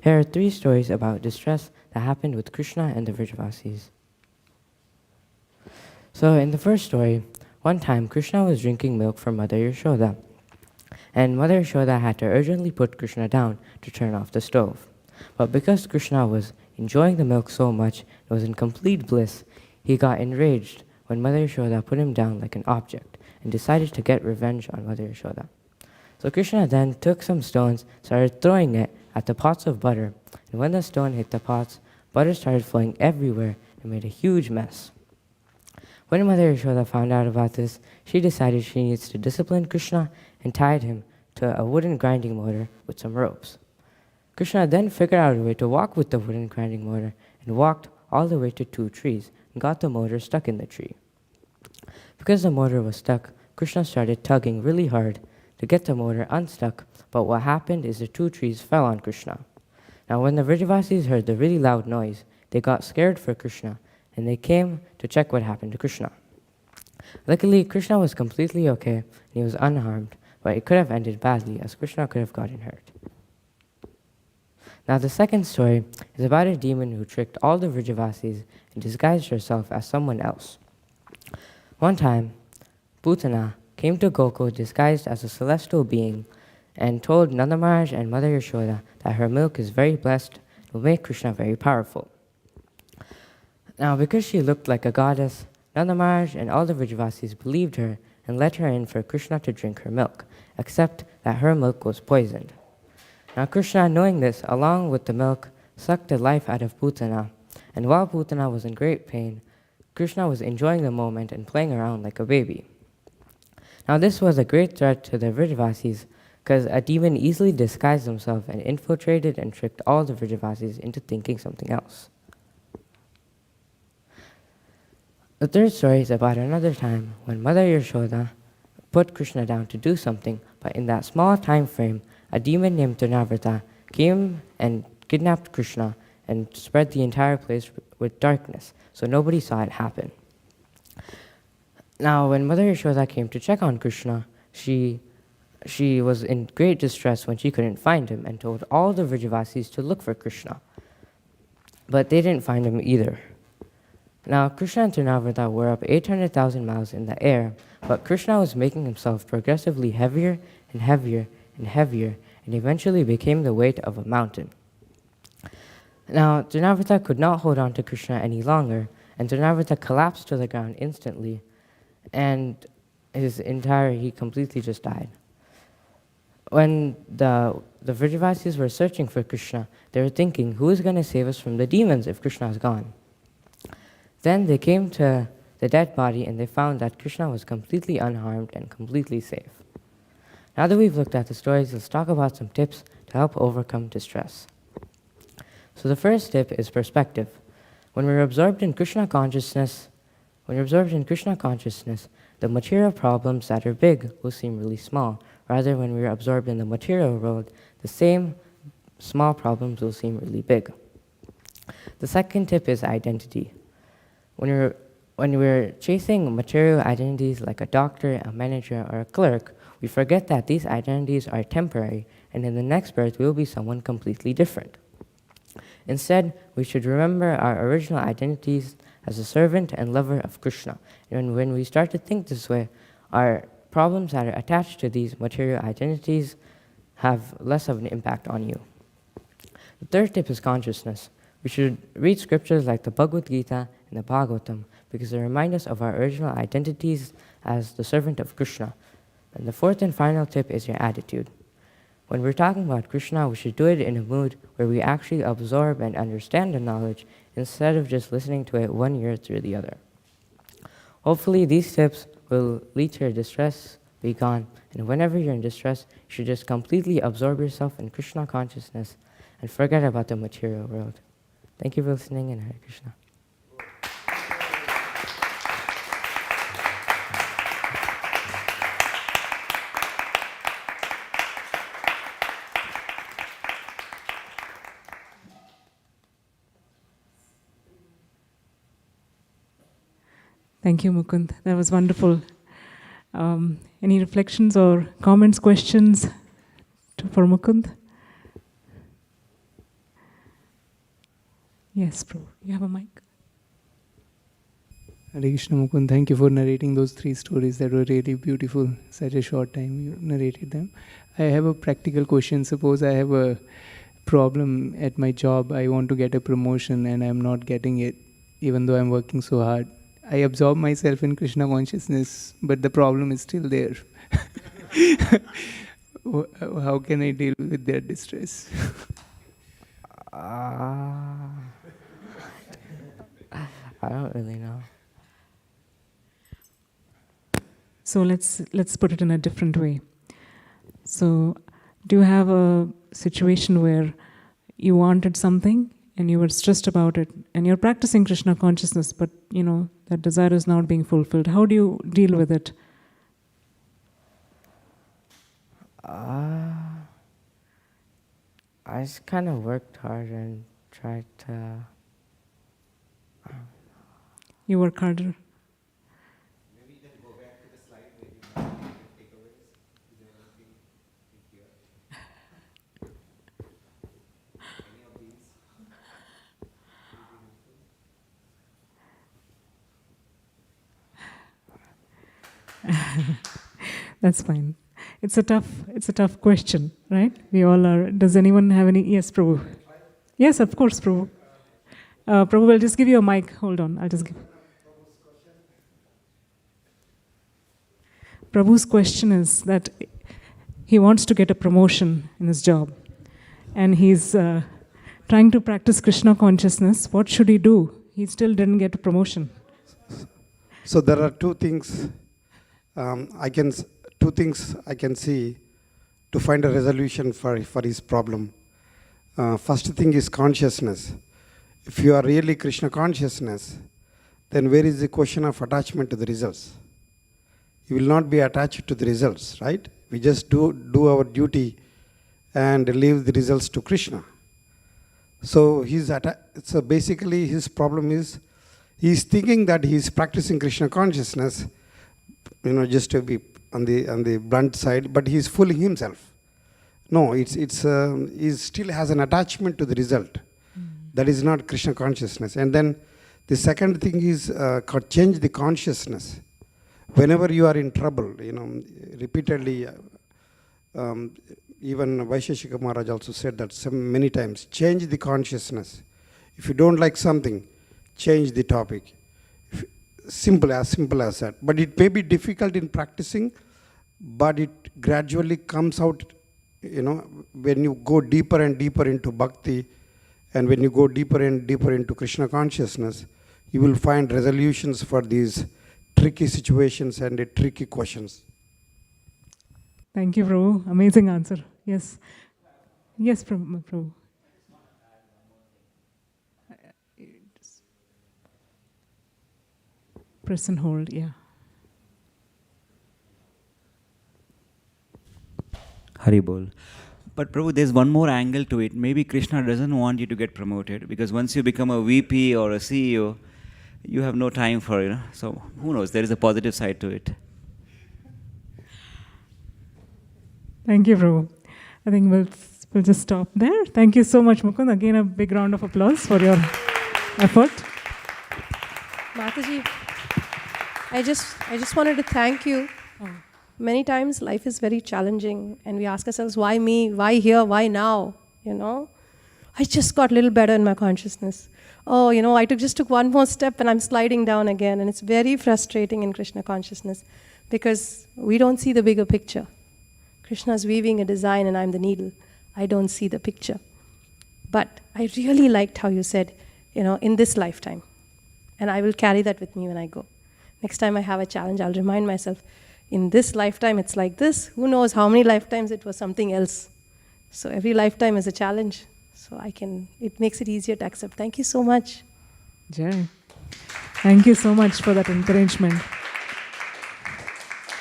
Here are 3 stories about distress that happened with Krishna and the Vrajavasis. So in the first story, one time Krishna was drinking milk from Mother Yashoda, and Mother Yashoda had to urgently put Krishna down to turn off the stove. But because Krishna was enjoying the milk so much, it was in complete bliss, he got enraged when Mother Yashoda put him down like an object and decided to get revenge on Mother Yashoda. So Krishna then took some stones, started throwing it at the pots of butter, and when the stone hit the pots, butter started flowing everywhere and made a huge mess. When Mother Yashoda found out about this, she decided she needs to discipline Krishna and tied him to a wooden grinding mortar with some ropes. Krishna then figured out a way to walk with the wooden grinding mortar and walked all the way to 2 trees and got the mortar stuck in the tree. Because the mortar was stuck, Krishna started tugging really hard to get the mortar unstuck, but what happened is the 2 trees fell on Krishna. Now when the Vrajavasis heard the really loud noise, they got scared for Krishna and they came to check what happened to Krishna. Luckily, Krishna was completely okay and he was unharmed, but it could have ended badly as Krishna could have gotten hurt. Now the second story is about a demon who tricked all the Vrajavasis and disguised herself as someone else. One time, Putana came to Gokul disguised as a celestial being and told Nanda Maharaj and Mother Yashoda that her milk is very blessed and will make Krishna very powerful. Now because she looked like a goddess, Nanda Maharaj and all the Vrajavasis believed her and let her in for Krishna to drink her milk, except that her milk was poisoned. Now Krishna, knowing this, along with the milk, sucked the life out of Putana, and while Putana was in great pain, Krishna was enjoying the moment and playing around like a baby. Now this was a great threat to the Vrajavasis, because a demon easily disguised himself and infiltrated and tricked all the Vrajavasis into thinking something else. The third story is about another time when Mother Yashoda put Krishna down to do something, but in that small time frame, a demon named Trinavrata came and kidnapped Krishna and spread the entire place with darkness, so nobody saw it happen. Now, when Mother Yashoda came to check on Krishna, she was in great distress when she couldn't find him and told all the Vrajavasis to look for Krishna. But they didn't find him either. Now, Krishna and Trinavrata were up 800,000 miles in the air, but Krishna was making himself progressively heavier and heavier and heavier, and eventually became the weight of a mountain. Now, Trinavrata could not hold on to Krishna any longer, and Trinavrata collapsed to the ground instantly, and he completely just died. When the Vrajavasis were searching for Krishna, they were thinking, who is going to save us from the demons if Krishna is gone? Then they came to the dead body and they found that Krishna was completely unharmed and completely safe. Now that we've looked at the stories, let's talk about some tips to help overcome distress. So the first tip is perspective. When we're absorbed in Krishna consciousness, the material problems that are big will seem really small. Rather, when we're absorbed in the material world, the same small problems will seem really big. The second tip is identity. When we're chasing material identities like a doctor, a manager, or a clerk, we forget that these identities are temporary, and in the next birth we will be someone completely different. Instead, we should remember our original identities as a servant and lover of Krishna. And when we start to think this way, our problems that are attached to these material identities have less of an impact on you. The third tip is consciousness. We should read scriptures like the Bhagavad Gita and the Bhagavatam because they remind us of our original identities as the servant of Krishna. And the fourth and final tip is your attitude. When we're talking about Krishna, we should do it in a mood where we actually absorb and understand the knowledge instead of just listening to it one ear through the other. Hopefully these tips will lead to your distress be gone, and whenever you're in distress, you should just completely absorb yourself in Krishna consciousness and forget about the material world. Thank you for listening, and Hare Krishna. Thank you, Mukund. That was wonderful. Any reflections or comments, questions for Mukund? Yes, Prabhu. You have a mic. Hare Krishna, Mukund. Thank you for narrating those 3 stories that were really beautiful. Such a short time you narrated them. I have a practical question. Suppose I have a problem at my job. I want to get a promotion and I'm not getting it, even though I'm working so hard. I absorb myself in Krishna consciousness, but the problem is still there. How can I deal with their distress? I don't really know. So let's put it in a different way. So, do you have a situation where you wanted something and you were stressed about it, and you're practicing Krishna consciousness, but that desire is not being fulfilled? How do you deal with it? I just kind of worked hard and tried to... You work harder? Maybe you can go back to the slide where you have takeaways. Is there anything here? Any of these? That's fine. It's a tough question, right? We all are. Does anyone have any? Yes, Prabhu. Yes, of course, Prabhu. Prabhu, I'll just give you a mic. Hold on. I'll just give. Prabhu's question is that he wants to get a promotion in his job, and he's trying to practice Krishna consciousness. What should he do? He still didn't get a promotion. So there are 2 things. Two things I can see to find a resolution for his problem. First thing is consciousness. If you are really Krishna consciousness, then where is the question of attachment to the results? You will not be attached to the results, right? We just do our duty and leave the results to Krishna. So so basically his problem is he's thinking that he's practicing Krishna consciousness, just to be on the blunt side, but he's fooling himself. No, he still has an attachment to the result. That is not Krishna consciousness. And then the second thing is change the consciousness. Whenever you are in trouble, repeatedly, even Vaisheshika Maharaj also said that many times, change the consciousness. If you don't like something, change the topic. Simple as that. But it may be difficult in practicing, but it gradually comes out, when you go deeper and deeper into bhakti, and when you go deeper and deeper into Krishna consciousness, you will find resolutions for these tricky situations and tricky questions. Thank you, Prabhu. Amazing answer. Yes. Yes, Prabhu. Press and hold, yeah. Hari Bol. But Prabhu, there's one more angle to it. Maybe Krishna doesn't want you to get promoted, because once you become a VP or a CEO, you have no time for, So who knows? There is a positive side to it. Thank you, Prabhu. I think we'll just stop there. Thank you so much, Mukund. Again, a big round of applause for your effort. Mataji, I just wanted to thank you. Many times life is very challenging and we ask ourselves, why me? Why here? Why now? I just got a little better in my consciousness. I just took one more step and I'm sliding down again. And it's very frustrating in Krishna consciousness because we don't see the bigger picture. Krishna's weaving a design and I'm the needle. I don't see the picture. But I really liked how you said, in this lifetime. And I will carry that with me when I go. Next time I have a challenge, I'll remind myself, in this lifetime it's like this. Who knows how many lifetimes it was something else. So every lifetime is a challenge. So it makes it easier to accept. Thank you so much. Jai. Thank you so much for that encouragement.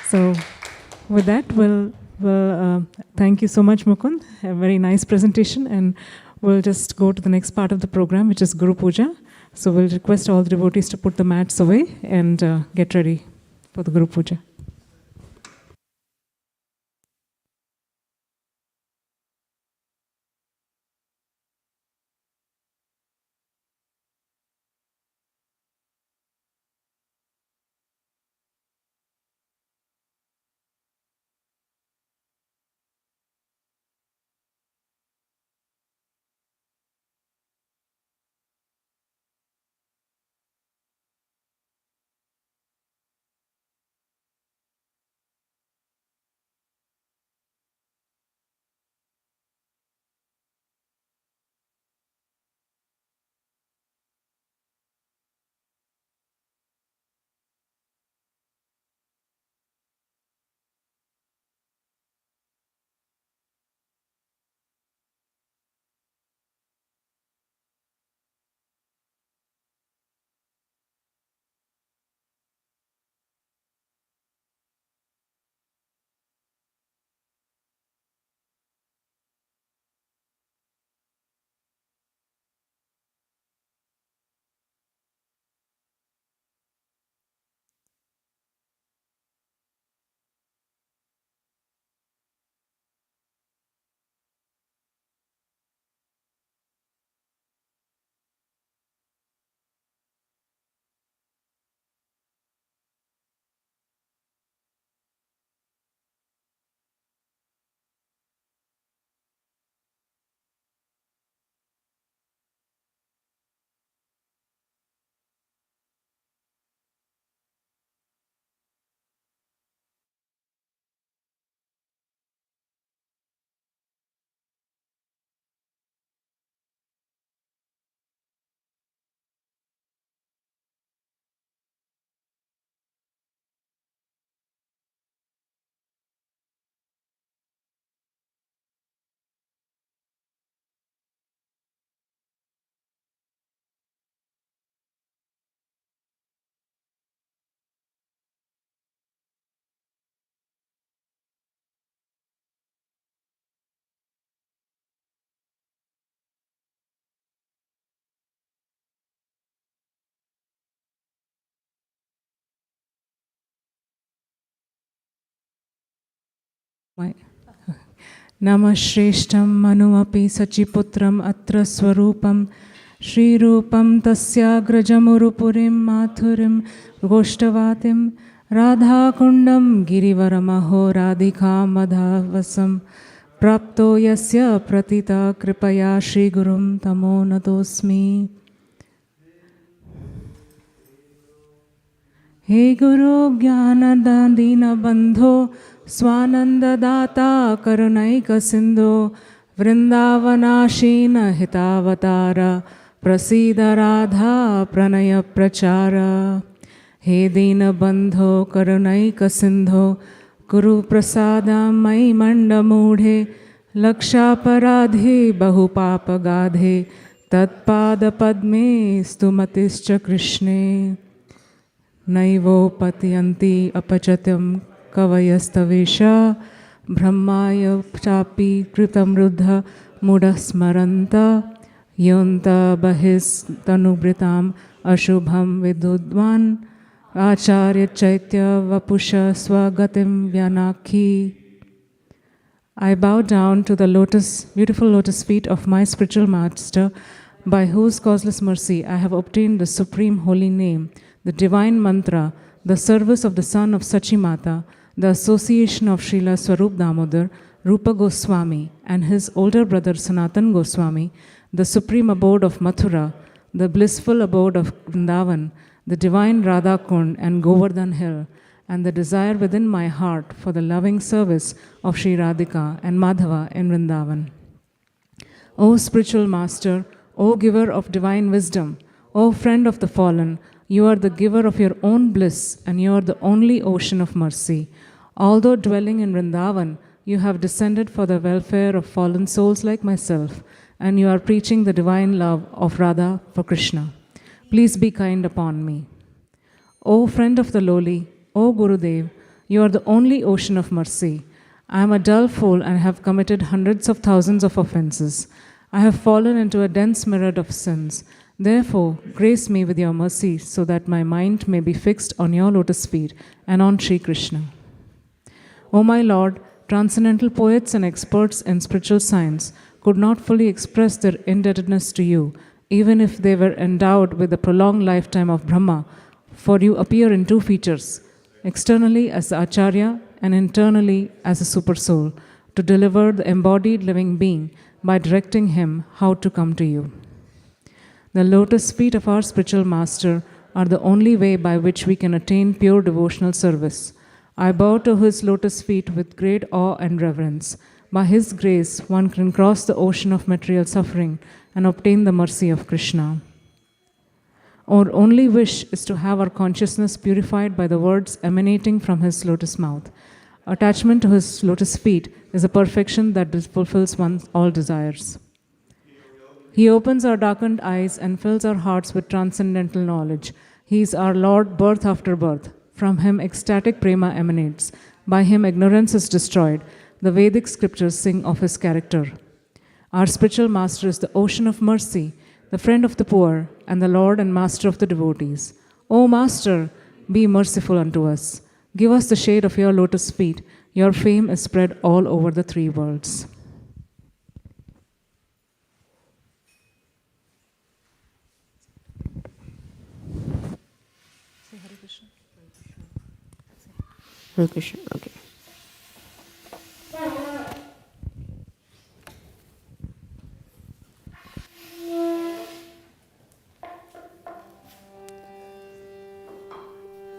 So with that, we'll thank you so much, Mukund. A very nice presentation. And we'll just go to the next part of the program, which is Guru Puja. So we'll request all the devotees to put the mats away and get ready for the Guru Puja. Namah Shreshtam Manuapi Sachiputram Atra Swarupam Shri Rupam Tasyagrajamurupurim Mathurim Goshtavatim Radha-kundam Girivaramaho Radhika Madhavasam Prapto Yasya Pratita Kripaya Shri Gurum Tamo Natosmi. He Guru Jnana Dina Bandho Swananda Data Karunaika Sindho Vrindavanashina Hitavatara Prasida Radha Pranaya Prachara. He Dina Bandho Karunaika Sindho Guru Prasada Mai Manda Mudhe Laksha Paradhe Bahupapa Gadhe Tatpada Padme Stumatischa Krishne. Naivo Patiyanti Apachatam Kavayastavesha Brahmaya Chapi Kritam Ruddha Muda Smaranta Yonta Bahis Tanubritam Ashubham Vidudvan Acharya Chaitya Vapusha Swagatim Vyanakhi. I bow down to the beautiful lotus feet of my spiritual master, by whose causeless mercy I have obtained the supreme holy name, the divine mantra, the service of the son of Sachimata, the association of Srila Swarup Damodar, Rupa Goswami, and his older brother Sanatan Goswami, the supreme abode of Mathura, the blissful abode of Vrindavan, the divine Radha-kunda and Govardhan hill, and the desire within my heart for the loving service of Sri Radhika and Madhava in Vrindavan. O spiritual master, O giver of divine wisdom, O friend of the fallen, you are the giver of your own bliss and you are the only ocean of mercy. Although dwelling in Vrindavan, you have descended for the welfare of fallen souls like myself, and you are preaching the divine love of Radha for Krishna. Please be kind upon me. O friend of the lowly, O Gurudev, you are the only ocean of mercy. I am a dull fool and have committed hundreds of thousands of offenses. I have fallen into a dense myriad of sins. Therefore, grace me with your mercy so that my mind may be fixed on your lotus feet and on Sri Krishna. O my Lord, transcendental poets and experts in spiritual science could not fully express their indebtedness to you, even if they were endowed with the prolonged lifetime of Brahma, for you appear in two features, externally as the Acharya and internally as a supersoul, to deliver the embodied living being by directing him how to come to you. The lotus feet of our spiritual master are the only way by which we can attain pure devotional service. I bow to his lotus feet with great awe and reverence. By his grace, one can cross the ocean of material suffering and obtain the mercy of Krishna. Our only wish is to have our consciousness purified by the words emanating from his lotus mouth. Attachment to his lotus feet is a perfection that fulfills one's all desires. He opens our darkened eyes and fills our hearts with transcendental knowledge. He is our Lord birth after birth. From him ecstatic prema emanates. By him ignorance is destroyed. The Vedic scriptures sing of his character. Our spiritual master is the ocean of mercy, the friend of the poor, and the Lord and master of the devotees. O Master, be merciful unto us. Give us the shade of your lotus feet. Your fame is spread all over the three worlds. Hare Krishna, okay.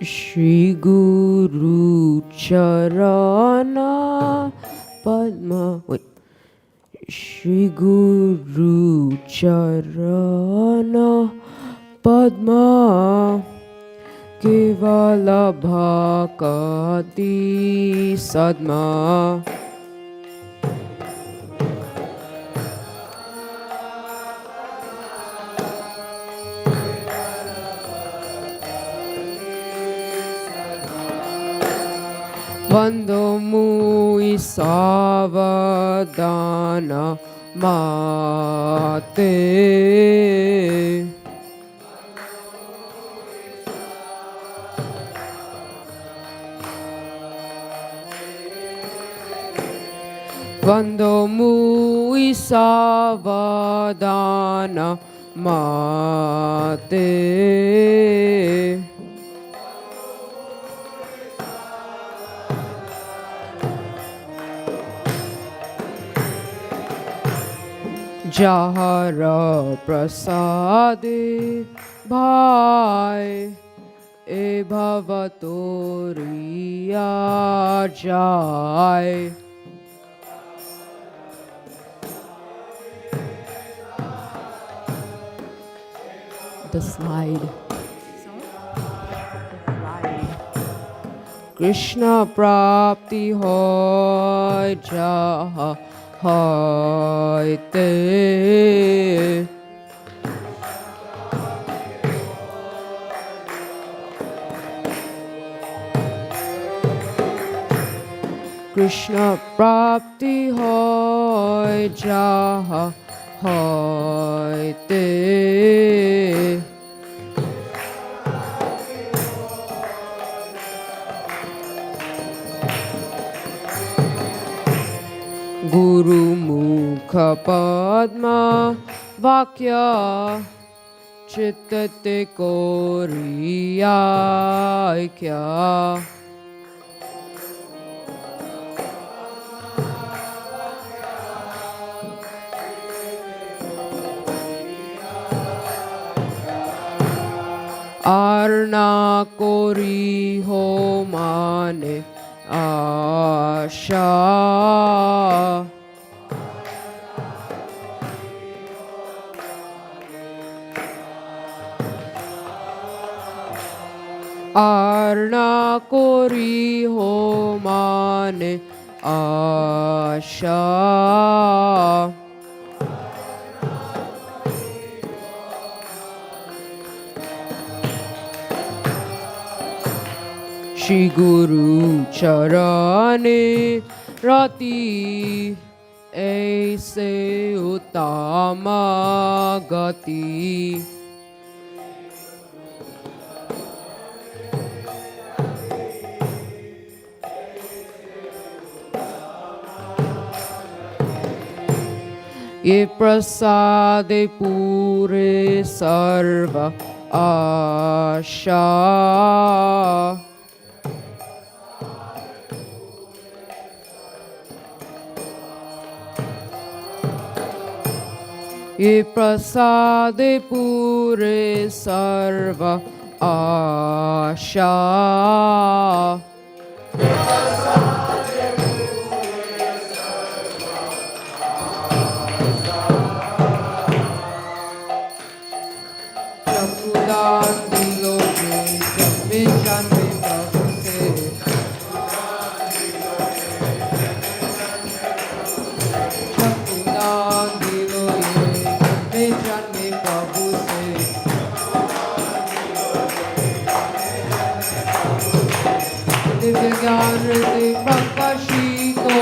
Shri Guru Charana Padma. Wait. Shri Guru Charana Padma Kevala Bhakati Sadma. Vando mui savadana mate. Vando mui savadana mate. Jahara prasade bhai e bhavatoriya jai. The slide. Krishna prapti hoy jaha hoy te. Krishna prapti hoy jaha hoy te. Guru Mukha Padma Vakya Chittate Koriya Kya. Arna kori ho mane asha. Arna kori ho mane asha. Shri Guru Charane Rati Aise Uttama Gati. Ye prasade pure sarva asha. Ye prasade pure sarva asha. Chakudan dilo je janme janme prabhu se. Chakudan dilo je janme prabhu se. Divya gyan rite prakashito.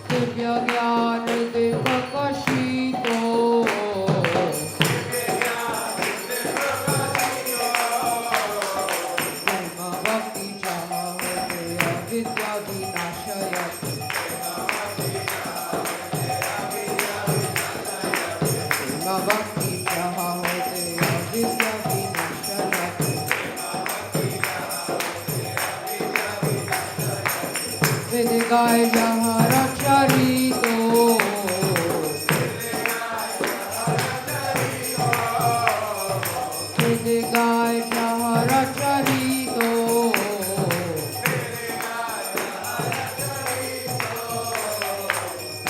Divya gyan rite prakashito. Prema bhakti chamavate avidya vinashaya. Prema bhakti chamavate avidya vinashaya. Vedigaya jahara charito. Vedigaya jahara charito.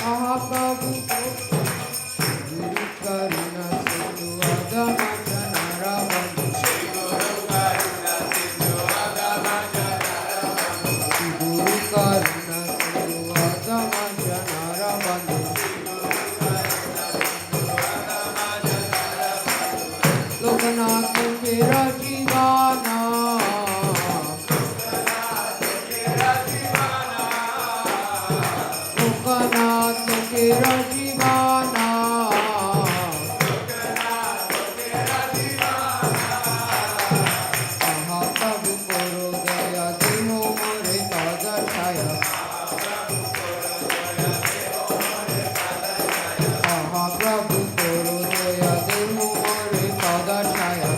Mahaprabhu Guru Karuna Sindhu Adama Janara Bandhu. Guru Karuna Sindhu Adama Janara Bandhu. Lokanath Mera Jivana. Lokanath Mera Jivana. Mahaprabhu Koro Daya Deho More Pada Chaya. Mahaprabhu Koro Daya Deho More Pada Chaya.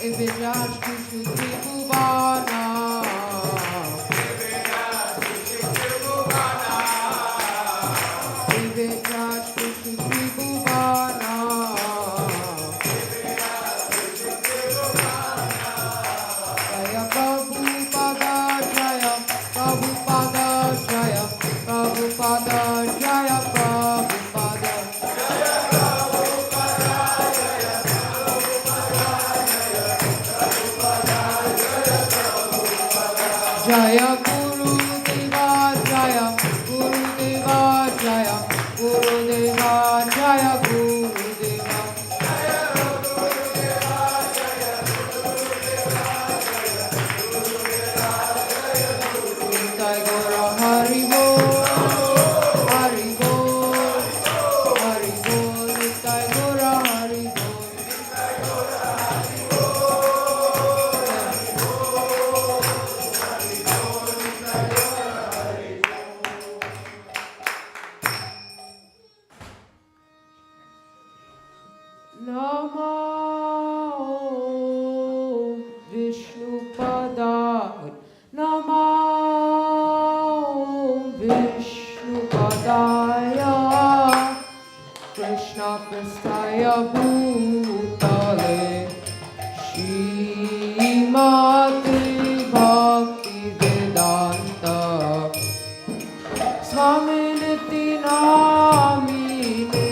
If it judge to Shri Bhuvana. If it judge to Shri Bhuvana. Jaya Prabhupada Jaya Prabhupada Jaya Prabhupada Jaya Prabhupada. Jaya Guru Deva Jaya Guru Deva Jaya Guru Deva Jaya Guru Deva. Nitai Gaura Hari Bol Hari Bol Hari Bol Nitai Gaura Hari Bol. Namo Vishnu Padaya Namo Krishna Prasthaya Bhutale Shrimati Bhakti Vedanta Swaminiti Namine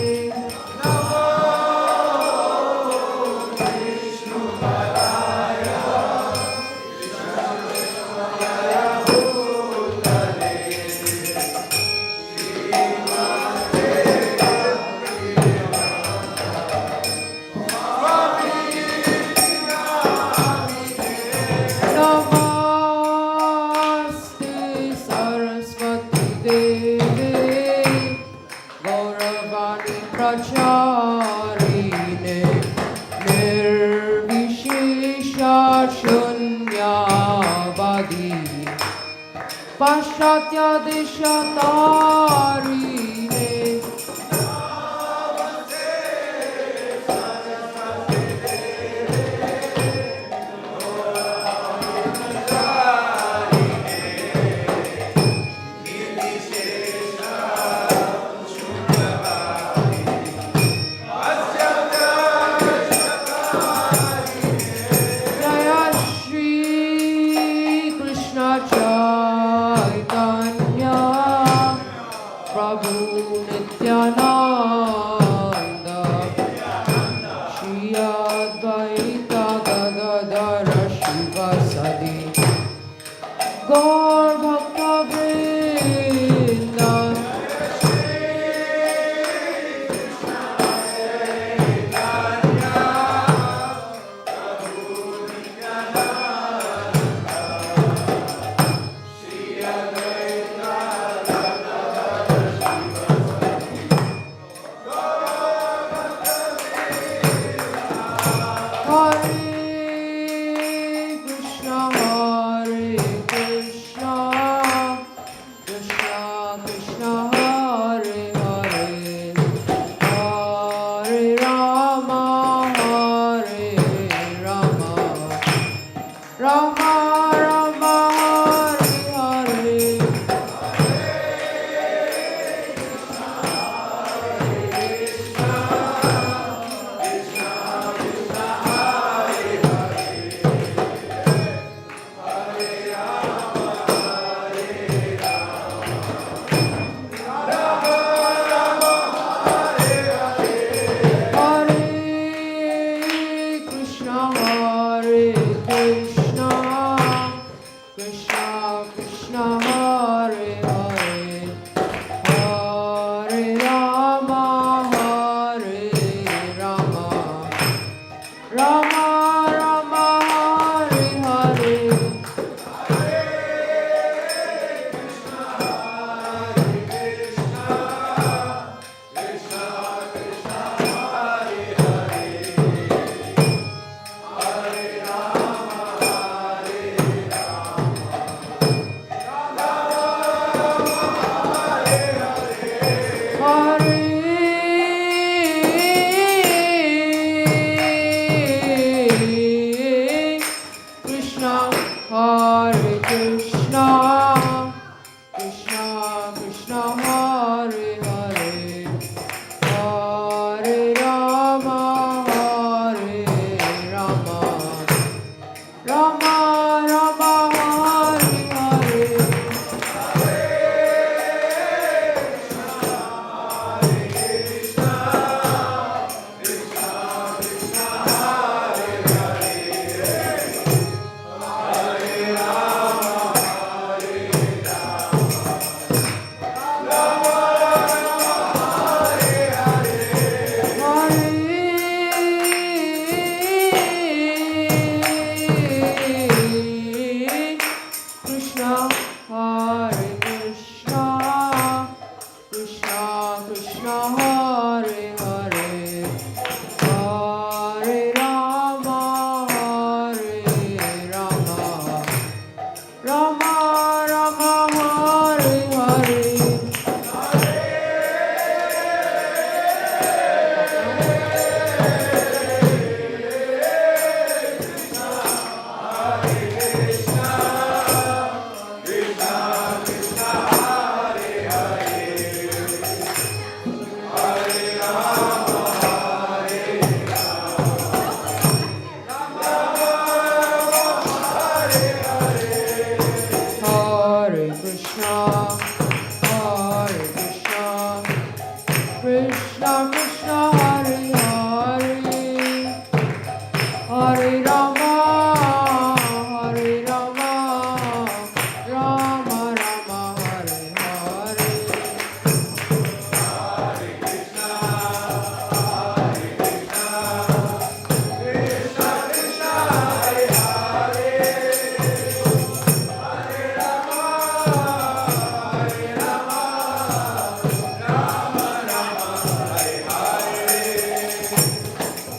Namaste Saraswati Devi Gauravani Pracharine Nirvishesha Shunyavadi Paschatya Deshatarine Jaya Shri Krishna Chaitanya Prabhu Nityananda Shri Advaita Gadadara Shivasadi Gaur Bhakta Vrinda Hare Krishna, Krishna Krishna, Hare Hare, Hare Rama, Rama Rama, Hare Hare. Hare Krishna, Krishna Krishna, Hare Hare, Hare Rama, Rama Rama, Hare Hare. Hare Krishna, Hare Krishna, Krishna Krishna, Hare Hare, Hare Rama, Rama Rama, Hare Hare. Hare Krishna, Hare Krishna, Krishna Krishna, Hare Hare, Hare Rama, Rama Rama, Hare Hare. Krishna Krishna Hare Hare Hare Rama Hare Rama Rama Rama Hare Hare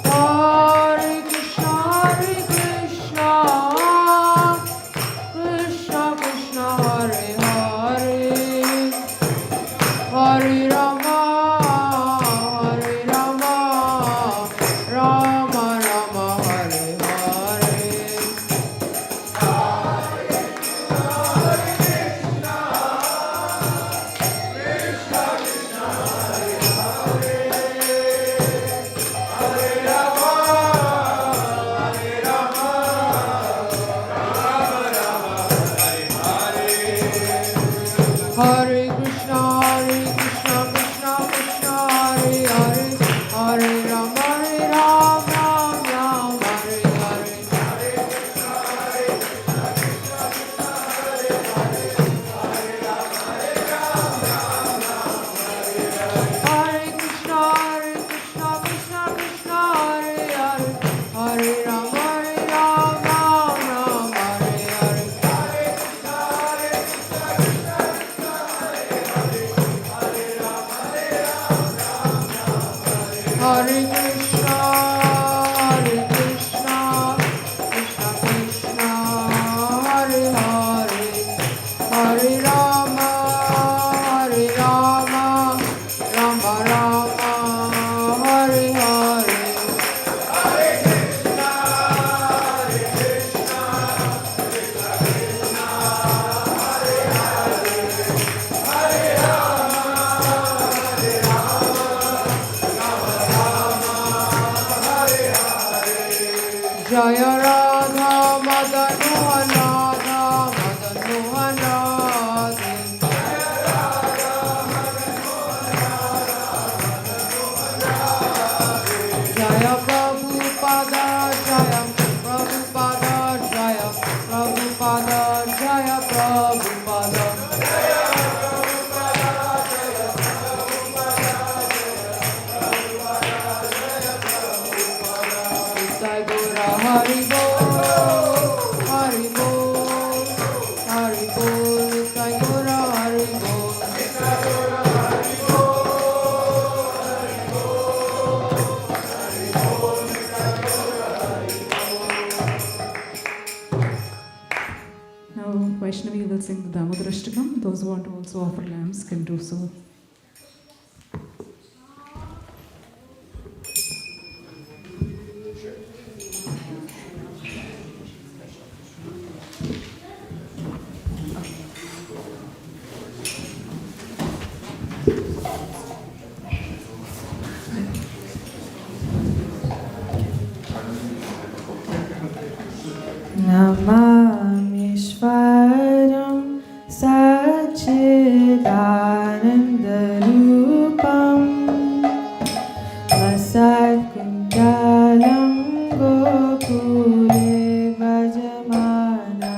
Hare Krishna, Hare Krishna, Krishna Krishna, Hare Hare, Hare Rama, Hare Rama, Rama Rama, Hare Hare. Hare Krishna, Krishna Krishna, Hare Hare, Hare Rama, Ram Ram, Hare Hare. Hare Krishna, Krishna Krishna, Hare Hare, Hare Rama, Ram Ram, Hare Hare. Hare Krishna, Krishna Krishna, Hare Hare, Hare Rama, Rama Rama, Hare Hare. Jaya Radha Madan Mohan Radha Madan Mohan Radhe. Jaya Prabhupada Jaya Prabhupada Jaya Prabhupada Jaya Prabhupada. Sai Gora Hari Bol, Hari Bol, Hari Bol, Sai Gora Hari Bol. Now Vaishnavi will sing the Damodarashtakam. Those who want to also offer lamps can do so. Namamishwaram Sachidanandarupam Vasatkundalam Gokule Vajamana.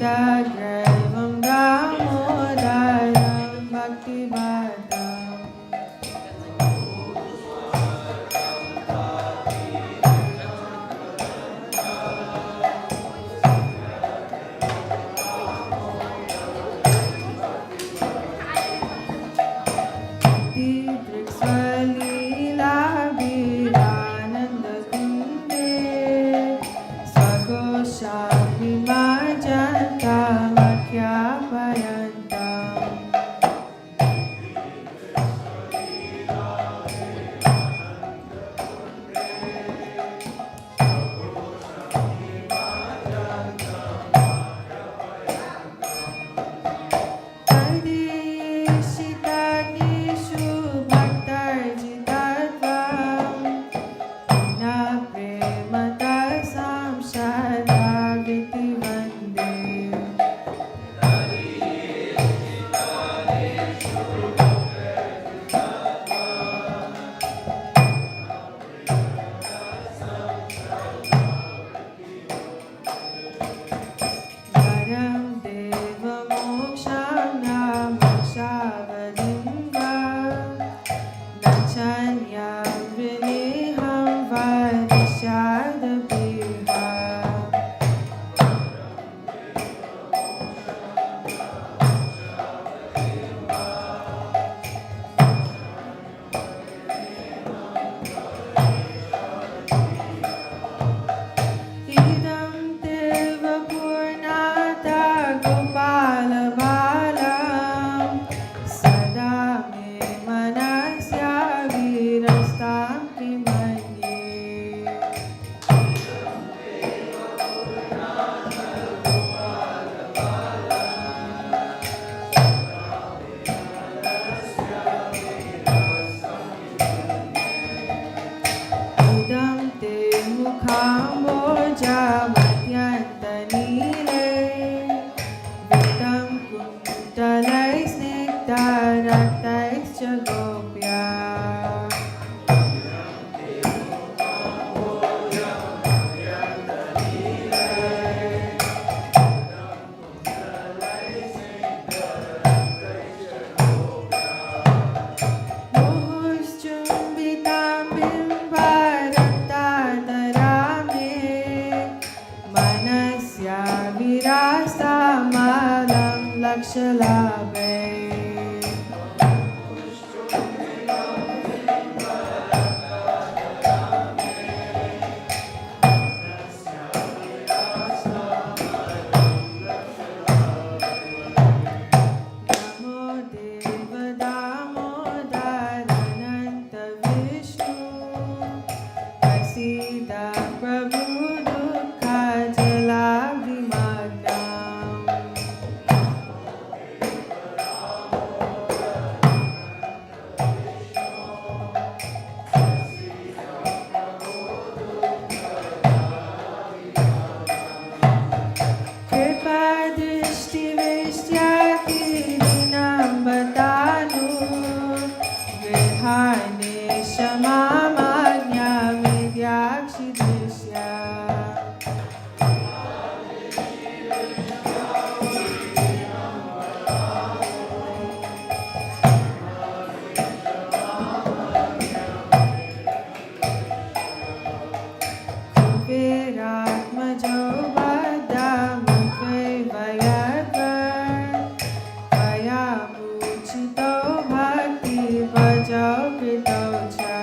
Sagraivam Damodaram Bhaktivedam Lila Viranandakunde Swagosha Vimajanta Makhyapayantam Shitagnishu Bhaktarjitatvam Na Premata Samshadagiti Vande Varam Deva Moksham Namokshavadimva Nachanyam Viniham Vadishadapiha Idam Deva Purnata Gopala Balam Sada Me Manasya Virastam Kimanye Idam Te Mukhamboja Madhyantanile Vidam Kuntalais Nektaraktais Chagopya Muhushchumbitam Bimbarantadarame Manasya Virastamalam Lakshalabe Namo Deva Damodarananta Vishnu Vasida Prabhu Dukha Jalavimagnam Kripa Drishti Vishyati Dinambatanu Vihane Shamamagnya Vidyakshi Drishya Kuberatmajo Badamukhe Vayadvar Vayamuchito Bhakti Vajo Kritocha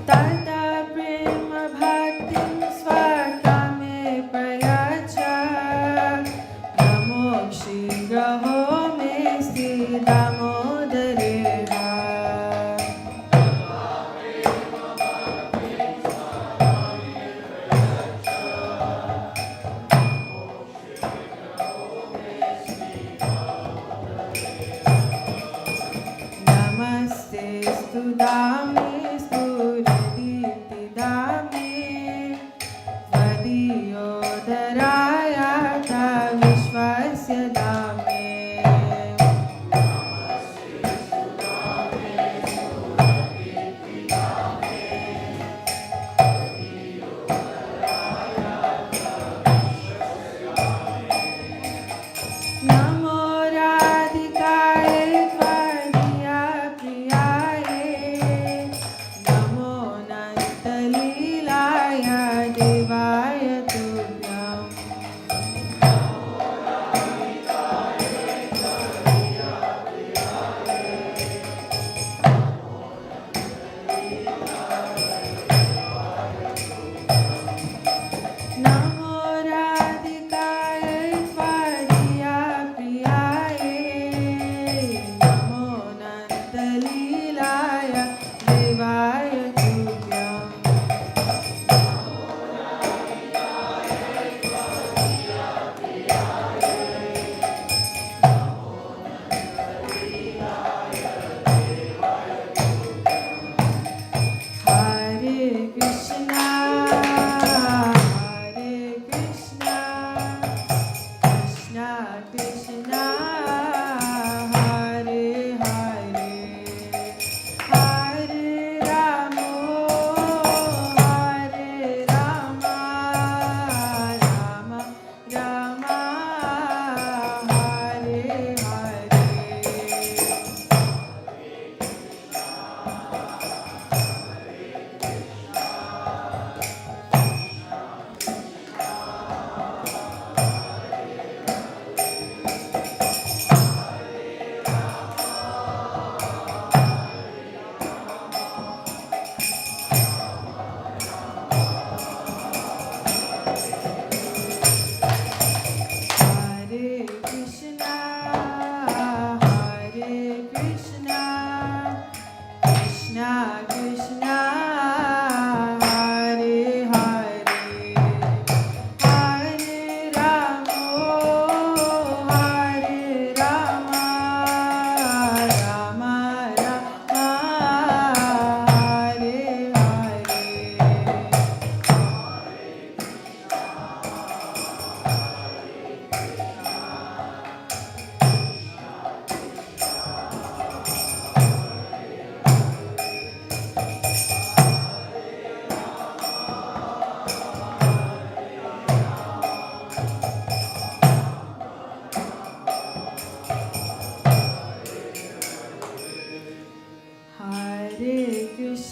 Tata Prema Bhaktim Swakame Prayacha Namo Shigraho Me Damodareha Namaste Studami Sturiditi Dami Vadiyodarayata Vishwasya Dami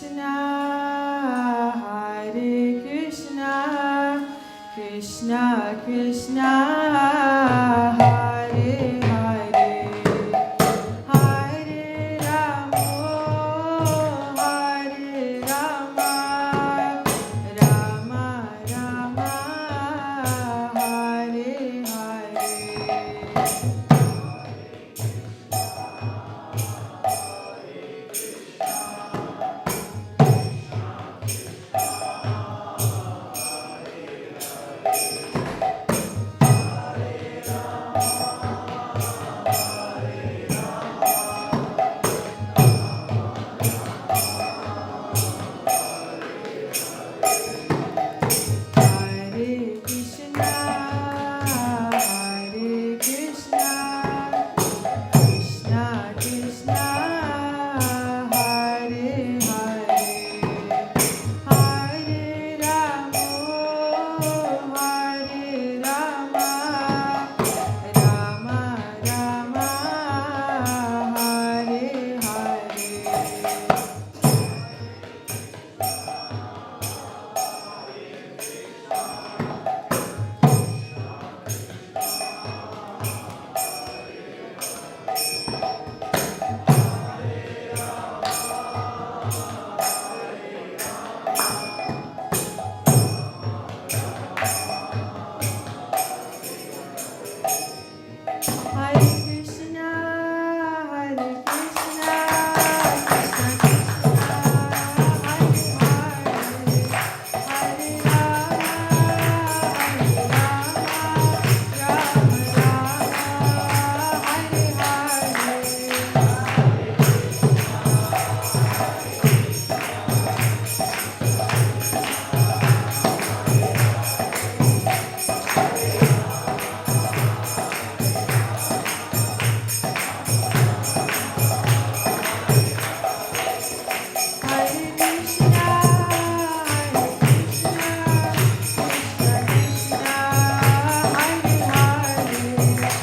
Krishna, Hare Krishna, Krishna Krishna, Hare Hare, Hare Rama, Hare Rama, Rama Rama, Hare Hare. Hare Krishna, Hare Krishna, Krishna Krishna, Hare Hare, Hare Rama, Hare Rama, Rama Rama, Hare Hare. Hare Krishna, Hare Krishna, Krishna Krishna, Hare Hare, Hare Rama, Hare Rama, Rama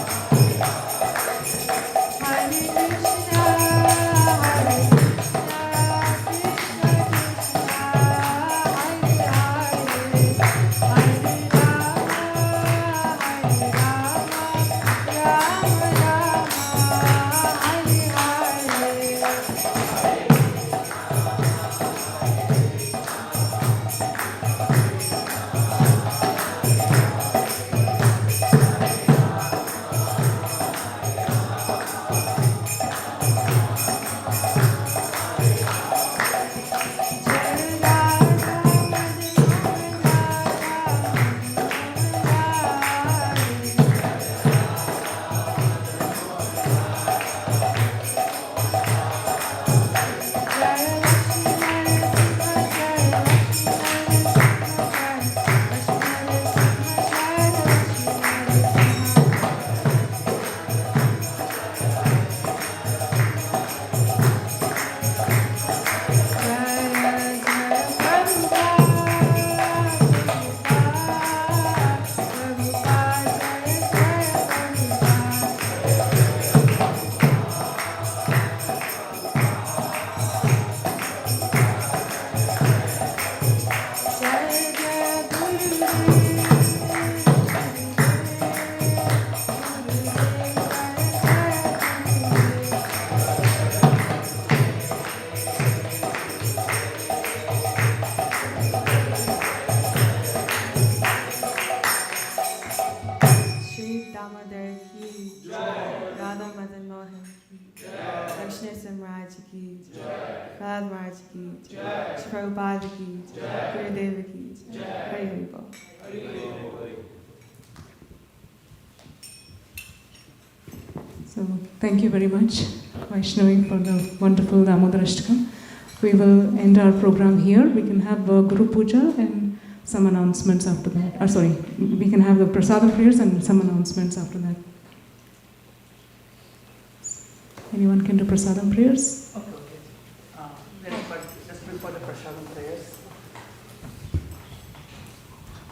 Rama, Radha Maharaj ki jai, Shri Prabhupada ki jai, Guru Devi ki jai, Hari Hari Bol. So thank you very much, Vaishnavi, for the wonderful Damodarashtakam. We will end our program here. We can have Guru Puja and some announcements after that. Sorry, we can have the prasadam prayers and some announcements after that. Anyone can do prasadam prayers? Okay. But just before the prasadam prayers,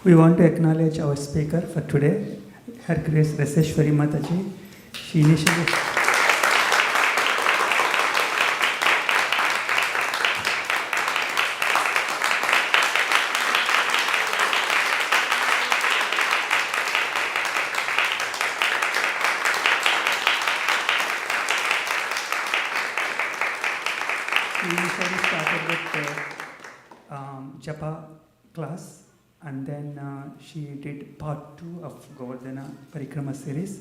we want to acknowledge our speaker for today, Her Grace Rasesvari Mataji. She initially started with japa class, and then she did part 2 of Govardhan parikrama series.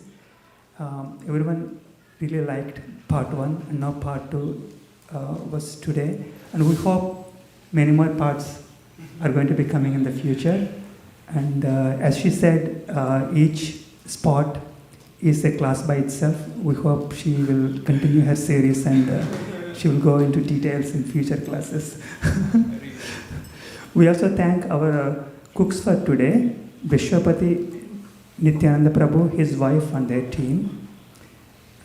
Everyone really liked part 1, and now part 2 was today, and we hope many more parts are going to be coming in the future. And as she said, each spot is a class by itself. We hope she will continue her series, and she will go into details in future classes. We also thank our cooks for today, Vishwapati Nityananda Prabhu, his wife, and their team.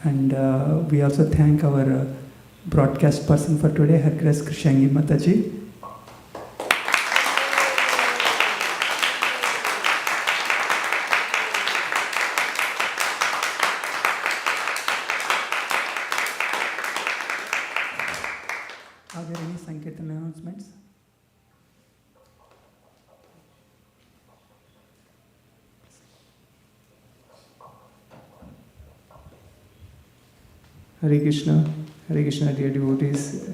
And we also thank our broadcast person for today, Her Grace Krishangi Mataji. Are there any Sankirtan announcements? Hare Krishna, dear devotees.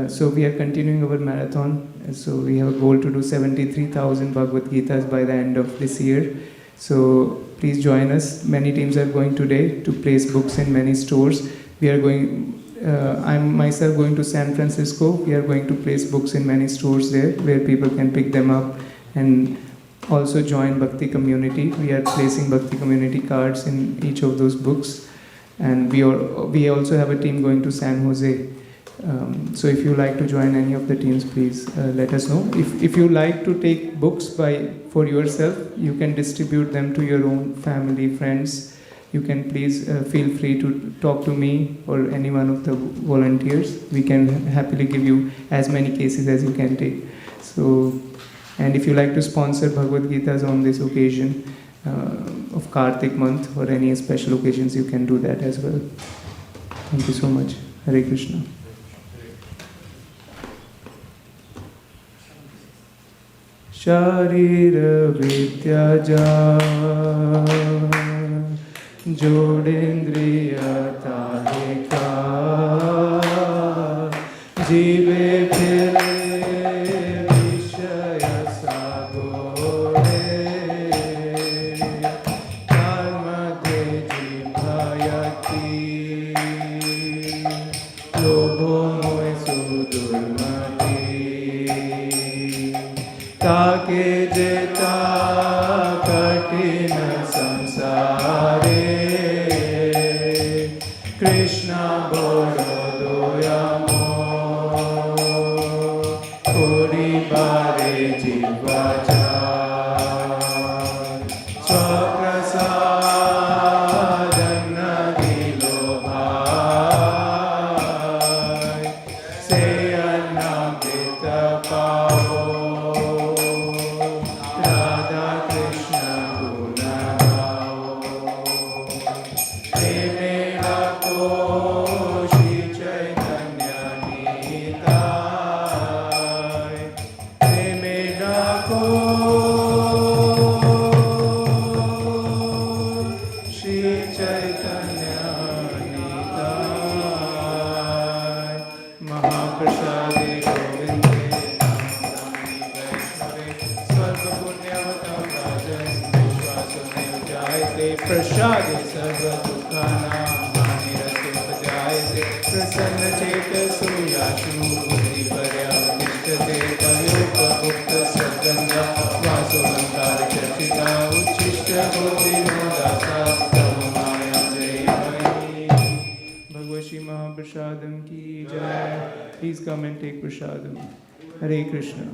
So we are continuing our marathon. So we have a goal to do 73,000 Bhagavad Gitas by the end of this year. So please join us. Many teams are going today to place books in many stores. We are going. I'm myself going to San Francisco. We are going to place books in many stores there where people can pick them up and also join Bhakti community. We are placing Bhakti community cards in each of those books. And we also have a team going to San Jose. So if you like to join any of the teams, please let us know. If you like to take books for yourself, you can distribute them to your own family, friends. You can please feel free to talk to me or any one of the volunteers. We can happily give you as many cases as you can take. So, and if you like to sponsor Bhagavad Gitas on this occasion of Kartik month or any special occasions, you can do that as well. Thank you so much. Hare Krishna. Sharira Vidyaja Jodendriya Tahika Jive Phile Vishaya Sagore Karma Deji Bhayati Lobho Moy Sudurmati Take Jeta Katina Samsare Krishna Borodoyamo Kori Bare Jivacha Swaprasadana Gilo Bhai Seyana Pita Pao Radha Krishna Guna Gao Emela Ko Shri Chaitanya Nitai Emela Ko Shri Chaitanya Nitai Mahaprasade Govinde Namani Vaishnave Swarga Punyavatam Rajan Vishwasune Ujayate Prasade Sarva Dukkana Manirate Pajayate Prasanna Chetasu Yashu Buddhi Paryavadishtate Payopa Gupta Sarganga Vasulankara Charchita Uchishta Buddhi Nodasa Tamamaya Jayamani Bhagwati Mahaprasadam ki jai. Please come and take prasadam. Hare Krishna.